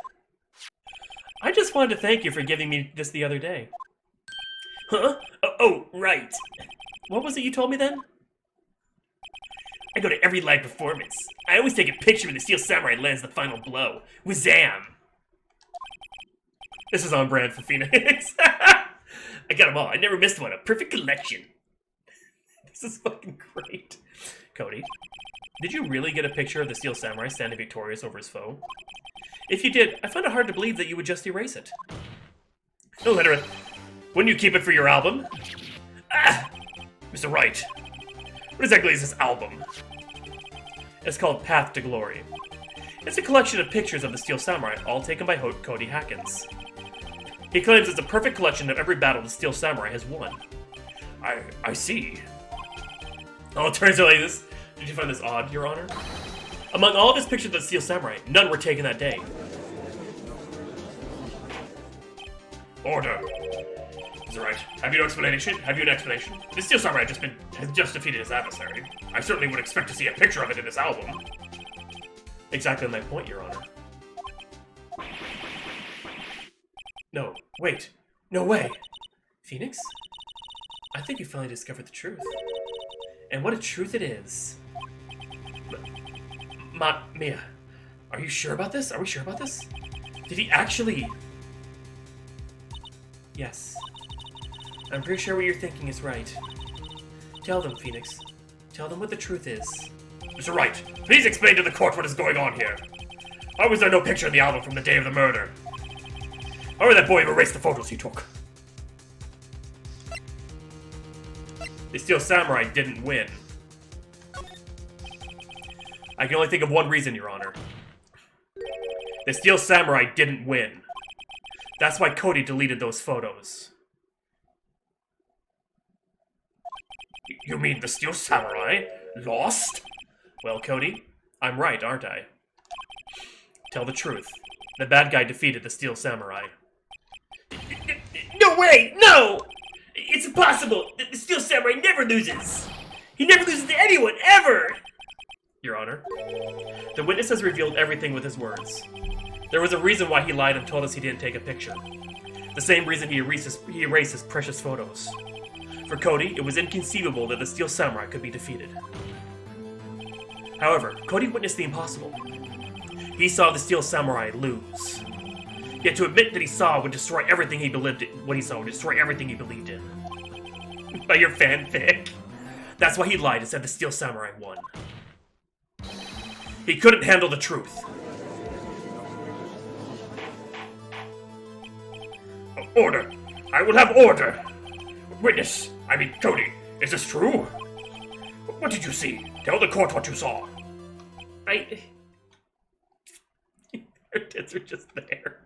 Speaker 1: I just wanted to thank you for giving me this the other day.
Speaker 2: Huh? Oh, right.
Speaker 1: What was it you told me then?
Speaker 2: I go to every live performance. I always take a picture when the Steel Samurai lands the final blow. Wazam!
Speaker 1: This is on brand for Phoenix.
Speaker 2: I got them all. I never missed one. A perfect collection.
Speaker 1: This is fucking great. Cody, did you really get a picture of the Steel Samurai standing victorious over his foe? If you did, I find it hard to believe that you would just erase it. Illiterate, wouldn't you keep it for your album? Ah! Mr. Wright, what exactly is this album? It's called Path to Glory. It's a collection of pictures of the Steel Samurai, all taken by Cody Hackins. He claims it's a perfect collection of every battle the Steel Samurai has won. I see. Oh, it turns out like this. Did you find this odd, Your Honor? Among all of his pictures of the Steel Samurai, none were taken that day. Order. Is it right? Have you no explanation? Have you an explanation? The Steel Samurai has just defeated his adversary. I certainly would expect to see a picture of it in this album. Exactly my point, Your Honor. No, wait. No way. Phoenix? I think you finally discovered the truth. And what a truth it is. Mia, are you sure about this? Are we sure about this? Did he actually... Yes. I'm pretty sure what you're thinking is right. Tell them, Phoenix. Tell them what the truth is. Mr. Wright, please explain to the court what is going on here. Why was there no picture in the album from the day of the murder? Why would that boy erase the photos he took? The Steel Samurai didn't win. I can only think of one reason, Your Honor. The Steel Samurai didn't win. That's why Cody deleted those photos. You mean the Steel Samurai lost? Well, Cody, I'm right, aren't I? Tell the truth. The bad guy defeated the Steel Samurai.
Speaker 2: No way! No! It's impossible! The Steel Samurai never loses! He never loses to anyone, ever!
Speaker 1: Your Honor, the witness has revealed everything with his words. There was a reason why he lied and told us he didn't take a picture. The same reason he erased his precious photos. For Cody, it was inconceivable that the Steel Samurai could be defeated. However, Cody witnessed the impossible. He saw the Steel Samurai lose. Yet to admit that he saw would destroy everything he believed in. What he saw would destroy everything he believed in. By your fanfic. That's why he lied and said the Steel Samurai won. He couldn't handle the truth. Order! I will have order! Witness, Cody, is this true? What did you see? Tell the court what you saw. Their tits are just there.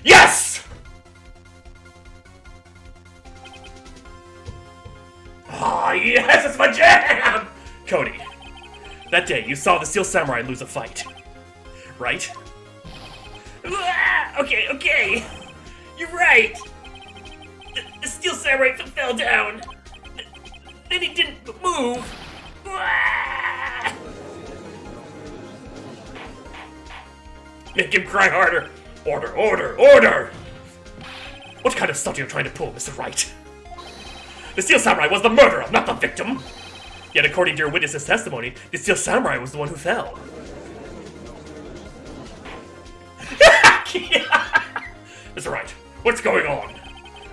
Speaker 1: Yes! Ah, yes, it's my jam! Cody, that day you saw the Steel Samurai lose a fight, right?
Speaker 2: Okay. You're right. The Steel Samurai fell down. Then he didn't move.
Speaker 1: Make him cry harder. Order! What kind of stunt are you trying to pull, Mr. Wright? The Steel Samurai was the murderer, not the victim. Yet according to your witness's testimony, the Steel Samurai was the one who fell. Mr. Wright, what's going on?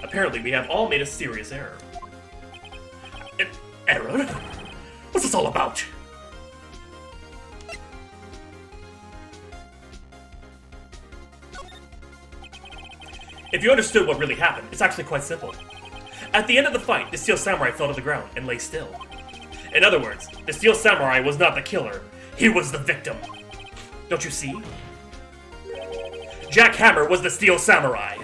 Speaker 1: Apparently we have all made a serious error. Error? What's this all about? If you understood what really happened, it's actually quite simple. At the end of the fight, the Steel Samurai fell to the ground and lay still. In other words, the Steel Samurai was not the killer, he was the victim. Don't you see? Jack Hammer was the Steel Samurai.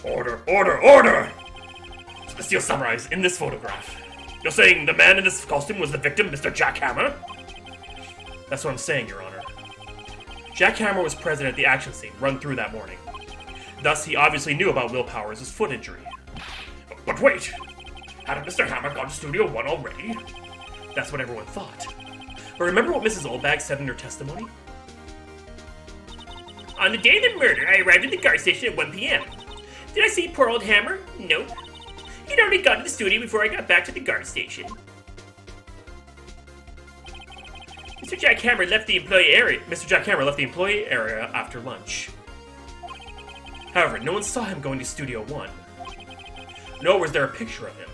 Speaker 1: Order! So the Steel Samurai is in this photograph. You're saying the man in this costume was the victim, Mr. Jack Hammer? That's what I'm saying, Your Honor. Jack Hammer was present at the action scene run through that morning. Thus, he obviously knew about Will Powers' foot injury. But wait! Hadn't Mr. Hammer gone to Studio 1 already? That's what everyone thought. But remember what Mrs. Oldbag said in her testimony?
Speaker 2: On the day of the murder, I arrived at the guard station at 1 p.m. Did I see poor old Hammer? Nope. He'd already got to the studio before I got back to the guard station. Mr. Jack Hammer left the employee area after lunch.
Speaker 1: However, no one saw him going to Studio 1. Nor was there a picture of him.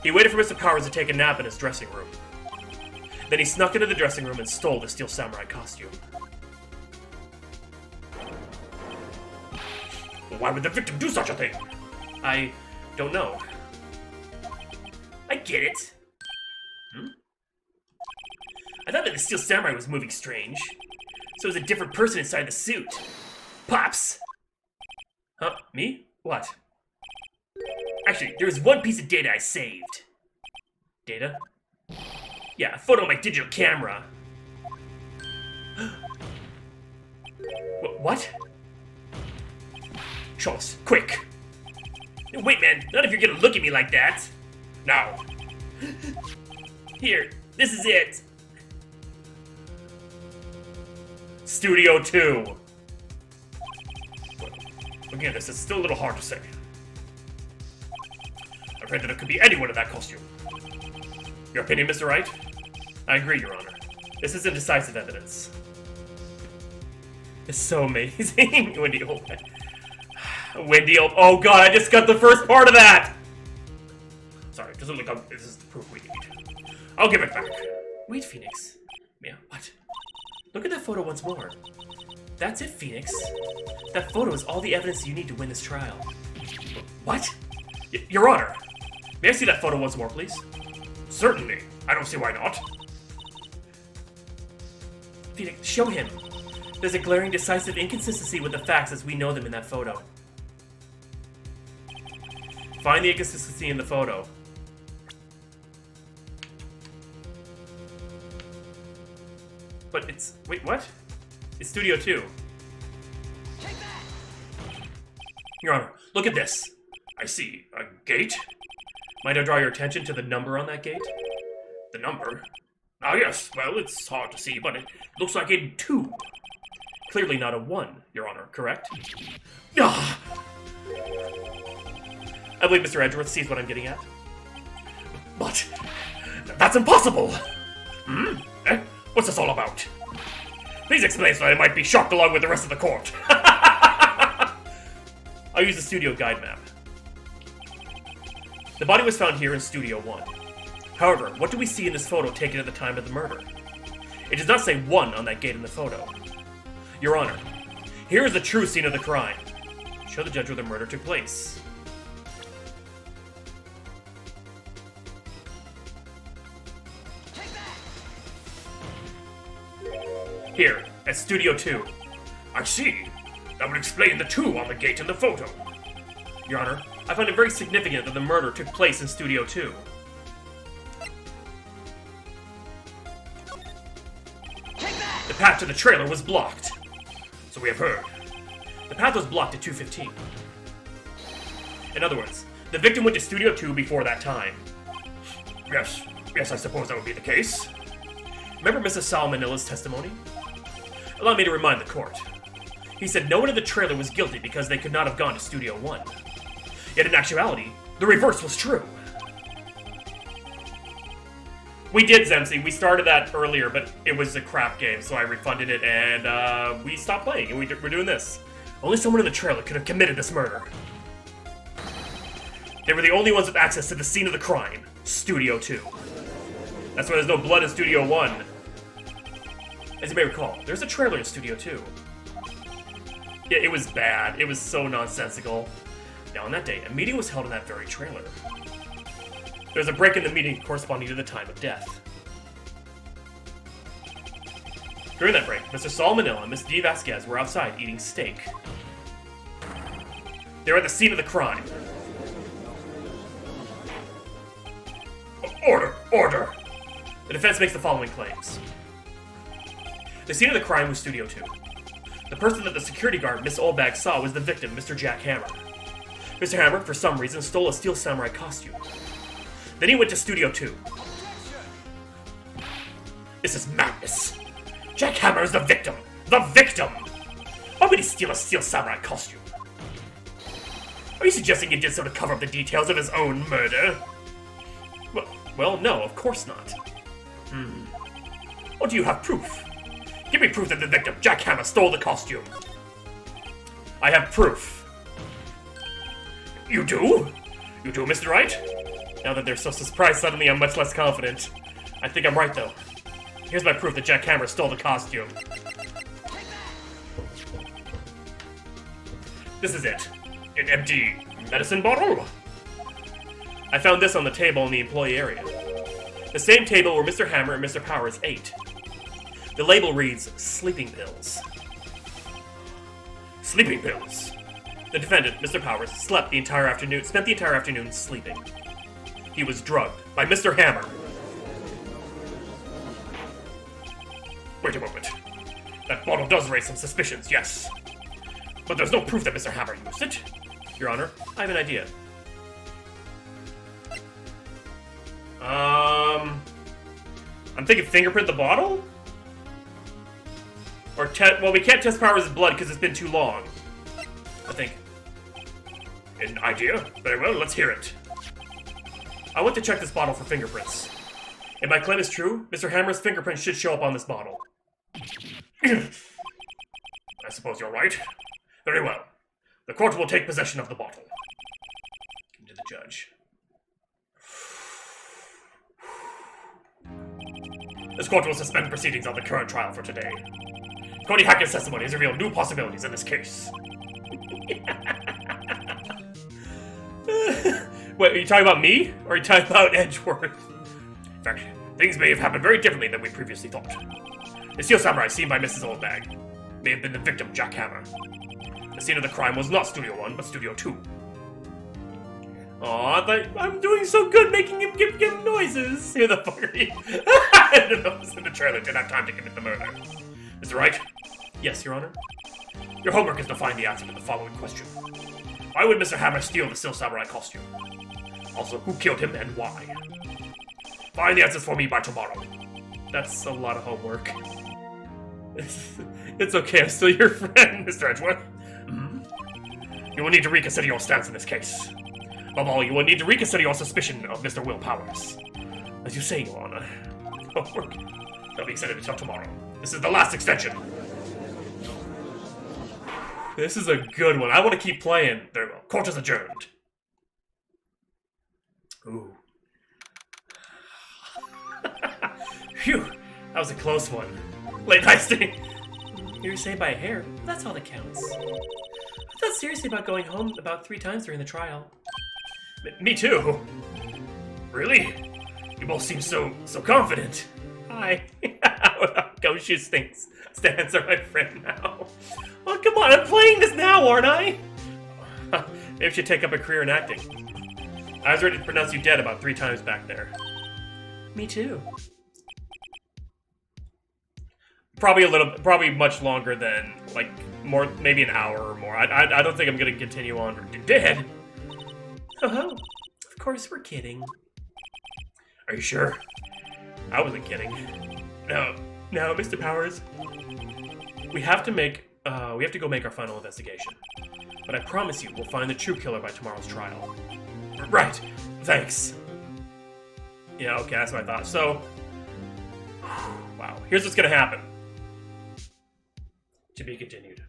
Speaker 1: He waited for Mr. Powers to take a nap in his dressing room. Then he snuck into the dressing room and stole the Steel Samurai costume. Why would the victim do such a thing? I don't know.
Speaker 2: I get it. I thought that the Steel Samurai was moving strange. So it was a different person inside the suit. Pops!
Speaker 1: Huh? Me? What?
Speaker 2: Actually, there was one piece of data I saved.
Speaker 1: Data?
Speaker 2: Yeah, a photo of my digital camera.
Speaker 1: What?
Speaker 2: Show us, quick! Wait, man, not if you're gonna look at me like that.
Speaker 1: Now.
Speaker 2: Here, this is it.
Speaker 1: Studio 2. Again, this is still a little hard to say. I'm afraid that it could be anyone in that costume. Your opinion, Mr. Wright? I agree, Your Honor. This is indecisive evidence. It's so amazing. Wendy, oh god, I just got the first part of that! Sorry, just look up. This is the proof we need. I'll give it back.
Speaker 2: Wait, Phoenix.
Speaker 1: Yeah, what?
Speaker 2: Look at that photo once more. That's it, Phoenix. That photo is all the evidence you need to win this trial.
Speaker 1: What? Your Honor, may I see that photo once more, please? Certainly. I don't see why not.
Speaker 2: Phoenix, show him. There's a glaring, decisive inconsistency with the facts as we know them in that photo.
Speaker 1: Find the inconsistency in the photo. But it's... Wait, what? It's Studio 2. Your Honor, look at this. I see a gate. Might I draw your attention to the number on that gate? The number? Ah, yes. Well, it's hard to see, but it looks like a 2. Clearly not a 1, Your Honor, correct? Ah! I believe Mr. Edgeworth sees what I'm getting at. But... that's impossible! Eh? What's this all about? Please explain so that I might be shocked along with the rest of the court. I'll use the studio guide map. The body was found here in Studio 1. However, what do we see in this photo taken at the time of the murder? It does not say 1 on that gate in the photo. Your Honor, here is the true scene of the crime. Show the judge where the murder took place. Here, at Studio 2. I see. That would explain the 2 on the gate in the photo. Your Honor, I find it very significant that the murder took place in Studio 2. The path to the trailer was blocked. So we have heard. The path was blocked at 2:15. In other words, the victim went to Studio 2 before that time. Yes, I suppose that would be the case. Remember Mrs. Salmonilla's testimony? Allow me to remind the court. He said no one in the trailer was guilty because they could not have gone to Studio 1. Yet in actuality, the reverse was true. We did, Zemsy. We started that earlier, but it was a crap game, so I refunded it, and we stopped playing, and we're doing this. Only someone in the trailer could have committed this murder. They were the only ones with access to the scene of the crime, Studio 2. That's why there's no blood in Studio 1. As you may recall, there's a trailer in Studio 2. Yeah, it was bad. It was so nonsensical. Now, on that day, a meeting was held in that very trailer. There was a break in the meeting corresponding to the time of death. During that break, Mr. Salmonella and Miss D. Vasquez were outside eating steak. They were at the scene of the crime. Order! Order! The defense makes the following claims. The scene of the crime was Studio 2. The person that the security guard, Miss Oldbag, saw was the victim, Mr. Jack Hammer. Mr. Hammer, for some reason, stole a Steel Samurai costume. Then he went to Studio 2. This is madness. Jack Hammer is the victim! The victim! Why would he steal a Steel Samurai costume? Are you suggesting he did so to cover up the details of his own murder? Well, no, of course not. Or do you have proof? Give me proof that the victim, Jack Hammer, stole the costume. I have proof. You do? You do, Mr. Wright? Now that they're so surprised suddenly, I'm much less confident. I think I'm right, though. Here's my proof that Jack Hammer stole the costume. This is it. An empty medicine bottle? I found this on the table in the employee area. The same table where Mr. Hammer and Mr. Powers ate. The label reads, sleeping pills. Sleeping pills. The defendant, Mr. Powers, spent the entire afternoon sleeping. He was drugged by Mr. Hammer. Wait a moment. That bottle does raise some suspicions, yes. But there's no proof that Mr. Hammer used it. Your Honor, I have an idea. I'm thinking fingerprint the bottle? Or well, we can't test Powers' blood because it's been too long. I think. An idea? Very well, let's hear it. I want to check this bottle for fingerprints. If my claim is true, Mr. Hammer's fingerprints should show up on this bottle. I suppose you're right. Very well. The court will take possession of the bottle. Give it to the judge. This court will suspend proceedings on the current trial for today. Cody Hackett's testimony has revealed new possibilities in this case. Wait, are you talking about me? Or are you talking about Edgeworth? In fact, things may have happened very differently than we previously thought. The Steel Samurai seen by Mrs. Oldbag may have been the victim, Jack Hammer. The scene of the crime was not Studio 1, but Studio 2. Aw, I'm doing so good making him give noises. Who the fuck are you? I didn't know this in the trailer. Didn't have time to commit the murder. Mr. Wright? Yes, Your Honor? Your homework is to find the answer to the following question. Why would Mr. Hammer steal the Steel Samurai costume? Also, who killed him and why? Find the answers for me by tomorrow. That's a lot of homework. It's okay, I'm still your friend, Mr. Edgeworth. Mm-hmm. You will need to reconsider your stance in this case. Above all, you will need to reconsider your suspicion of Mr. Will Powers. As you say, Your Honor. Homework shall be extended until tomorrow. This is the last extension. This is a good one. I want to keep playing. There we go. Court is adjourned. Ooh. Phew. That was a close one. Late night sting.
Speaker 2: You were saved by a hair. That's all that counts. I thought seriously about going home about 3 times during the trial.
Speaker 1: Me too. Really? You both seem so confident.
Speaker 2: Hi.
Speaker 1: Go shoot stinks. Stans are my friend now. Oh, come on, I'm playing this now, aren't I? Maybe you should take up a career in acting. I was ready to pronounce you dead about 3 times back there.
Speaker 2: Me too.
Speaker 1: Probably much longer than, like, maybe an hour or more. I don't think I'm gonna continue on. Dead?
Speaker 2: Oh, of course we're kidding.
Speaker 1: Are you sure? I wasn't kidding. No, Mr. Powers. We have to go make our final investigation. But I promise you, we'll find the true killer by tomorrow's trial. Right. Thanks. Yeah, okay, that's what I thought. So, wow. Here's what's gonna happen. To be continued.